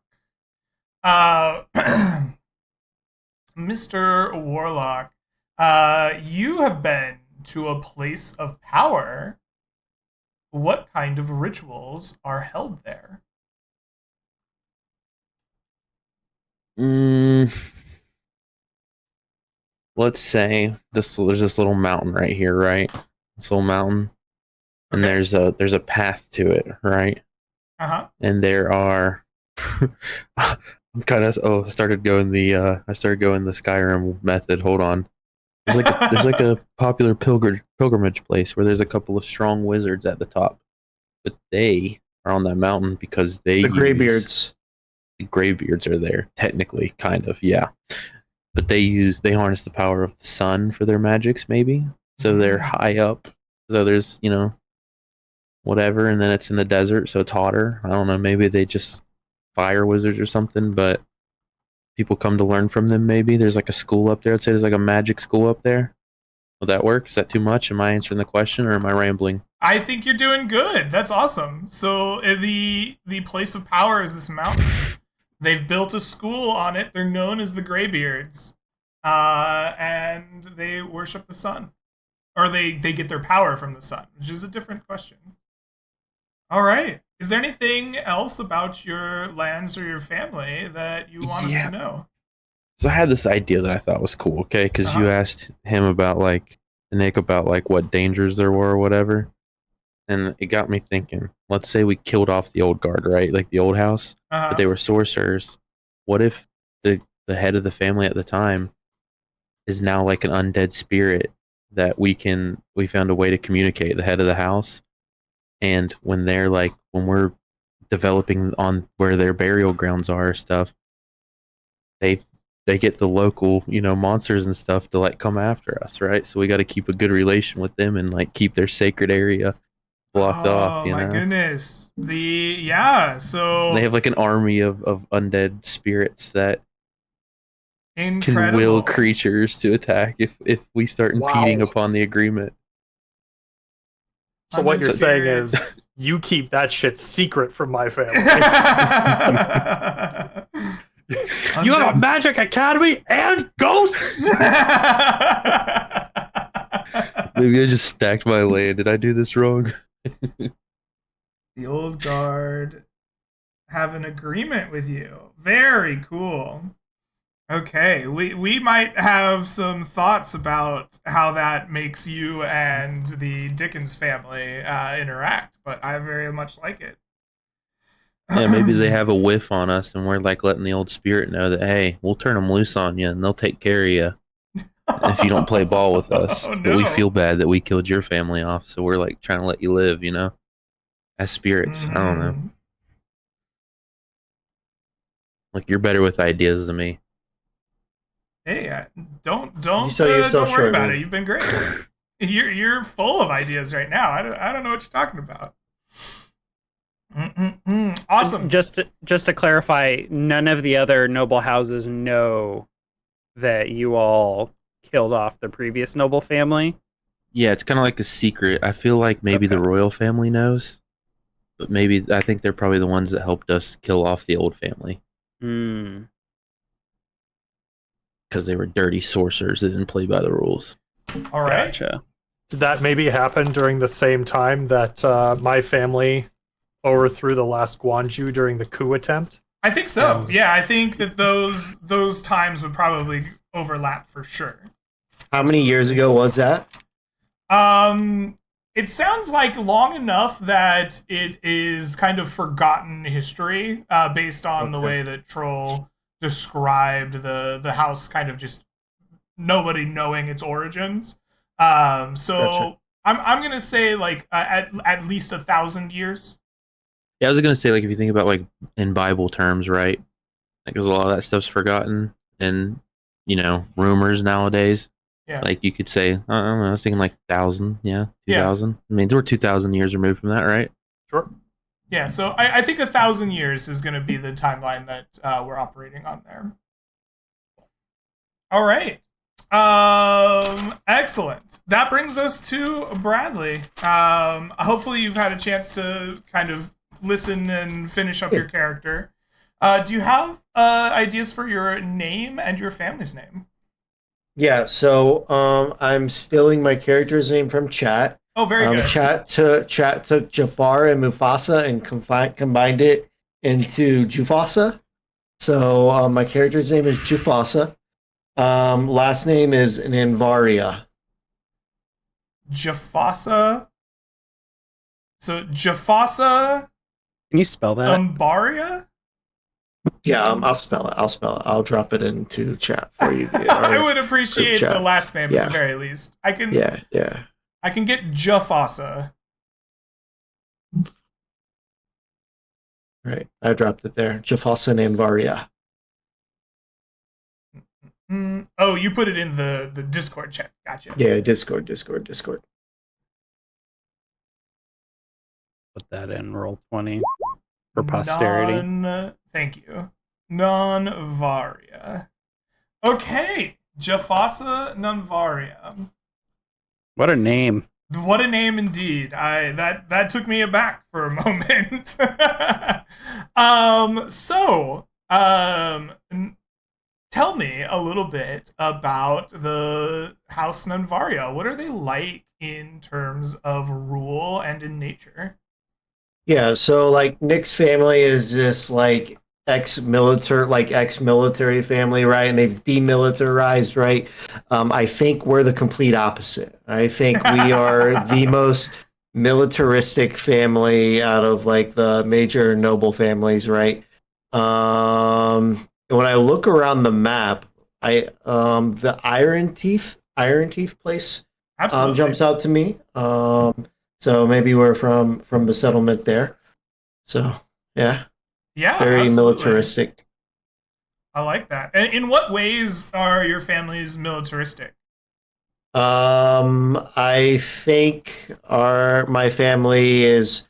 Uh, Mr. Warlock, you have been to a place of power. What kind of rituals are held there? Let's say there's this little mountain right here, right? This little mountain, and Okay. there's a path to it, right? Uh-huh. And there are. I'm kind of I started going the Skyrim method. Hold on. There's like a popular pilgrimage place where there's a couple of strong wizards at the top, but they are on that mountain because The Greybeards. The Greybeards are there technically, kind of, yeah. But they harness the power of the sun for their magics, maybe. So they're high up. So there's whatever, and then it's in the desert, so it's hotter. I don't know. Maybe they just fire wizards or something, but people come to learn from them. Maybe there's like a school up there. I'd say there's like a magic school up there. Will that work? Is that too much? Am I answering the question or am I rambling? I think you're doing good. That's awesome. So the place of power is this mountain. They've built a school on it. They're known as the Greybeards, and they worship the sun, or they get their power from the sun, which is a different question. All right. Is there anything else about your lands or your family that you want us to know? So I had this idea that I thought was cool, okay? Because you asked him about Nick about what dangers there were or whatever. And it got me thinking, let's say we killed off the old guard, right? Like the old house, but they were sorcerers. What if the head of the family at the time is now like an undead spirit that we found a way to communicate, the head of the house. And when we're developing on where their burial grounds are or stuff, they get the local, monsters and stuff to come after us, right? So we got to keep a good relation with them and keep their sacred area blocked off. Oh my goodness! So they have an army of undead spirits that can will creatures to attack if we start impeding upon the agreement. So what you're saying is you keep that shit secret from my family. You have a magic academy and ghosts. Maybe I just stacked my land. Did I do this wrong? The old guard have an agreement with you. Very cool. Okay, we might have some thoughts about how that makes you and the Dickens family interact, but I very much like it. Yeah, maybe they have a whiff on us, and we're letting the old spirit know that, hey, we'll turn them loose on you, and they'll take care of you if you don't play ball with us. Oh, no. But we feel bad that we killed your family off, so we're trying to let you live, as spirits. I don't know. Like you're better with ideas than me. Hey, don't You sell yourself don't worry short, about man. it. You've been great. You're full of ideas right now. I don't know what you're talking about. Awesome. Just to clarify, none of the other noble houses know that you all killed off the previous noble family. Yeah, it's kind of like a secret. I feel like maybe the Okay. royal family knows, but maybe I think they're probably the ones that helped us kill off the old family Hmm. because they were dirty sorcerers that didn't play by the rules. All right. Gotcha. Did that maybe happen during the same time that my family overthrew the last Guanju during the coup attempt? I think so. And- Yeah, I think that those times would probably overlap for sure. How many years ago was that? It sounds like long enough that it is kind of forgotten history, based on the Okay. way that Troll described the house, kind of just nobody knowing its origins. So Gotcha. I'm gonna say like at least 1,000 years. Yeah, I was gonna say like if you think about like in Bible terms, right? Because a lot of that stuff's forgotten and rumors nowadays. Yeah. Like you could say, I don't know, I was thinking like 1,000, yeah, Yeah. 2,000. I mean, we're 2,000 years removed from that, right? Sure. Yeah, so I think 1,000 years is going to be the timeline that we're operating on there. All right. Excellent. That brings us to Bradley. Hopefully you've had a chance to kind of listen and finish up your character. Do you have ideas for your name and your family's name? Yeah, so I'm stealing my character's name from chat. Oh, very good. Chat took Jafar and Mufasa and combined it into Jufasa. So my character's name is Jufasa. Last name is Nanvaria. Jafasa. So Jafasa Can you spell that? Umbaria? Yeah, I'll spell it. I'll drop it into chat for you. I would appreciate chat. the last name at Yeah. the very least. I can Yeah. I can get Jafasa. Right. I dropped it there. Jafasa Nanvaria. Oh, you put it in the Discord chat. Gotcha. Yeah, Discord. Put that in roll 20 for posterity. Thank you. Non-Varia. Okay. Jafasa Nanvaria. What a name. What a name indeed. That took me aback for a moment. Tell me a little bit about the House Nanvaria. What are they like in terms of rule and in nature? Yeah, so like Nick's family is this like ex-military family, right? And they've demilitarized, right? I think we're the complete opposite. I think we are the most militaristic family out of like the major noble families, right? When I look around the map, the Iron Teeth place Absolutely. jumps out to me. So maybe we're from the settlement there. So yeah, Yeah, very absolutely. militaristic. I like that. And in what ways are your families militaristic? I think my family is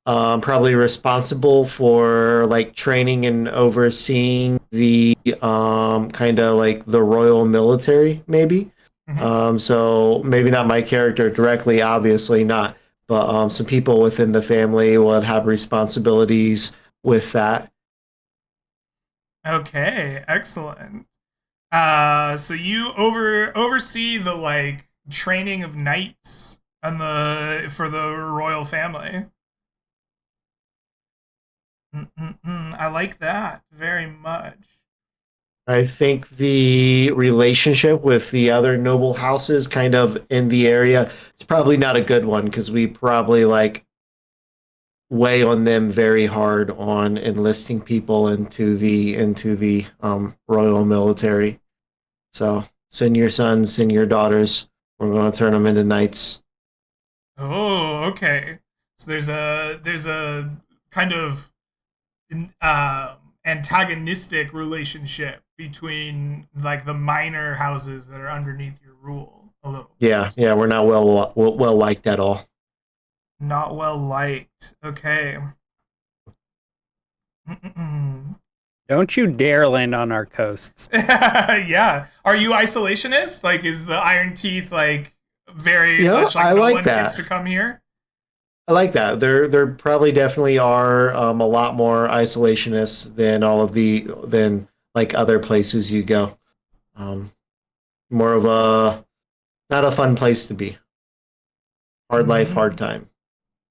probably responsible for like training and overseeing the kind of like the royal military, maybe. Mhm. So maybe not my character directly, obviously not, but some people within the family would have responsibilities with that. Okay, excellent. So you oversee the like training of knights and for the royal family. I like that very much. I think the relationship with the other noble houses kind of in the area is probably not a good one because we probably like weigh on them very hard on enlisting people into the royal military. So send your sons, send your daughters. We're going to turn them into knights. Oh, okay. So there's a kind of antagonistic relationship between like the minor houses that are underneath your rule a little. Yeah, yeah, we're not well liked at all. Not well liked. Okay. Don't you dare land on our coasts. Yeah. Are you isolationist? Like, is the Iron Teeth like very much like I no like one that. gets to come here? I like that. There probably definitely are a lot more isolationists than than like other places you go. More of a not a fun place to be. Hard life, hard time.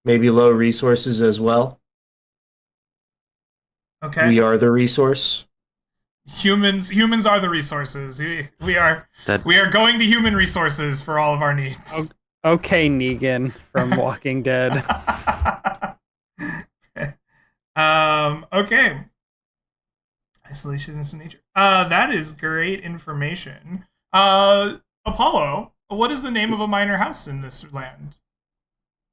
Maybe low resources as well. Okay. We are the resource. Humans are the resources. We are going to human resources for all of our needs. Okay, Negan from Walking Dead. Okay. Isolationist in nature. That is great information. Apollo, what is the name of a minor house in this land?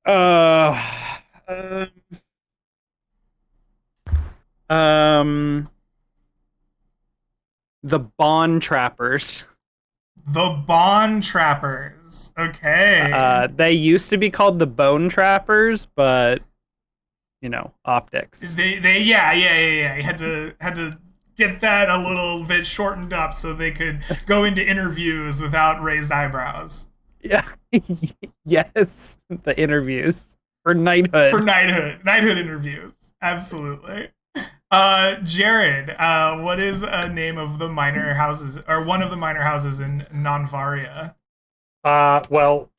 The Bond Trappers. The Bond Trappers. Okay. They used to be called the Bone Trappers, but optics. They yeah. You had to get that a little bit shortened up so they could go into interviews without raised eyebrows. Yeah. Yes, the interviews for knighthood. For knighthood interviews. Absolutely. Jared, what is a name of the minor houses, or one of the minor houses in Nonvaria? Well,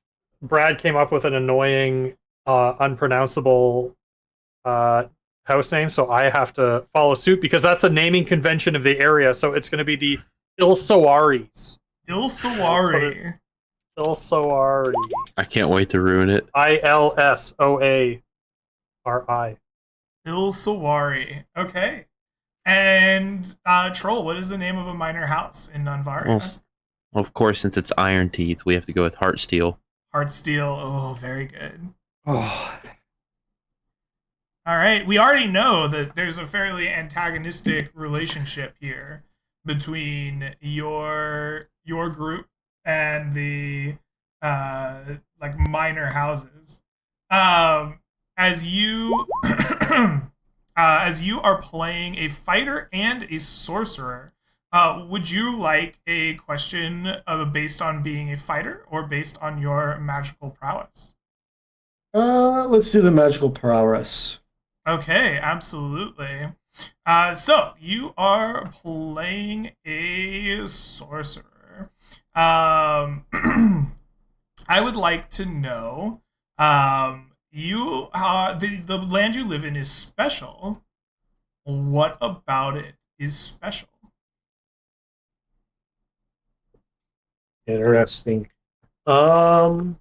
Brad came up with an annoying, unpronounceable house name, so I have to follow suit because that's the naming convention of the area. So it's going to be the Ilsoaris. Ilsoari. Ilsoari. I can't wait to ruin it. Ilsoari. Ilsoari. Okay. And Troll, what is the name of a minor house in Nonvaria? Well, of course, since it's Iron Teeth, we have to go with Heartsteel. Heartsteel. Oh, very good. Oh. All right. We already know that there's a fairly antagonistic relationship here between your group and the like minor houses. As you as you are playing a fighter and a sorcerer, would you like a question based on being a fighter or based on your magical prowess? Let's do the magical prowess. Okay, absolutely. So you are playing a sorcerer. I would like to know, you the land you live in is special. What about it is special? Interesting. Hmm.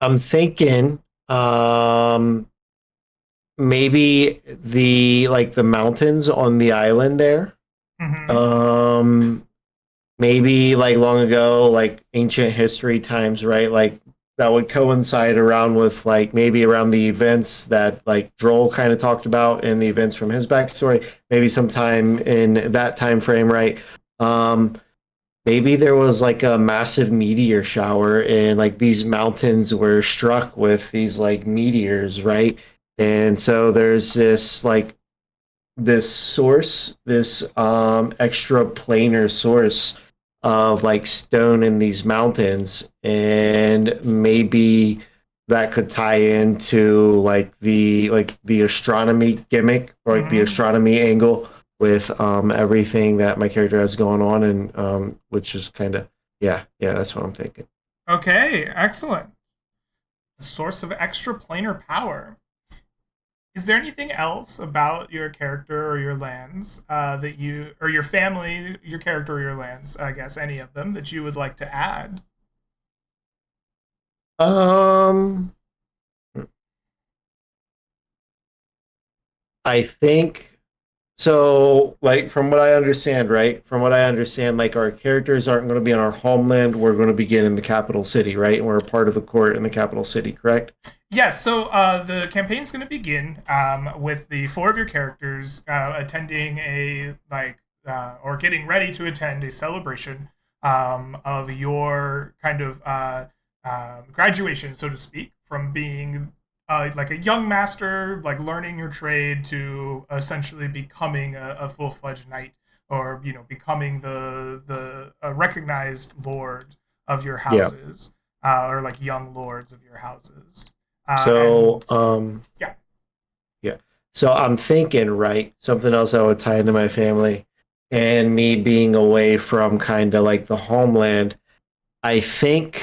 I'm thinking, maybe the mountains on the island there. Mm-hmm. Maybe like long ago, like ancient history times, right? Like that would coincide around with like maybe around the events that like Droll kind of talked about in the events from his backstory. Maybe sometime in that time frame, right? Maybe there was like a massive meteor shower and like these mountains were struck with these like meteors, right? And so there's this source, this extra planar source of like stone in these mountains, and maybe that could tie into like the astronomy gimmick or like the astronomy angle with everything that my character has going on, and which is kind of yeah, that's what I'm thinking. Okay, excellent. A source of extra planar power. Is there anything else about your character or your lands that you, or your family, your character or your lands, I guess, any of them that you would like to add? I think So, like, from what I understand, right? From what I understand, like, our characters aren't going to be in our homeland. We're going to begin in the capital city, right? And we're a part of the court in the capital city, correct? Yes, so the campaign is going to begin with the four of your characters attending or getting ready to attend a celebration of your kind of graduation, so to speak, from being like a young master, like learning your trade, to essentially becoming a full fledged knight, or becoming the recognized lord of your Yeah. houses, or like young lords of your houses. So, Yeah. yeah. So I'm thinking, right, something else that would tie into my family and me being away from kind of like the homeland. I think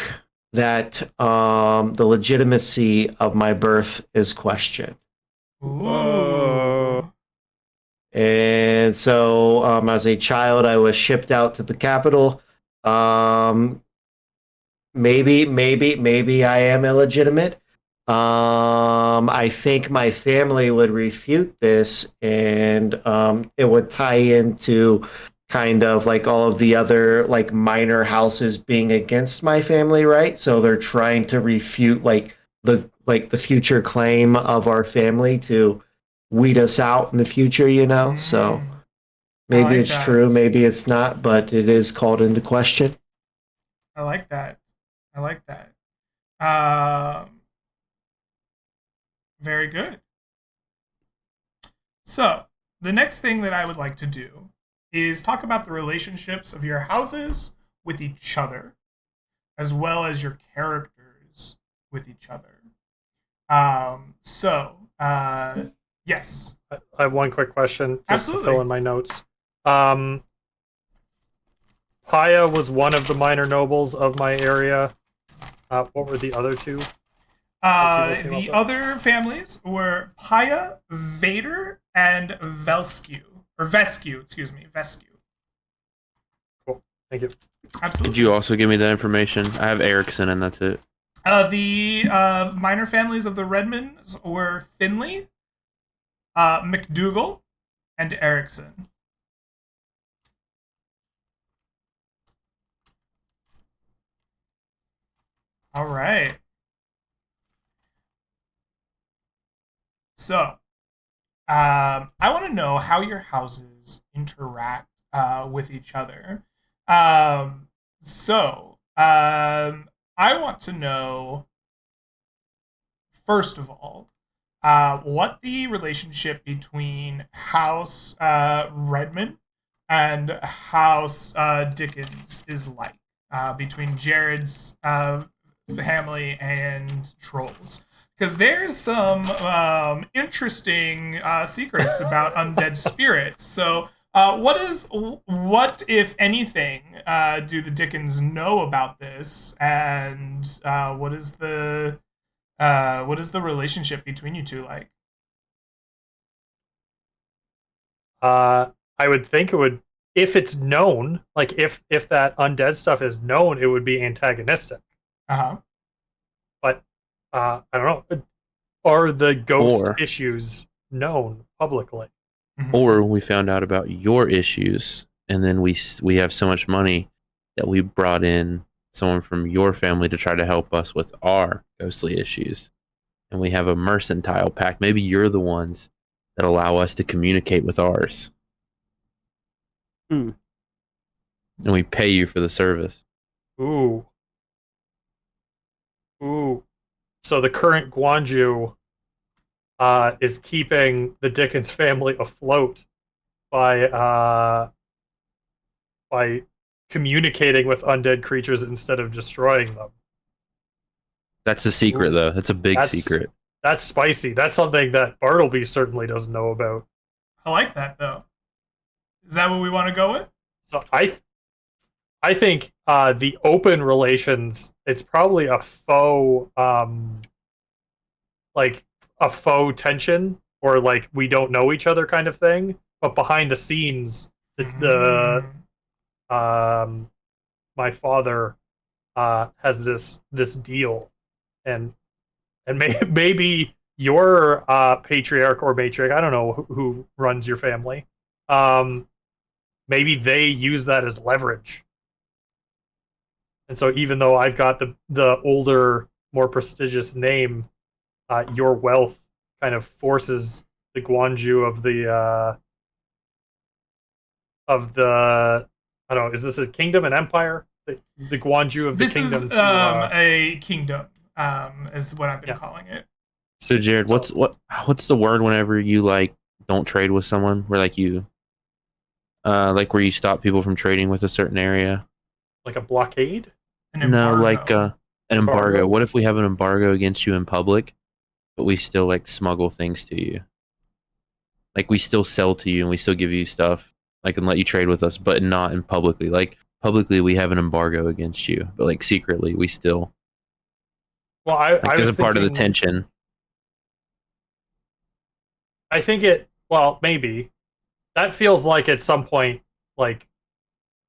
that the legitimacy of my birth is questioned. Ooh. And so, as a child, I was shipped out to the capital. Um, maybe I am illegitimate. I think my family would refute this, and it would tie into kind of like all of the other like minor houses being against my family, right? So they're trying to refute like the future claim of our family to weed us out in the future, you know? So I maybe like it's true, that. maybe it's not, but it is called into question. I like that. I like that. Um, Very good. So, the next thing that I would like to do is talk about the relationships of your houses with each other, as well as your characters with each other. Yes, I have one quick question just to fill absolutely. in my notes. Um, Paya was one of the minor nobles of my area. What were the other two? The other families were Paya, Vader, and Vescu. Or Vescu, excuse me, Vescu. Cool. Thank you. Absolutely. Could you also give me that information? I have Erickson, and that's it. The minor families of the Redmonds were Finley, McDougal, and Erickson. All right. So, I want to know how your houses interact with each other. I want to know, first of all, what the relationship between House Redmond and House Dickens is like, between Jared's family and Trolls. Because there's some interesting secrets about undead spirits. So, what if anything do the Dickens know about this, and what is the relationship between you two like? I would think it would, if it's known, like if that undead stuff is known, it would be antagonistic. Uh huh. But I don't know. Are the ghost Or issues known publicly? Mm-hmm. or we found out about your issues, and then we have so much money that we brought in someone from your family to try to help us with our ghostly issues, and we have a mercantile pact. Maybe you're the ones that allow us to communicate with ours, Hmm. and we pay you for the service. Ooh. Ooh. So the current Guanju is keeping the Dickens family afloat by communicating with undead creatures instead of destroying them. That's a secret, Ooh. though. That's a big That's- secret. That's spicy. That's something that Bartleby certainly doesn't know about. I like that though. Is that what we want to go with? So I think the open relations, it's probably a faux like a faux tension, or like we don't know each other kind of thing. But behind the scenes, the my father has this deal, and maybe your patriarch or matriarch, I don't know who runs your family, maybe they use that as leverage. And so even though I've got the older, more prestigious name, your wealth kind of forces the Guanju of the I don't know, is this a kingdom, an empire? The Guanju of the This kingdom is to a kingdom, is what I've been Yeah. calling it. So Jared, So- what's the word whenever you like don't trade with someone, where like you like where you stop people from trading with a certain area? like a blockade. An No, embargo. like an embargo. Embargo? What if we have an embargo against you in public, but we still like smuggle things to you? Like we still sell to you and we still give you stuff, like and let you trade with us, but not in publicly. Like publicly we have an embargo against you, but like secretly we still Well, like I as was a part of the thinking- tension. I think well, maybe. That feels like at some point, like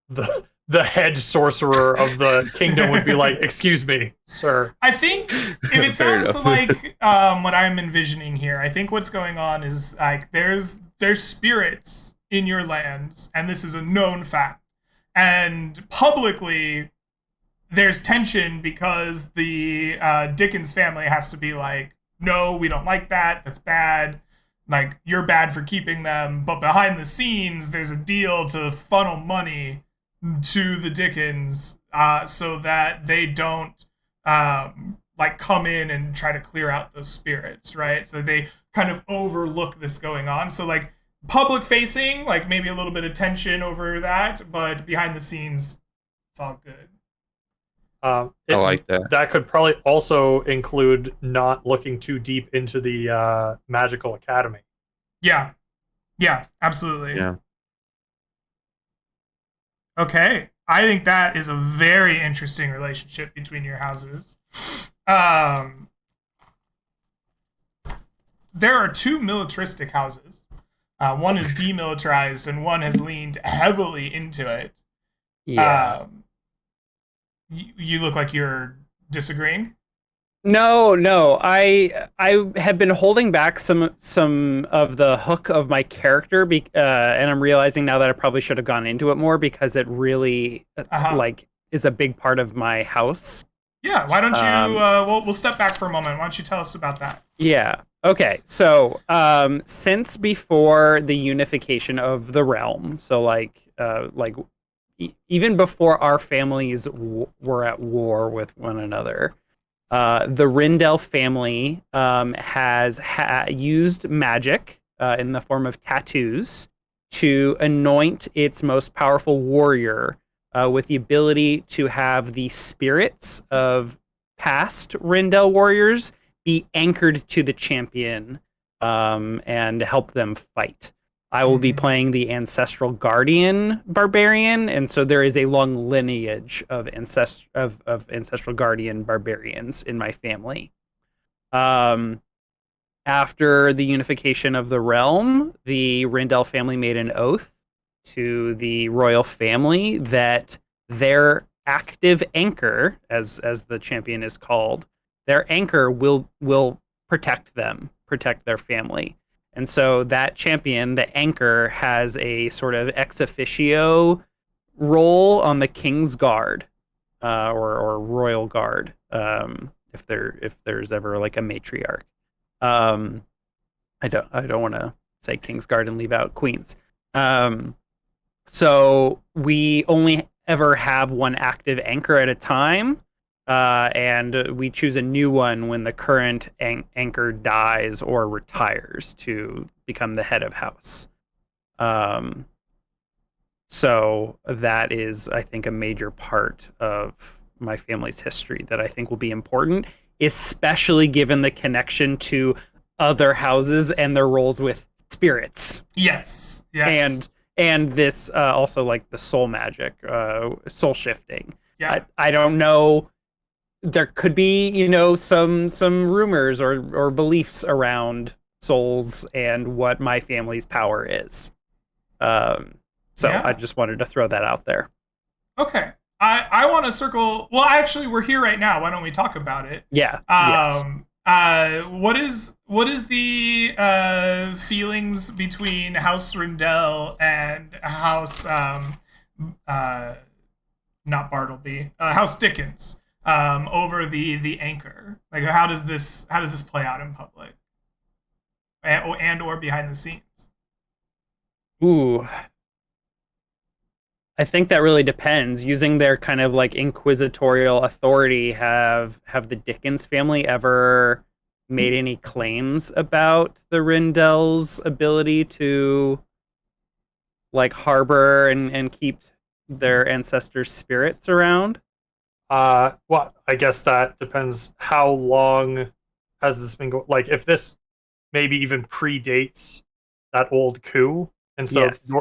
the head sorcerer of the kingdom would be like, "Excuse me, sir." I think if it Fair sounds enough. like what I'm envisioning here, I think what's going on is like there's spirits in your lands, and this is a known fact. And publicly, there's tension because the Dickens family has to be like, no, we don't like that. That's bad. Like, you're bad for keeping them. But behind the scenes, there's a deal to funnel money to the Dickens so that they don't like come in and try to clear out those spirits, right? So they kind of overlook this going on. So like public facing, like maybe a little bit of tension over that, but behind the scenes, it's all good. I like that. That could probably also include not looking too deep into the magical academy. Yeah. Yeah, absolutely. Yeah. Okay. I think that is a very interesting relationship between your houses. There are two militaristic houses. One is demilitarized and one has leaned heavily into it. Yeah. You look like you're disagreeing. No. I have been holding back some of the hook of my character, and I'm realizing now that I probably should have gone into it more because it really like is a big part of my house. Yeah, why don't you we'll step back for a moment. Why don't you tell us about that? Yeah. Okay. So, since before the unification of the realm, so even before our families were at war with one another, the Rindell family has used magic in the form of tattoos to anoint its most powerful warrior with the ability to have the spirits of past Rindell warriors be anchored to the champion and help them fight. I will be playing the Ancestral Guardian Barbarian, and so there is a long lineage of Ancestral Guardian Barbarians in my family. After the unification of the realm, the Rindell family made an oath to the royal family that their active anchor, as the champion is called, their anchor will protect them, protect their family. And so that champion, the anchor, has a sort of ex officio role on the King's Guard, or Royal Guard, if there's ever like a matriarch. I don't want to say King's Guard and leave out Queens. So we only ever have one active anchor at a time. And we choose a new one when the current anchor dies or retires to become the head of house. So that is, I think, a major part of my family's history that I think will be important, especially given the connection to other houses and their roles with spirits. Yes. And this also like the soul magic, soul shifting. Yeah. I don't know. There could be, some rumors or beliefs around souls and what my family's power is. Yeah. I just wanted to throw that out there. Okay. I want to circle. Well, actually, we're here right now. Why don't we talk about it? Yeah. Yes. What is the feelings between House Rindell and House uh not Bartleby, House Dickens, over the anchor? Like, how does this play out in public, and or behind the scenes? Ooh, I think that really depends. Using their kind of like inquisitorial authority, have the Dickens family ever made any claims about the Rindell's ability to like harbor and keep their ancestors' spirits around? Well, I guess that depends. How long has this been going? Like, if this maybe even predates that old coup, and so Yes.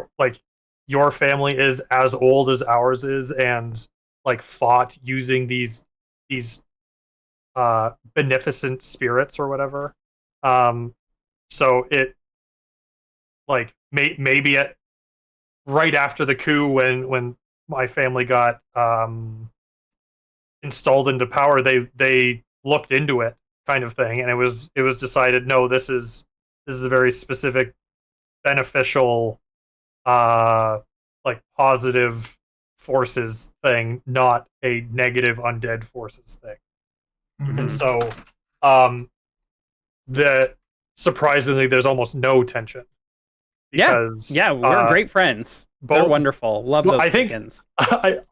your family is as old as ours is, and like fought using these beneficent spirits or whatever. Um, so it like maybe at right after the coup, when my family got installed into power, they looked into it, kind of thing, and it was decided, no, this is a very specific beneficial like positive forces thing, not a negative undead forces thing. And Mhm. so um the surprisingly there's almost no tension Yeah. because Yeah, we're great friends. They're both wonderful. Love well, those I think Dickens.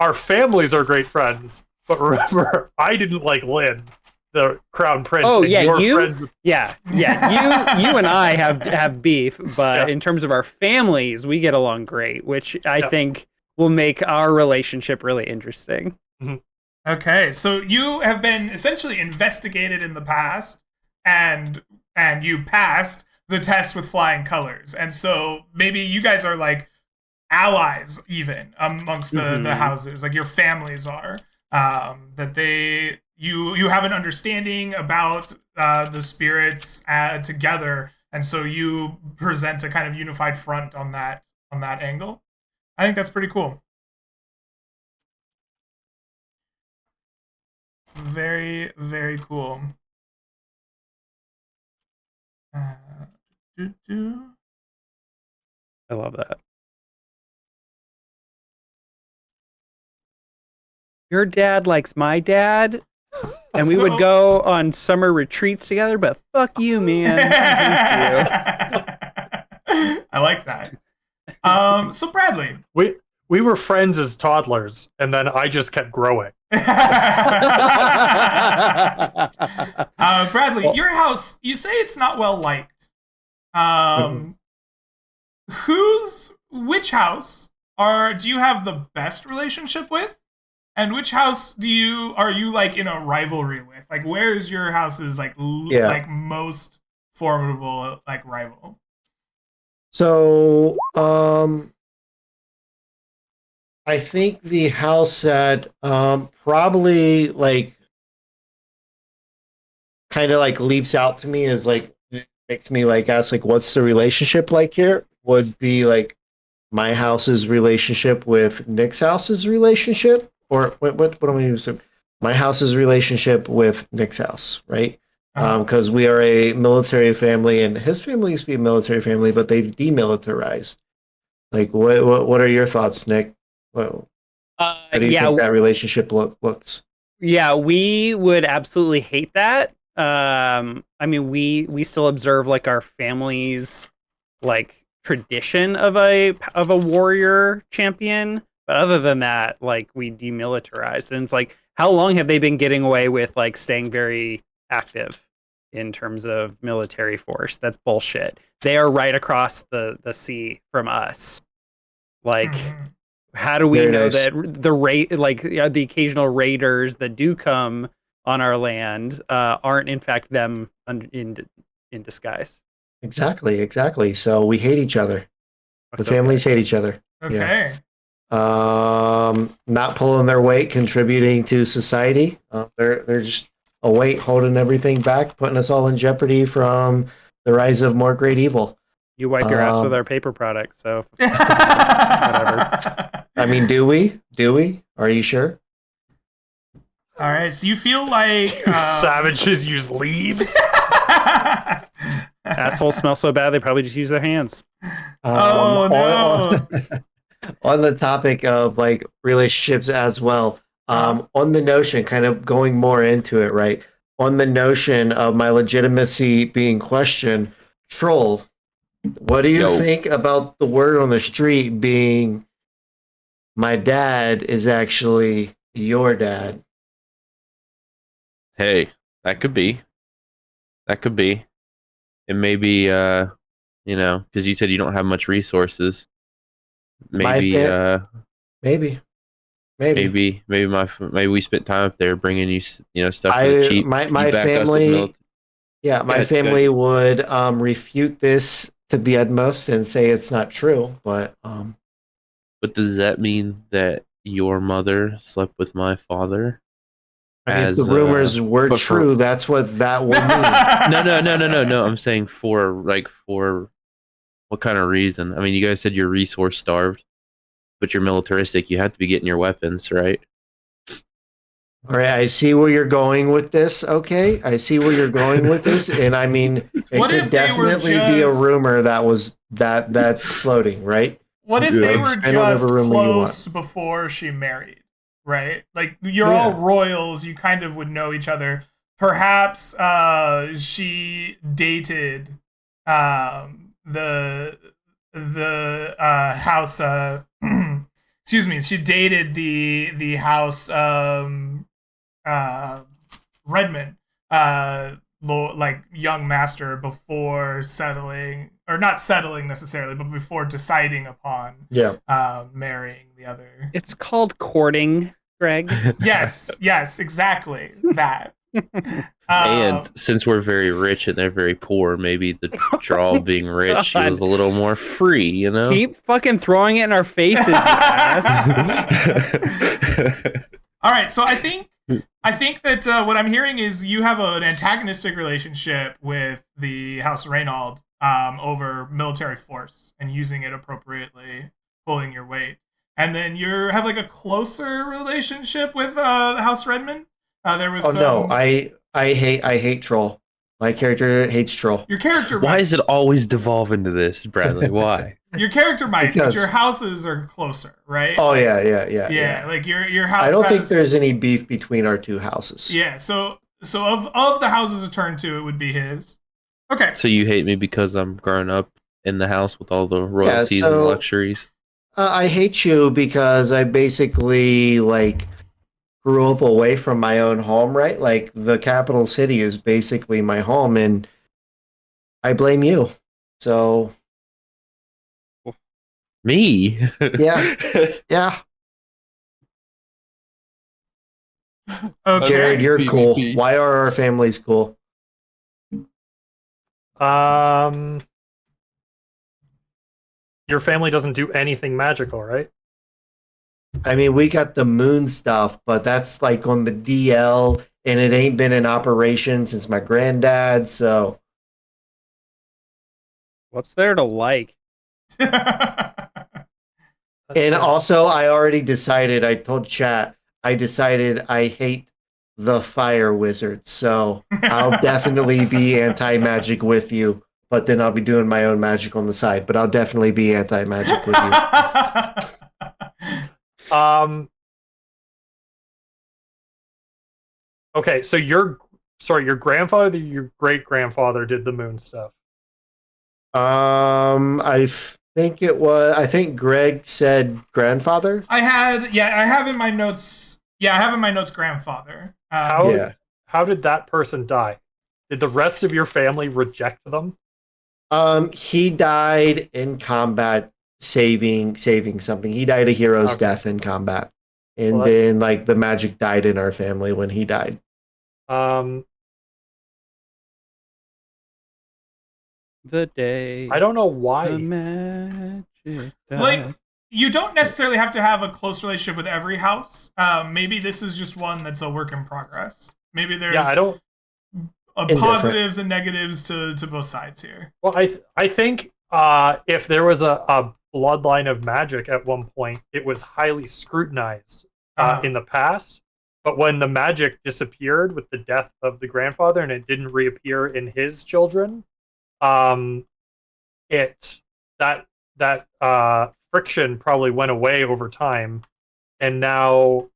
our families are great friends, but remember, I didn't like Lynn, the crown prince, Oh and yeah, your you friends. yeah. You and I have beef, but Yeah, in terms of our families, we get along great, which I yeah. think will make our relationship really interesting. Mhm. Okay, so you have been essentially investigated in the past, and you passed the test with flying colors, and so maybe you guys are like allies even amongst the Hmm. houses, like your families are. That you have an understanding about the spirits together, and so you present a kind of unified front on that angle. I think that's pretty cool. Very, very cool. Uh, do, do. I love that. Your dad likes my dad, and we would So go on summer retreats together, but fuck you, man. I hate you. I like that. So Bradley. We were friends as toddlers, and then I just kept growing. Bradley, Well, your house, you say it's not well liked. Mhm. Um, which house do you have the best relationship with? And which house are you like in a rivalry with? Like, where is your house's like Yeah. like most formidable like rival? So, I think the house that probably like kind of like leaps out to me is like makes me like ask like what's the relationship like here would be like my house's relationship with Nick's house's relationship, or what am I using? My house's relationship with Nick's house, right? Uh-huh. Because we are a military family, and his family used to be a military family, but they've demilitarized. Like, what are your thoughts, Nick? Well, how do you think yeah, that relationship looks? yeah, we would absolutely hate that. I mean, we still observe like our family's like tradition of a warrior champion, but other than that, like we demilitarized, and it's like, how long have they been getting away with like staying very active in terms of military force? That's bullshit. They are right across the sea from us. Like, Mhm. how do we Very know nice. that the like the occasional raiders that do come on our land aren't in fact them in disguise? Exactly, exactly. So we hate each other. Fuck The those families guys. hate each other. Yeah. Okay. Not pulling their weight, contributing to society. They're just a weight holding everything back, putting us all in jeopardy from the rise of more great evil. You wipe your ass with Um, our paper product, so whatever. I mean, do we? Do we? Are you sure? All right, so you feel like Savages use leaves. Assholes smell so bad they probably just use their hands. Oh, no. On the topic of like relationships as well, on the notion, kind of going more into it, right? On the notion of my legitimacy being questioned, troll. What do you Yo. think about the word on the street being my dad is actually your dad? Hey, that could be. That could be. It may be, because you said you don't have much resources. Maybe, Maybe. maybe we spent time up there bringing you, stuff for the cheap. My You back us with family, yeah, my Good, family good. would refute this to the utmost and say it's not true. But But does that mean that your mother slept with my father? I mean, if As, the rumors were but for- true, that's what that would mean. No. I'm saying for what kind of reason? I mean, you guys said you're resource starved, but you're militaristic. You have to be getting your weapons, right? All right, I see where you're going with this. Okay, I see where you're going with this, and I mean, it What could if they were definitely be a just- rumor that's floating, right? What if Yeah. they were Expand on just whatever rumor you want. close before she married, right? Like, you're Yeah. all royals, you kind of would know each other. Perhaps she dated the house excuse me, she dated the house Redmond like young master before settling, or not settling necessarily, but before deciding upon Yeah. marrying the other. It's called courting, Greg. Yes, exactly that. And since we're very rich and they're very poor, maybe the draw of being rich God. was a little more free, you know? Keep fucking throwing it in our faces, you ass. All right, so I think that what I'm hearing is you have an antagonistic relationship with the House Reynald over military force and using it appropriately, pulling your weight, and then you have like a closer relationship with the House Redmond. There was No, I hate troll. My character hates troll. your character. Why might. does it always devolve into this, Bradley? Why? Your character might, but Because- your houses are closer, right? Oh Like, yeah. like your house. I don't think has- there's any beef between our two houses. Yeah, so of the houses of turn two, it would be his. Okay. So you hate me because I'm growing up in the house with all the royalties and so- luxuries? I hate you because I basically like grew up away from my own home, right? Like the capital city is basically my home, and I blame you. So Me? Yeah. yeah, Okay. Jared, you're cool. PvP. Why are our families cool? Your family doesn't do anything magical, right? I mean, we got the moon stuff, but that's like on the DL, and it ain't been in operation since my granddad. So What's there to like? And also, I already decided, I told chat, I decided I hate the fire wizard. So I'll definitely be anti magic with you, but then I'll be doing my own magic on the side. But I'll definitely be anti magic with you. Okay, so your grandfather, your great grandfather did the moon stuff. I think Greg said grandfather. I have in my notes. Yeah, I have in my notes grandfather. How Yeah. how did that person die? Did the rest of your family reject them? He died in combat, saving something. He died a hero's Okay. death in combat. And Well, then like the magic died in our family when he died. The day. I don't know the why. magic Like, you don't necessarily have to have a close relationship with every house. Maybe this is just one that's a work in progress. Maybe there's Yeah, I don't. positives and negatives to both sides here. Well, I think if there was a bloodline of magic at one point, it was highly scrutinized Uh-huh. in the past. but when the magic disappeared with the death of the grandfather and it didn't reappear in his children, it that friction probably went away over time, and now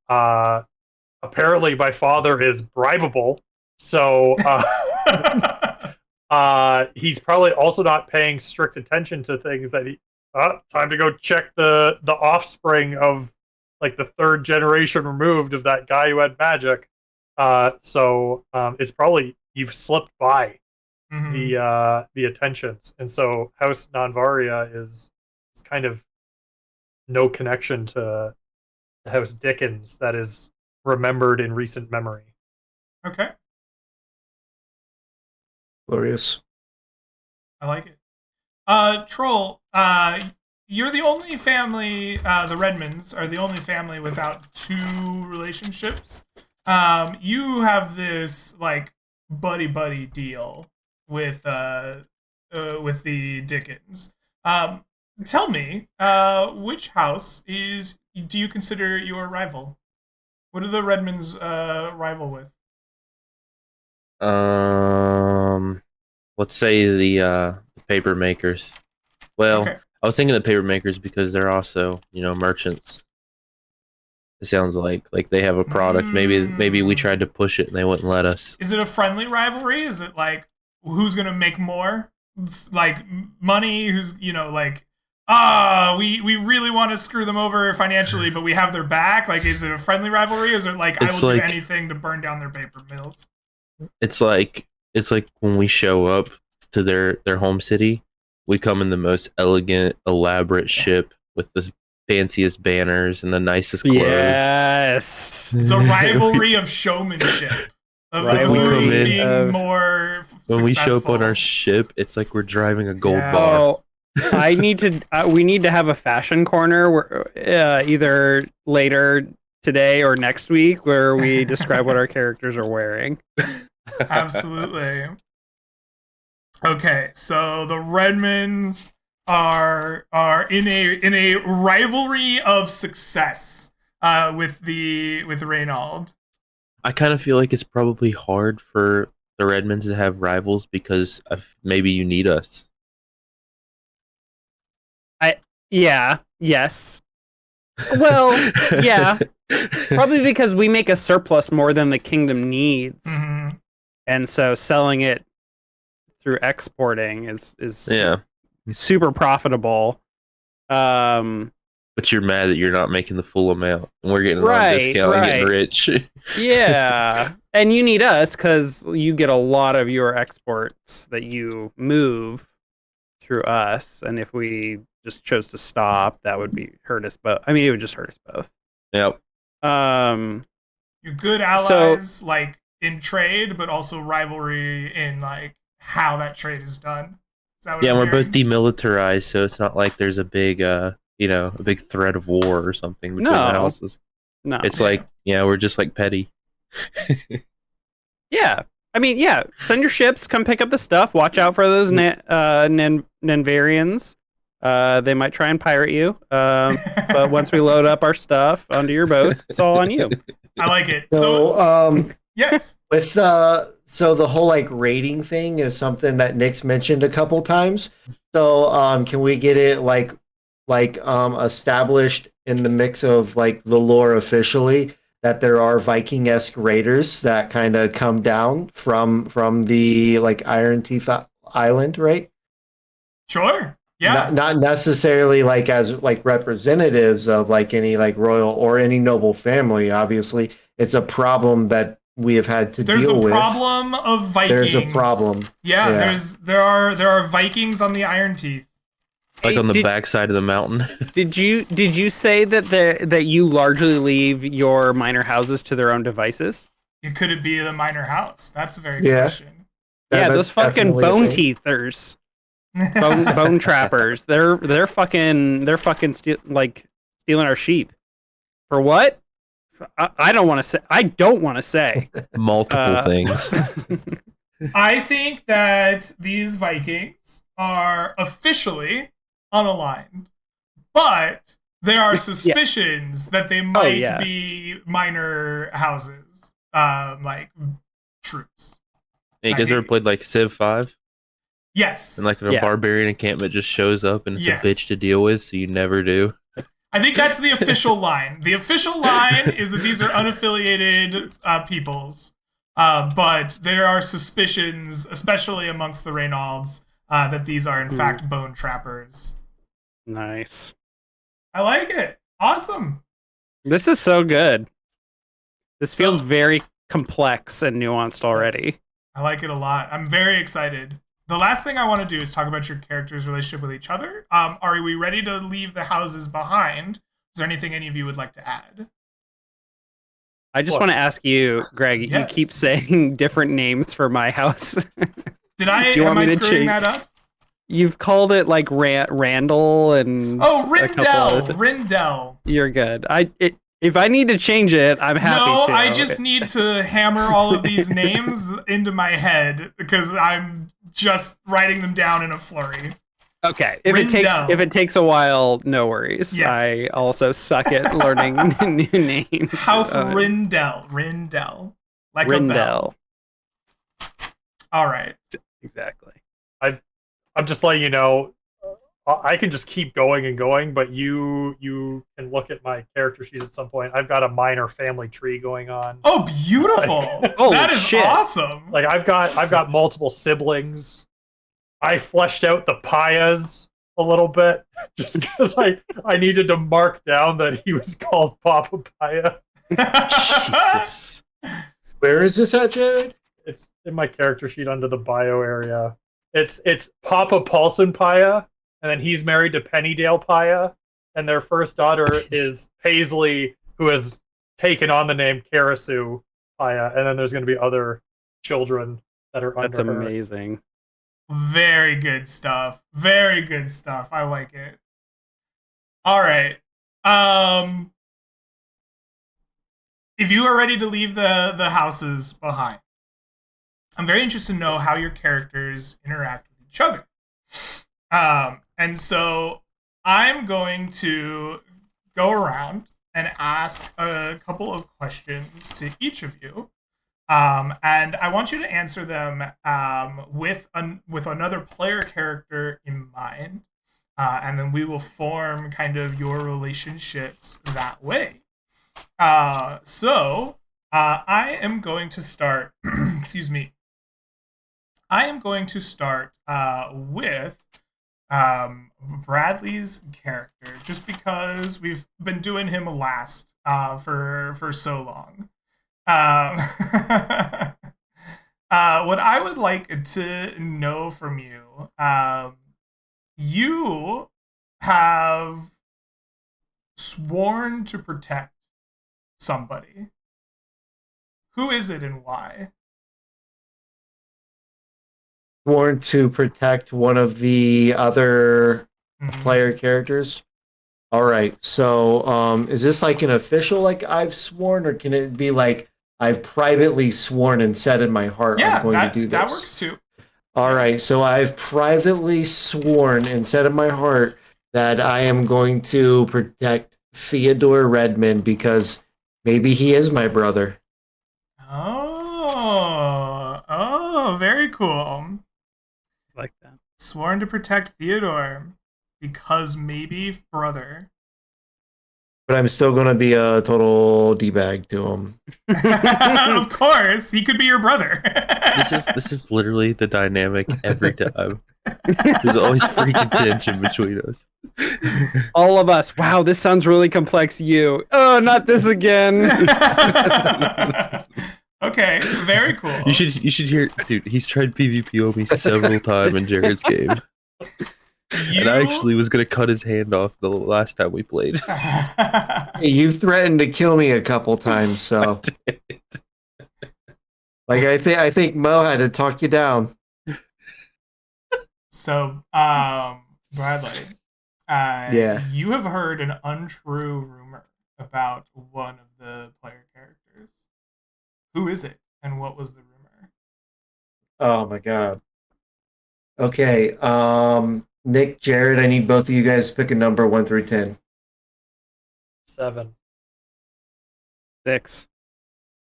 apparently my father is bribable, so he's probably also not paying strict attention to things that he. Time to go check the offspring of like the third generation removed of that guy who had magic. So it's probably you've slipped by the attentions, and so House Nanvaria is kind of no connection to House Dickens that is remembered in recent memory. Okay. Glorious. I like it. Troll, you're the only family, the Redmonds are the only family without two relationships. You have this, like, buddy-buddy deal with the Dickens. Tell me, which house do you consider your rival? What are the Redmonds rival with? Let's say the paper makers. Well, Okay. I was thinking the paper makers because they're also, merchants. It sounds like they have a product. Maybe we tried to push it and they wouldn't let us. Is it a friendly rivalry? Is it like who's gonna make more? It's like money? Who's we really want to screw them over financially, but we have their back. Like, is it a friendly rivalry? Or is it like I will do anything to burn down their paper mills? It's like when we show up to their home city, we come in the most elegant, elaborate ship with the fanciest banners and the nicest clothes. Yes. It's a rivalry of showmanship. Of who's being more successful. When we show up on our ship, it's like we're driving a gold bar. Oh, we need to have a fashion corner where either later today or next week where we describe what our characters are wearing. Absolutely. Okay, so the Redmonds are in a rivalry of success with Reynald. I kind of feel like it's probably hard for the Redmonds to have rivals because maybe you need us. Yes. Well, yeah. Probably because we make a surplus more than the kingdom needs. Mm-hmm. And so selling it through exporting is super profitable. But you're mad that you're not making the full amount, and we're getting a discount and getting rich. Yeah, and you need us because you get a lot of your exports that you move through us, and if we just chose to stop, that would hurt us both. I mean, it would just hurt us both. Yep. You're good allies, like in trade, but also rivalry in like how that trade is done. Is that what I'm we're hearing? both demilitarized, so it's not like there's a big a big threat of war or something between the houses. No. It's like, we're just like petty. Yeah. I mean, yeah, send your ships, come pick up the stuff, watch out for those Nanvarians. They might try and pirate you. But once we load up our stuff onto your boats, it's all on you. I like it. So, yes. With so the whole like rating thing is something that Nick's mentioned a couple times. So can we get it like established in the mix of like the lore officially that there are Viking-esque raiders that kind of come down from the like Iron Teeth Island, right? Sure. Yeah. Not necessarily like as like representatives of like any like royal or any noble family. Obviously, it's a problem that we have had to deal with. There's a problem of Vikings. There's a problem. Yeah. There are Vikings on the Iron Teeth. Like on the backside of the mountain. Did you say that you largely leave your minor houses to their own devices? Could it be the minor house? That's a very good question. Those fucking bone teethers, bone trappers. They're fucking stealing our sheep. For what? I don't want to say. I don't want to say. Multiple things. I think that these Vikings are officially unaligned, but there are suspicions that they might yeah. be minor houses, like troops. Hey, you guys ever played like Civ 5? Yes. And like a barbarian encampment just shows up and it's a bitch to deal with, so you never do. I think that's the official line. The official line is that these are unaffiliated peoples, but there are suspicions, especially amongst the Reynolds, that these are in fact bone trappers. Nice. I like it. Awesome. This is so good. This feels very complex and nuanced already. I like it a lot. I'm very excited. The last thing I want to do is talk about your characters' relationship with each other. Are we ready to leave the houses behind? Is there anything any of you would like to add? I just want to ask you, Greg, you keep saying different names for my house. Did I? Am I screwing that up? You've called it like Randall and Rindell. You're good. If I need to change it, I'm happy to. No, I just need to hammer all of these names into my head because I'm just writing them down in a flurry. Okay. If it takes a while, no worries. Yes. I also suck at learning new names. House Rindell. Like Rindell. A bell. All right. Exactly. I'm just letting you know, I can just keep going and going, but you can look at my character sheet at some point. I've got a minor family tree going on. Oh, beautiful! That is awesome. Like I've got multiple siblings. I fleshed out the Payas a little bit just because I needed to mark down that he was called Papa Paya. Jesus. Where is this at, Jared? It's in my character sheet under the bio area. It's Papa Paulson Paya, and then he's married to Pennydale Paya, and their first daughter is Paisley, who has taken on the name Karasu Paya, and then there's going to be other children that are under her. That's amazing. Very good stuff. Very good stuff. I like it. All right. If you are ready to leave the houses behind, I'm very interested to know how your characters interact with each other. And so I'm going to go around and ask a couple of questions to each of you. And I want you to answer them with another player character in mind. And then we will form kind of your relationships that way. So I am going to start, excuse me. I am going to start with Bradley's character, just because we've been doing him last for so long. What I would like to know from you, you have sworn to protect somebody. Who is it and why? Sworn to protect one of the other player characters. All right. So, is this like an official, like I've sworn, or can it be like I've privately sworn and said in my heart I'm going to do this? That works too. All right. So I've privately sworn and said in my heart that I am going to protect Theodore Redmond because maybe he is my brother. Oh, very cool. Like that. Sworn to protect Theodore because maybe brother. But I'm still going to be a total D-bag to him. Of course, he could be your brother. This is literally the dynamic every time. There's always freaking tension between us. All of us. Wow, this sounds really complex. You. Oh, not this again. Okay, very cool. You should hear, dude. He's tried PvP on me several times in Jared's game, and I actually was gonna cut his hand off the last time we played. You threatened to kill me a couple times, so like I think Mo had to talk you down. So, Bradley, you have heard an untrue rumor about one of the player characters. Who is it, and what was the rumor? Oh my god. Okay, Nick, Jared, I need both of you guys to pick a number 1 through 10. 7. 6.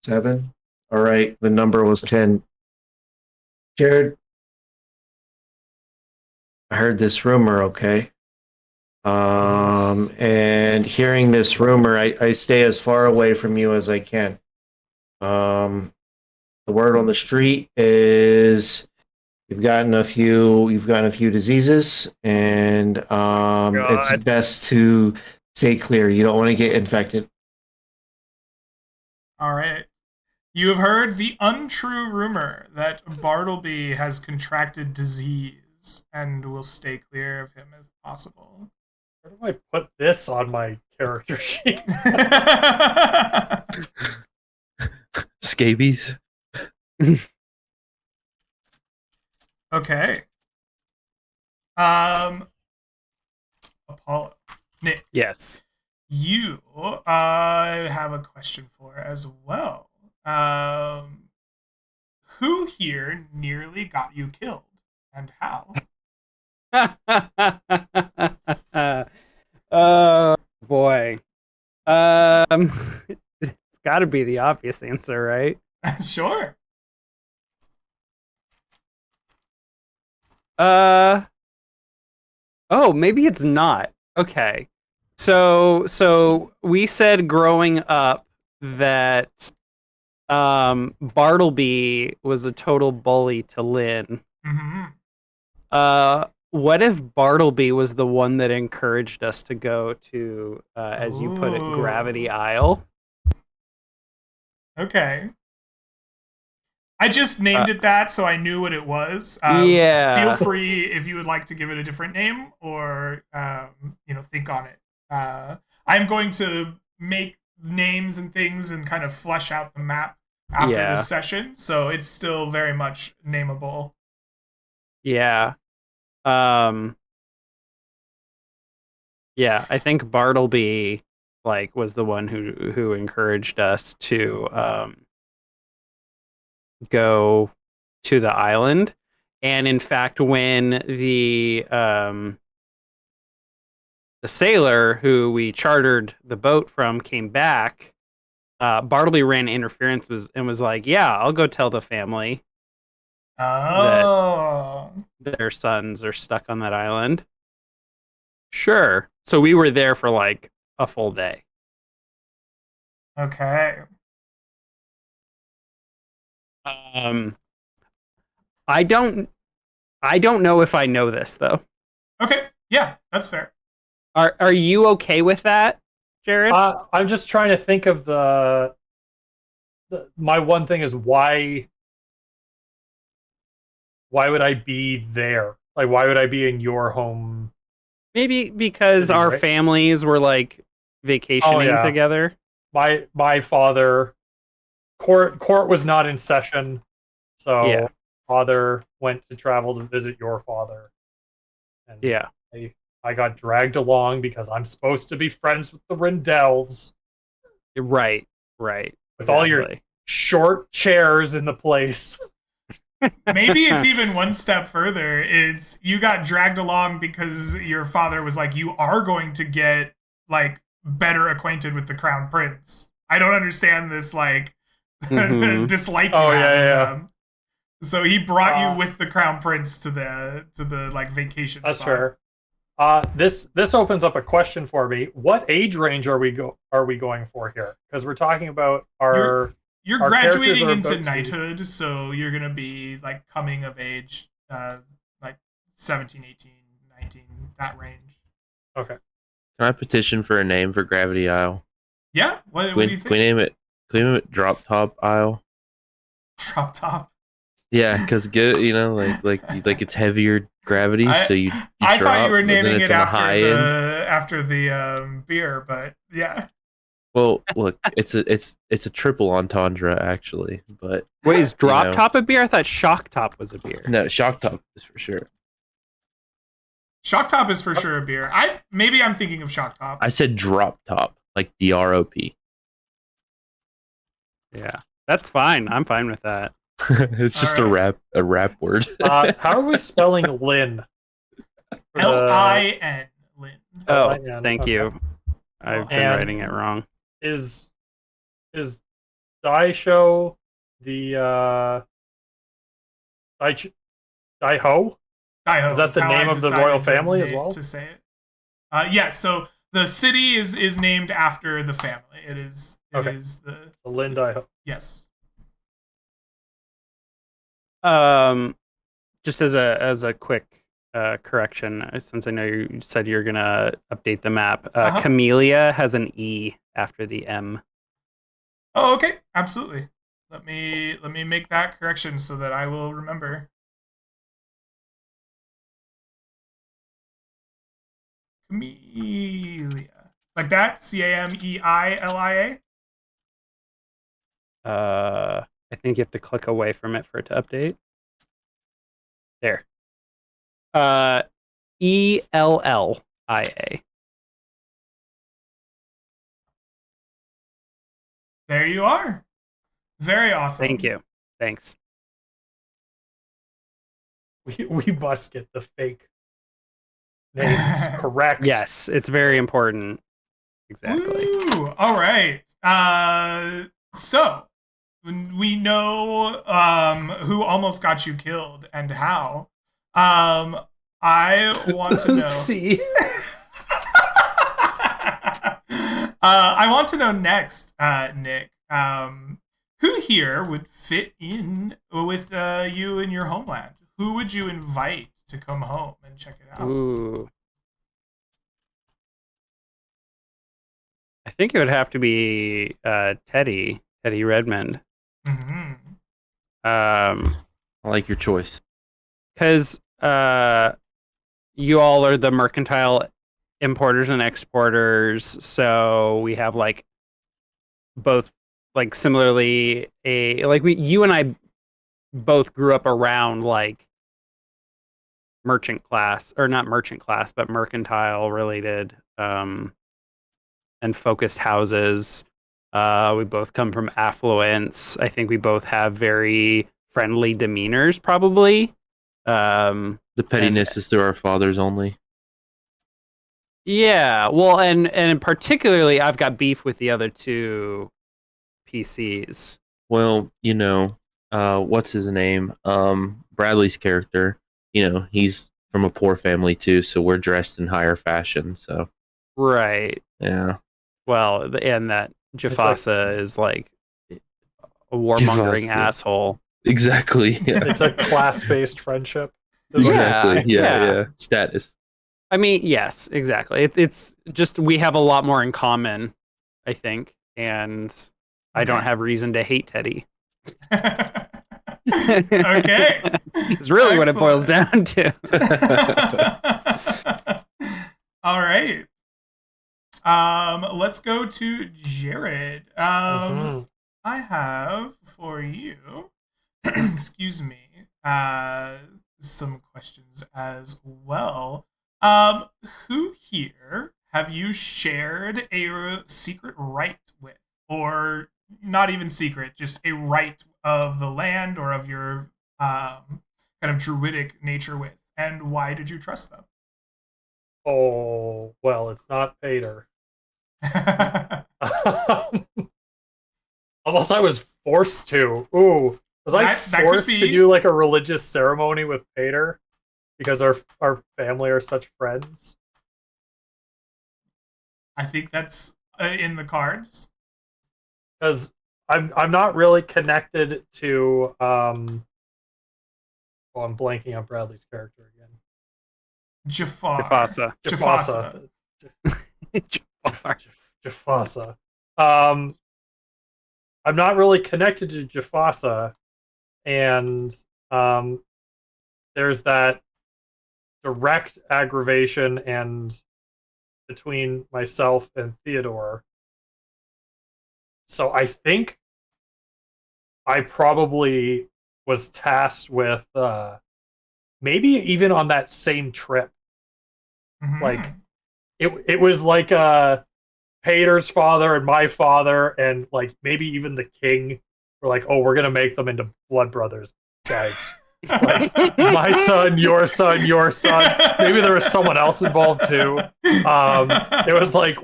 7. All right, the number was 10. Jared, I heard this rumor, okay? And hearing this rumor, I stay as far away from you as I can. The word on the street is you've gotten a few diseases, and it's God. best to stay clear. You don't want to get infected. All right. You have heard the untrue rumor that Bartleby has contracted disease and will stay clear of him if possible. Where do I put this on my character sheet? Scabies. Okay. Apollo. Nick, Yes. you have a question for as well. Who here nearly got you killed and how? Oh boy. It's got to be the obvious answer, right? Sure. Oh, maybe it's not. Okay. So we said growing up that Bartleby was a total bully to Lynn. Mm-hmm. What if Bartleby was the one that encouraged us to go to, as you put it, Ooh. Gravity Isle? Okay. I just named it that, so I knew what it was. Yeah. Feel free if you would like to give it a different name or think on it. I'm going to make names and things and kind of flesh out the map after this session, so it's still very much nameable. Yeah. Yeah, I think Bartleby was the one who encouraged us to go to the island. And in fact, when the sailor who we chartered the boat from came back, Bartleby ran interference and was like, "Yeah, I'll go tell the family Oh. that their sons are stuck on that island." Sure. So we were there for a full day. Okay. I don't know if I know this though. Okay. Yeah, that's fair. Are you okay with that, Jared? I'm just trying to think of my one thing is why would I be there? Like, why would I be in your home? Maybe because our right? families were vacationing together. My father, court was not in session, so father went to travel to visit your father. And I got dragged along because I'm supposed to be friends with the Rindells. Right. With all your short chairs in the place. Maybe it's even one step further. It's you got dragged along because your father was like, you are going to get better acquainted with the crown prince. I don't understand this dislike you have of them. So he brought you with the crown prince to the vacation That's spot. fair. This opens up a question for me. What age range are we going for here? Because we're talking about our You're our graduating characters are into about to be- knighthood, so you're going to be coming of age 17, 18, 19, that range. Okay. Can I petition for a name for Gravity Isle? Yeah? What do you think? Can we name it Drop Top Isle? Drop top. Yeah, because it's heavier gravity, so you I drop, thought you were but then naming it's it on the high end. after the beer, but yeah. Well, look, it's a triple entendre actually, but wait, is Drop Top a beer? I thought Shock Top was a beer. No, Shock Top is for sure. Shock Top is for sure a beer. Maybe I'm thinking of Shock Top. I said Drop Top, like DROP. Yeah, that's fine. I'm fine with that. It's just right. a rap word. How are we spelling Lynn? Lin. Lin. Oh, thank you. I've been And- writing it wrong. Is Daisho the Daiho? Daiho Is that the how I name of the decided royal to family as name- well? To say it. Yes. So the city is named after the family. It is. It Okay. is the The Lin Daiho. yes. Just as a quick correction, since I know you said you're gonna update the map, Uh-huh. Camellia has an E after the M. Oh, okay. Absolutely. Let me make that correction so that I will remember. Camellia. Like that? Cameielia? I think you have to click away from it for it to update. There. Ellia. There you are. Very awesome. Thank you. Thanks. We must get the fake names correct. Yes, it's very important. Exactly. Woo! All right. So we know who almost got you killed and how. I want to know. See. I want to know next, Nick. Who here would fit in with you in your homeland? Who would you invite to come home and check it out? Ooh. I think it would have to be Teddy Redmond. Mm-hmm. I like your choice. Because you all are the mercantile importers and exporters, so we have like both like similarly you and I both grew up around like merchant class, or not merchant class, but mercantile related and focused houses. We both come from affluence. I think we both have very friendly demeanors, probably. The pettiness is through our fathers only. Yeah, well, and particularly, I've got beef with the other two PCs. Well, what's his name? Bradley's character. He's from a poor family too, so we're dressed in higher fashion. So Right. yeah. Well, and that Jafasa is like a warmongering Jafasa. asshole. Exactly. Yeah. It's a class-based friendship. Exactly. Yeah. Yeah. Status. I mean, yes, exactly. It's just we have a lot more in common, I think, and I don't have reason to hate Teddy. Okay. It's really what it boils down to. All right. Let's go to Jared. Mhm. I have for you, excuse me, some questions as well. Who here have you shared a secret right with, or not even secret, just a right of the land or of your kind of druidic nature with, and why did you trust them? Oh, well, it's not Pater. Unless I was forced to. Ooh. Was I That could forced to be. do like a religious ceremony with Pater? Because our family are such friends? I think that's in the cards. Because I'm not really connected to I'm blanking on Bradley's character again. Jafar. Jafasa. Jafasa. Jafar. Jafasa. I'm not really connected to Jafasa, and there's that direct aggravation and between myself and Theodore. So I think I probably was tasked with maybe even on that same trip. Mhm. Like it was like Pater's father and my father and like maybe even the king were like, oh, we're gonna make them into blood brothers, guys. Like, my son, your son, your son. Maybe there was someone else involved too. It was like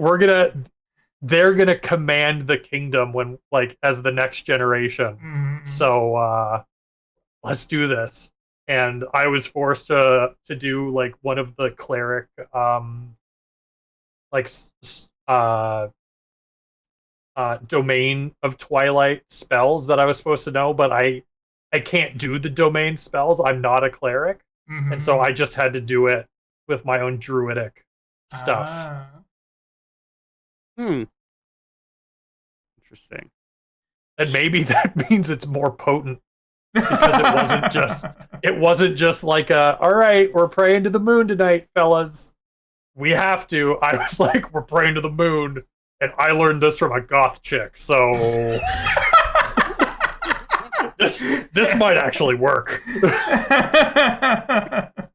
they're gonna command the kingdom when like as the next generation. Mhm. So let's do this. And I was forced to do like one of the cleric like domain of twilight spells that I was supposed to know, but I can't do the domain spells. I'm not a cleric. And so I just had to do it with my own druidic stuff. Interesting. And maybe that means it's more potent because it wasn't just like all right, we're praying to the moon tonight, fellas. We have to. I was like, we're praying to the moon, and I learned this from a goth chick, so this might actually work.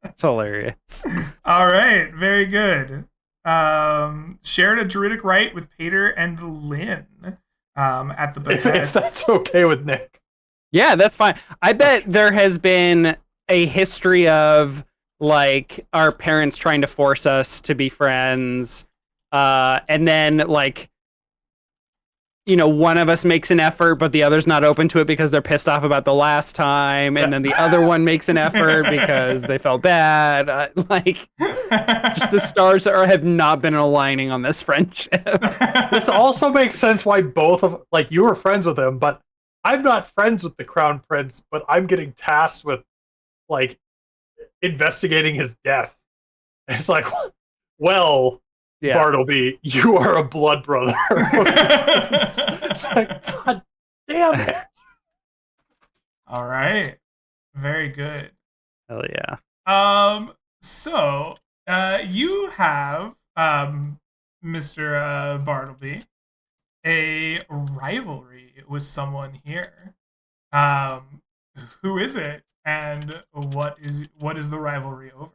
It's hilarious. All right, very good. Shared a druidic rite with Pater and Lynn at the If behest. that's okay with Nick. Yeah, that's fine. I bet there has been a history of like our parents trying to force us to be friends, and then like one of us makes an effort, but the other's not open to it because they're pissed off about the last time, and then the other one makes an effort because they felt bad. Like, just the stars have not been aligning on this friendship. This also makes sense why both of like you were friends with him, but I'm not friends with the Crown Prince, but I'm getting tasked with like investigating his death. It's like, well, Yeah. Bartleby, you are a blood brother. It's like, God damn it. All right, very good. Hell yeah. So you have Mr. Bartleby a rivalry with someone here. Who is it, and what is the rivalry over?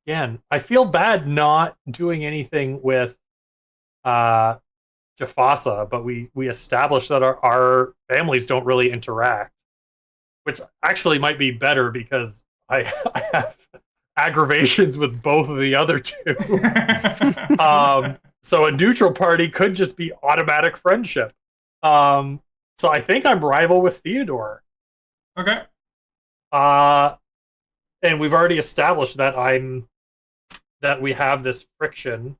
Again, I feel bad not doing anything with Jafasa, but we established that our families don't really interact, which actually might be better because I have aggravations with both of the other two. So a neutral party could just be automatic friendship. So I think I'm rival with Theodore. Okay. And we've already established that we have this friction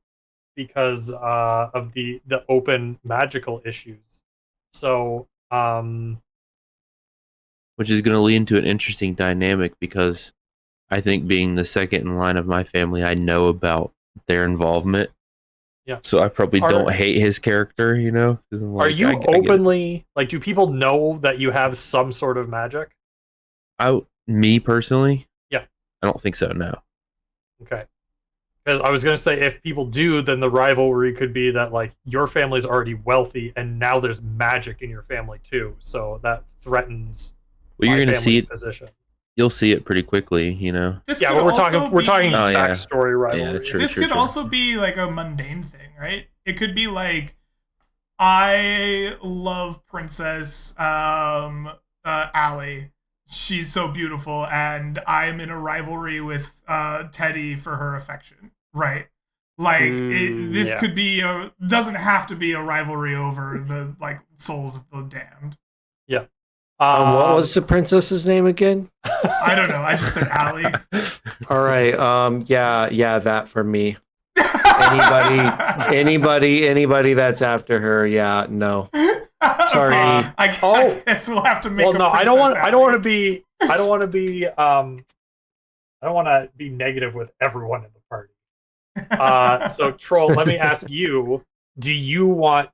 because of the open magical issues. So which is going to lead into an interesting dynamic because I think being the second in line of my family, I know about their involvement. Yeah. So I probably don't hate his character, 'cause I'm are like, you I get it. openly like? Do people know that you have some sort of magic? Me personally? Yeah. I don't think so. No. Okay. Because I was gonna say if people do, then the rivalry could be that like your family's already wealthy and now there's magic in your family too, so that threatens. Well, you're gonna see it. Position. You'll see it pretty quickly, This Yeah, could but we're also talking be- backstory rivalry. Yeah, true. This could also be like a mundane thing, right? It could be like, I love Princess Allie. She's so beautiful, and I'm in a rivalry with Teddy for her affection, right? Like this could be doesn't have to be a rivalry over the like souls of the damned. Yeah. What was the princess's name again? I don't know. I just said Allie. All right. Yeah, that for me. Anybody that's after her, yeah, no. Sorry. I guess we'll have to make. Well, no, I don't want to be negative with everyone in the party. So Troll, let me ask you: do you want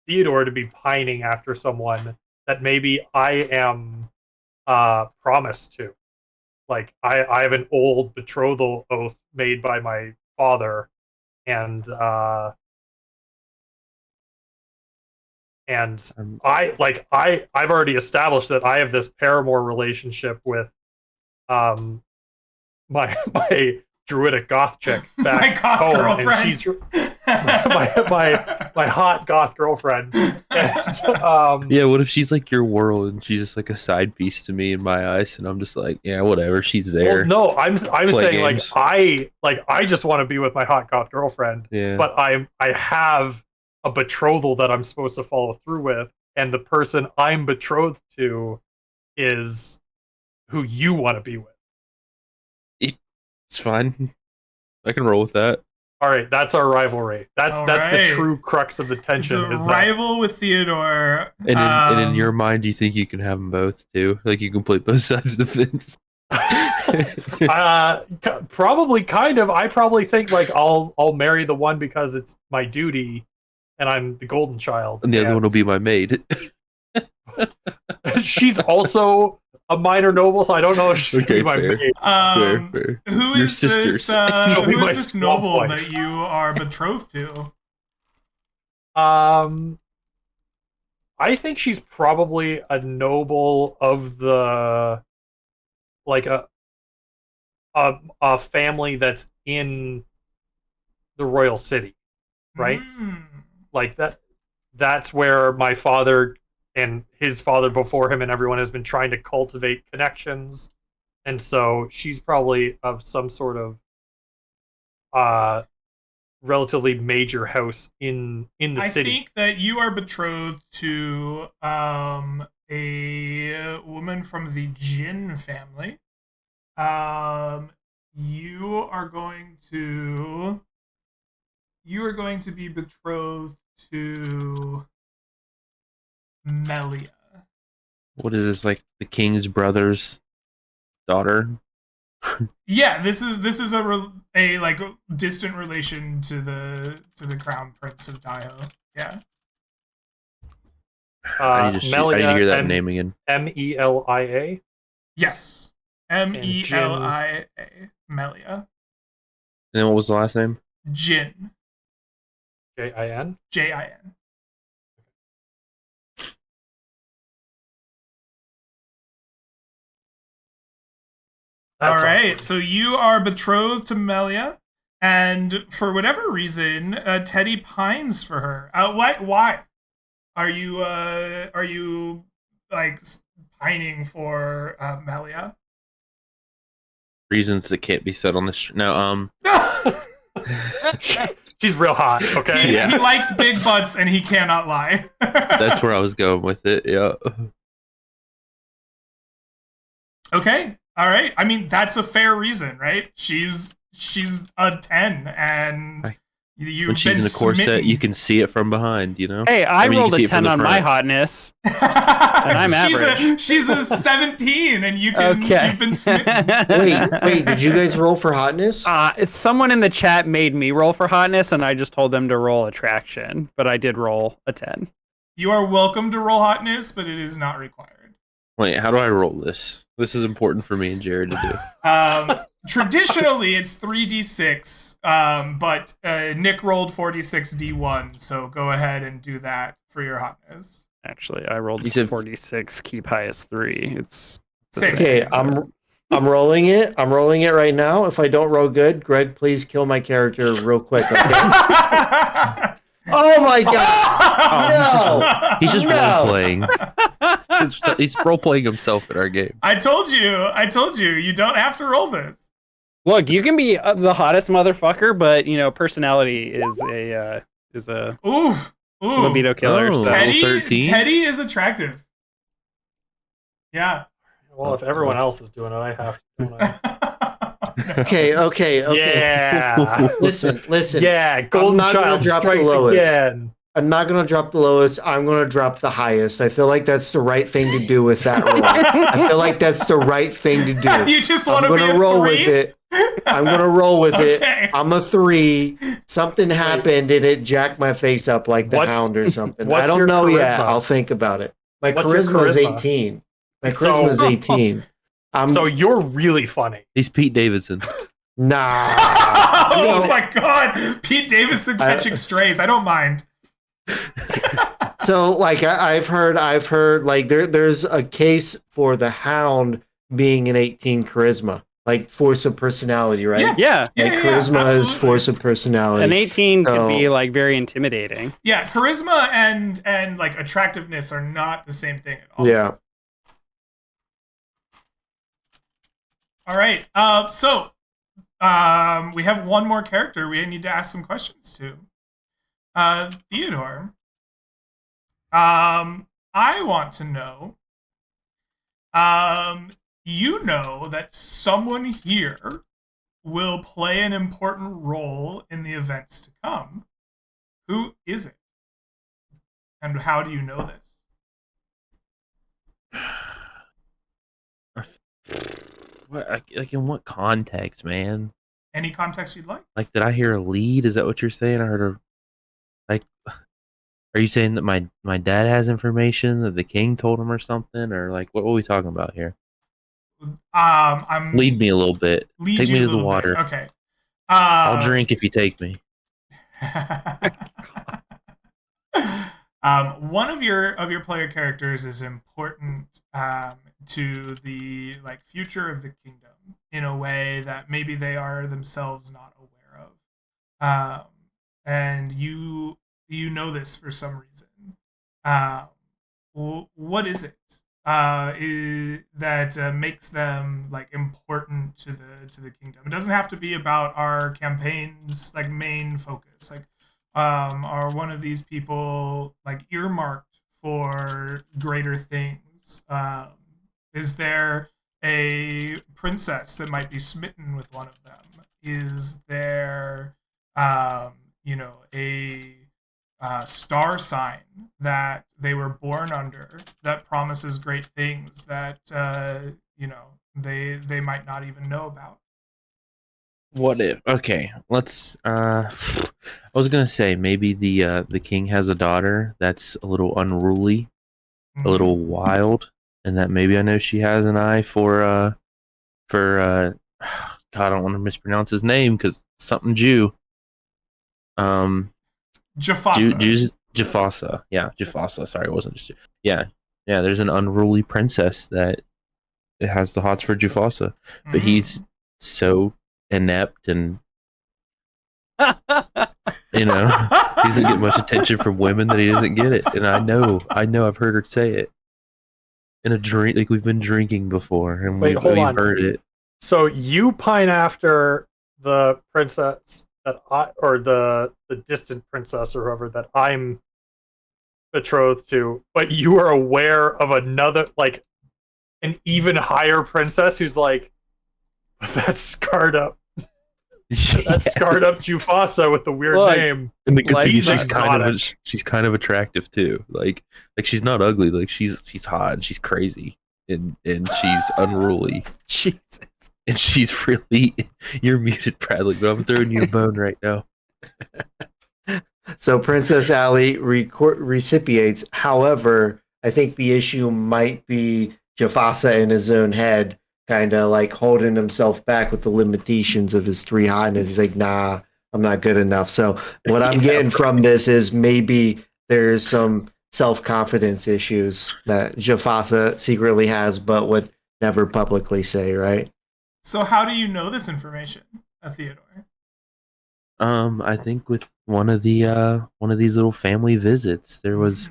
Theodore to be pining after someone that maybe I am promised to? Like I have an old betrothal oath made by my father, and I've already established that I have this paramour relationship with my druidic goth chick My back goth home, girlfriend. and she's my hot goth girlfriend. And, Yeah, what if she's like your world and she's just like a side piece to me in my eyes, and I'm just like, yeah, whatever, she's there. well, no, I'm Play saying games. I just want to be with my hot goth girlfriend, Yeah. but I have a betrothal that I'm supposed to follow through with, and the person I'm betrothed to is who you want to be with. It's fine. I can roll with that. All right, that's our rivalry. That's All the right. true crux of the It's tension. a Is that rival with Theodore. And in your mind, you think you can have them both too? Like you can play both sides of the fence. probably kind of. I probably think like I'll marry the one because it's my duty, and I'm the golden child. And the other one will be my maid. She's also a minor noble, so I don't know if she's Okay, gonna be my fair. maid. Fair. Who Your is sisters. this? She'll be Who my is this swamp noble wife. that you are betrothed to? I think she's probably a noble of the like a family that's in the royal city, right? Mm. Like that's where my father and his father before him and everyone has been trying to cultivate connections, and so she's probably of some sort of relatively major house in the I city. think that you are betrothed to a woman from the Jin family. You are going to be betrothed to Melia. What is this, like the king's brother's daughter? Yeah, this is a like distant relation to the crown prince of Daiho. Yeah. I need to hear that name again. Melia. Yes. Melia. Melia. And then what was the last name? Jin. Jin. Jin. All right, so you are betrothed to Melia, and for whatever reason, Teddy pines for her. Why? Are you like pining for Melia? Reasons that can't be said on this. No, She's real hot. Okay. Yeah. He likes big butts, and he cannot lie. that's where I was going with it. Yeah. Okay. All right. I mean, that's a fair reason, right? She's a 10, and you've When she's been in a corset, smitten. you can see it from behind. You know. Hey, I mean, you rolled can see a it from 10 the on my front. hotness. I'm average. She's a 17, and you can. Okay. You've been smitten. Wait, did you guys roll for hotness? Someone in the chat made me roll for hotness, and I just told them to roll attraction, but I did roll a 10. You are welcome to roll hotness, but it is not required. Wait, how do I roll this? This is important for me and Jared to do. Traditionally, it's 3d6, but Nick rolled 46d1, so go ahead and do that for your hotness. Actually, I rolled You said 46, keep highest 3. It's the Same. Okay, same. I'm rolling it. I'm rolling it right now. If I don't roll good, Greg, please kill my character real quick. Okay? Oh my god! He's just No. role playing. He's role playing himself in our game. I told you, you don't have to roll this. Look, you can be the hottest motherfucker, but personality is a Ooh. libido killer. Oh. So. Teddy, 13? Teddy is attractive. Yeah. Well, if everyone else is doing it, I have to. Don't I? Okay. Yeah. Listen. Yeah. Golden not gonna Child drop the strikes lowest. again. I'm not going to drop the lowest. I'm going to drop the highest. I feel like that's the right thing to do with that roll. I feel like that's the right thing to do. You just want I'm to be going a to roll 3? with it. I'm going to roll with Okay. it. I'm a 3. Something happened and it jacked my face up like the What's- hound or something. what's I don't your know yet. charisma? I'll think about it. My What's your charisma is charisma? 18. My So- charisma is 18. So you're really funny. He's Pete Davidson. Nah. Oh So- my god, Pete Davidson catching strays. I don't mind. So like I've heard like there's a case for the hound being an 18 charisma, like force of personality, right? Yeah. Like charisma is absolutely. force of personality. An 18 could be So- like very intimidating. Yeah, charisma and like attractiveness are not the same thing at all. Yeah. All right. So we have one more character we need to ask some questions to. Theodore. I want to know. You know that someone here will play an important role in the events to come. Who is it? And how do you know this? What, like in what context, man? Any context you'd like? Like, did I hear a lead? Is that what you're saying? I heard a like. Are you saying that my dad has information that the king told him or something, or like what are we talking about here? I'm Lead me a little bit. lead Take you me a to the little water. bit. Okay. I'll drink if you take me. One of your player characters is important to the like future of the kingdom in a way that maybe they are themselves not aware of, and you know this for some reason. What is it that makes them like important to the kingdom? It doesn't have to be about our campaign's like main focus. Like, are one of these people like earmarked for greater things? Is there a princess that might be smitten with one of them? Is there, a star sign that they were born under that promises great things that they might not even know about? What if? Okay, let's. I was gonna say maybe the king has a daughter that's a little unruly, a little wild, and that maybe I know she has an eye for God, I don't want to mispronounce his name because something Jew. Jafasa. Jafasa. Yeah, Jafasa. Sorry, it wasn't just. Yeah, yeah. There's an unruly princess that it has the hots for Jafasa, but he's so inept and he doesn't get much attention from women that he doesn't get it. And I know I've heard her say it in a drink, like we've been drinking before and Wait, hold we've on. heard it. So you pine after the princess or the distant princess or whoever that I'm betrothed to, but you are aware of another, like an even higher princess who's like that scarred up Jufasa with the weird Look, name. And the good thing is He's she's kind of attractive too. Like she's not ugly. Like she's hot and she's crazy and she's unruly. Jesus. And she's really you're muted, Bradley, but I'm throwing you a bone right now. So Princess Allie recipiates. However, I think the issue might be Jafasa in his own head, kind of like holding himself back with the limitations of his three hotness. He's like, nah, I'm not good enough. So what I'm getting from this is maybe there's some self-confidence issues that Jafasa secretly has, but would never publicly say, right? So how do you know this information, Theodore? I think with one of these little family visits, there was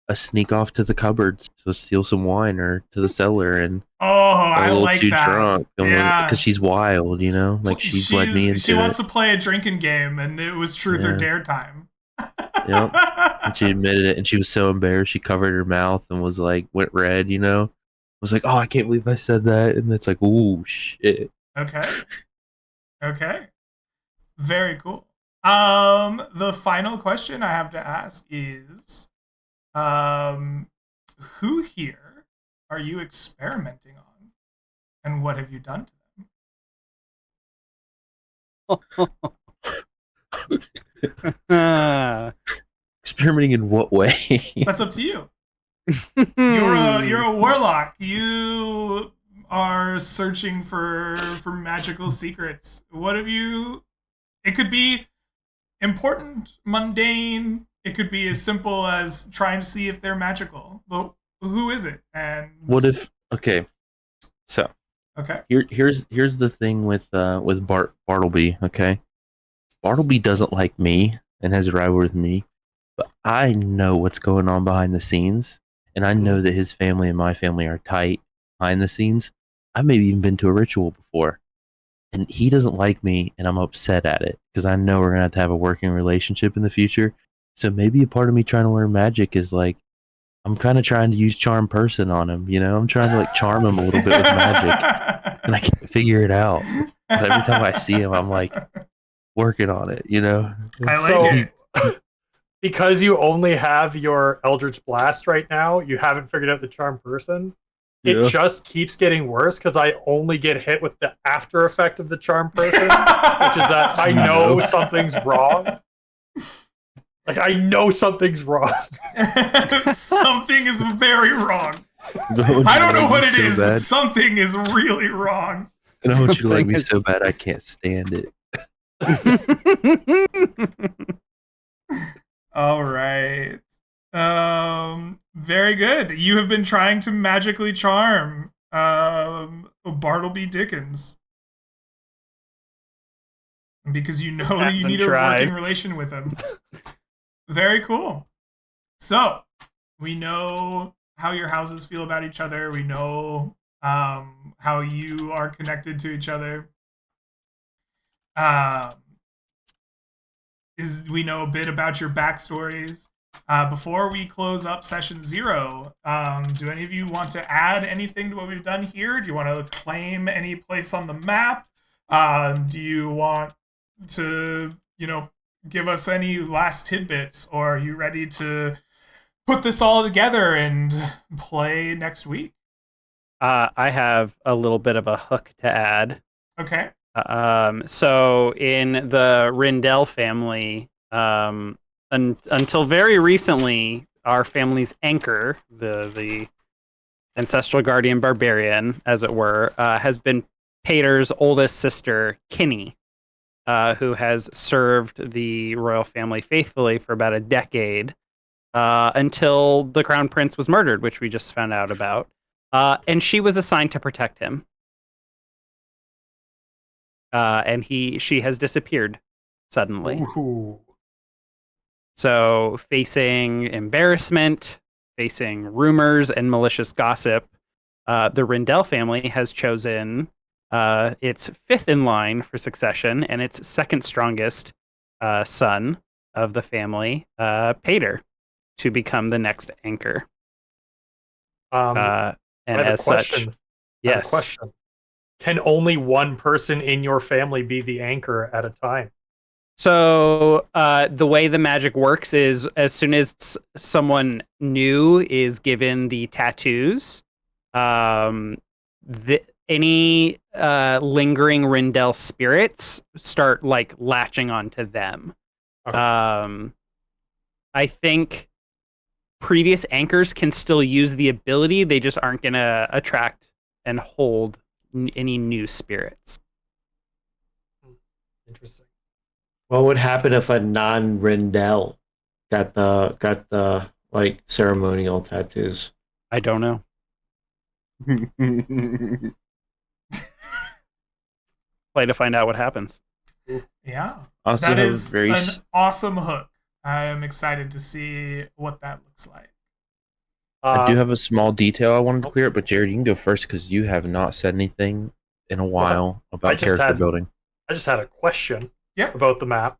a sneak off to the cupboards to steal some wine or to the cellar and I a little like too that. drunk Yeah, because she's wild, like she's led me into she wants it. to play a drinking game, and it was truth or Yeah. dare time. Yep. And she admitted it, and she was so embarrassed she covered her mouth and was like went red. Was like, oh, I can't believe I said that, and it's like, ooh, shit. Okay. Very cool. The final question I have to ask is, who here are you experimenting on, and what have you done to them? Experimenting in what way? That's up to you. You're a warlock. You are searching for magical secrets. What have you? It could be important, mundane. It could be as simple as trying to see if they're magical. But who is it? And What if? Okay, So Okay. here's the thing with Bartleby. Okay, Bartleby doesn't like me and has a rivalry with me, but I know what's going on behind the scenes, and I know that his family and my family are tight behind the scenes. I've maybe even been to a ritual before, and he doesn't like me, and I'm upset at it because I know we're gonna have to have a working relationship in the future. So maybe a part of me trying to learn magic is like I'm kind of trying to use charm person on him. You know, I'm trying to like charm him a little bit with magic, and I can't figure it out. But every time I see him, I'm like working on it. You know, I like So- it. Because you only have your Eldritch Blast right now, you haven't figured out the charm person. It Yeah. just keeps getting worse because I only get hit with the after effect of the charm person, which is that I know something's wrong. Like, I know something's wrong. Something is very wrong. But I don't know what it so is, but bad. something is really wrong. And I want you to like me Something so bad I can't stand it. All right. Very good. You have been trying to magically charm Bartleby Dickens. Because you know that you Hasn't need a tried. working relation with him. Very cool. So, we know how your houses feel about each other. We know how you are connected to each other. We know a bit about your backstories. Before we close up session 0, do any of you want to add anything to what we've done here? Do you want to claim any place on the map? Do you want to, give us any last tidbits, or are you ready to put this all together and play next week? I have a little bit of a hook to add. Okay. So in the Rindell family, until very recently, our family's anchor, the ancestral guardian barbarian, as it were, has been Pater's oldest sister, Kinney, who has served the royal family faithfully for about a decade, until the crown prince was murdered, which we just found out about. And she was assigned to protect him. And she has disappeared suddenly. Ooh. So facing embarrassment, facing rumors and malicious gossip, the Rindell family has chosen its 5th in line for succession and its 2nd strongest son of the family, Pater, to become the next anchor. And I have as a question. such, I have a yes. question. Can only one person in your family be the anchor at a time? So the way the magic works is as soon as someone new is given the tattoos, any lingering Rindell spirits start like latching onto them. Okay. I think previous anchors can still use the ability. They just aren't going to attract and hold any new spirits. Interesting. What would happen if a non-Rindell got the like ceremonial tattoos? I don't know. Play to find out what happens. Yeah. Also That have is very an awesome hook. I am excited to see what that looks like. I do have a small detail I wanted to clear up, but Jared, you can go first because you have not said anything in a while about just character had- building. I just had a question Yeah. about the map.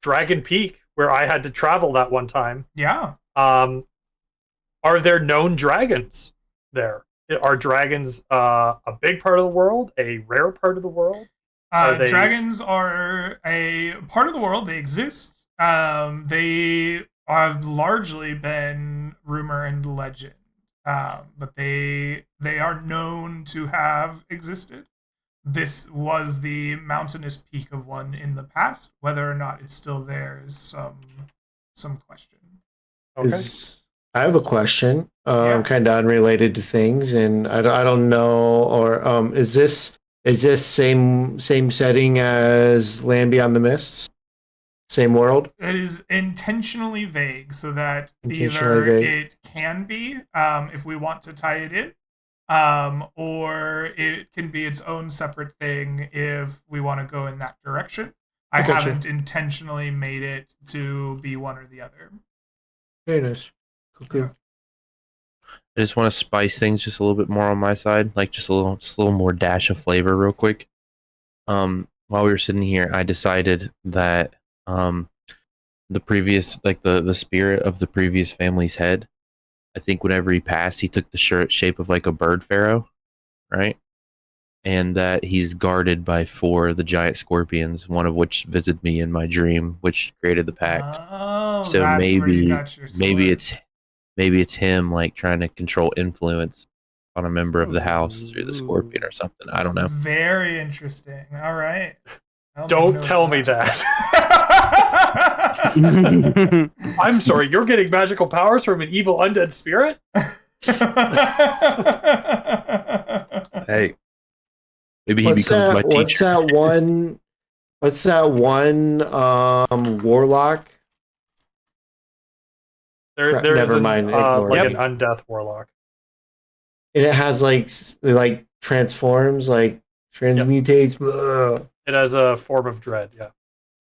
Dragon Peak, where I had to travel that one time. Yeah. Are there known dragons there? Are dragons a big part of the world? A rare part of the world? Are they- Dragons are a part of the world. They exist. They have largely been rumor and legend, but they are known to have existed. This was the mountainous peak of one in the past. Whether or not it's still there is some question. Okay. I have a question, Yeah. kind of unrelated to things, and I don't know, or is this same setting as Land Beyond the Mists? Same world? It is intentionally vague so that Intentionally either vague. it can be, if we want to tie it in, or it can be its own separate thing if we want to go in that direction. I gotcha. haven't intentionally made it to be one or the other. Very nice. Cool. I just want to spice things just a little bit more on my side, like just a little more dash of flavor, real quick. While we were sitting here, I decided that the previous, like the spirit of the previous family's head, I think whenever he passed, he took the shape of like a bird pharaoh, right? And that he's guarded by 4 of the giant scorpions, one of which visited me in my dream, which created the pact. Oh, So that's where you got your sword. maybe it's him like trying to control influence on a member of the house through the scorpion or something. I don't know. Very interesting. All right. Don't tell me that. I'm sorry, you're getting magical powers from an evil undead spirit? Hey, maybe he becomes my teacher. What's that one warlock? There's Never mind, ignore like it. an undeath warlock. And it has like transforms, like transmutates. Ugh. It has a form of dread, yeah.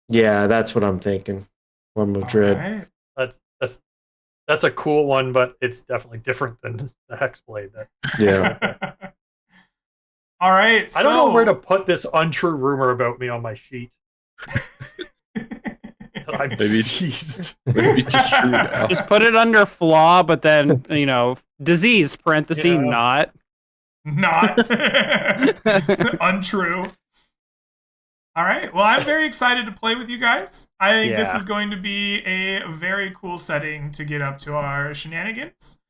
Yeah, that's what I'm thinking. Form of dread. Right. That's a cool one, but it's definitely different than the Hexblade. Yeah. All right. I don't know where to put this untrue rumor about me on my sheet. I'm diseased. Maybe it's just true now. Just put it under flaw, but then, disease, parenthesis, not. Not. Untrue. All right. Well, I'm very excited to play with you guys. I think this is going to be a very cool setting to get up to our shenanigans.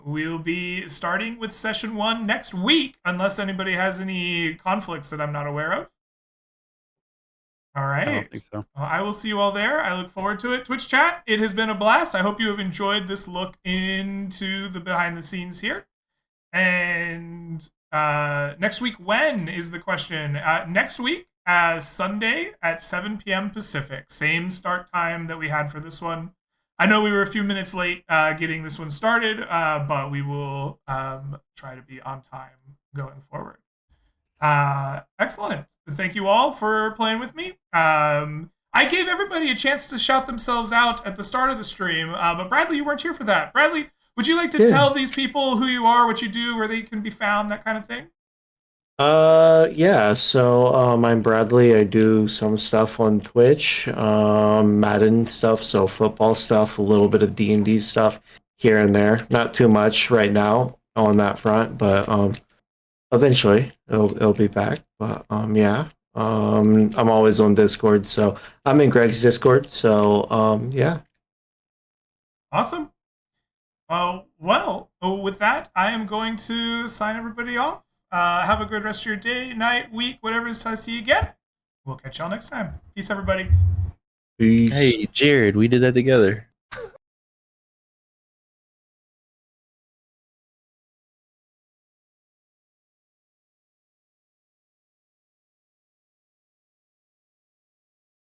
We'll be starting with session 1 next week, unless anybody has any conflicts that I'm not aware of. All right. I don't think so. Well, I will see you all there. I look forward to it. Twitch chat, it has been a blast. I hope you have enjoyed this look into the behind the scenes here. And next week, when is the question? Next week, Sunday at 7 p.m. Pacific. Same start time that we had for this one. I know we were a few minutes late getting this one started, but we will try to be on time going forward. Excellent. Thank you all for playing with me. I gave everybody a chance to shout themselves out at the start of the stream, but Bradley, you weren't here for that. Bradley, would you like to tell these people who you are, what you do, where they can be found, that kind of thing? Yeah, so I'm Bradley. I do some stuff on Twitch, Madden stuff, so football stuff, a little bit of D&D stuff here and there. Not too much right now on that front, but eventually it'll be back. But yeah. I'm always on Discord, so I'm in Greg's Discord, so yeah. Awesome. Well, with that, I am going to sign everybody off. Have a good rest of your day, night, week, whatever it is till I see you again. We'll catch y'all next time. Peace, everybody. Peace. Hey, Jared, we did that together.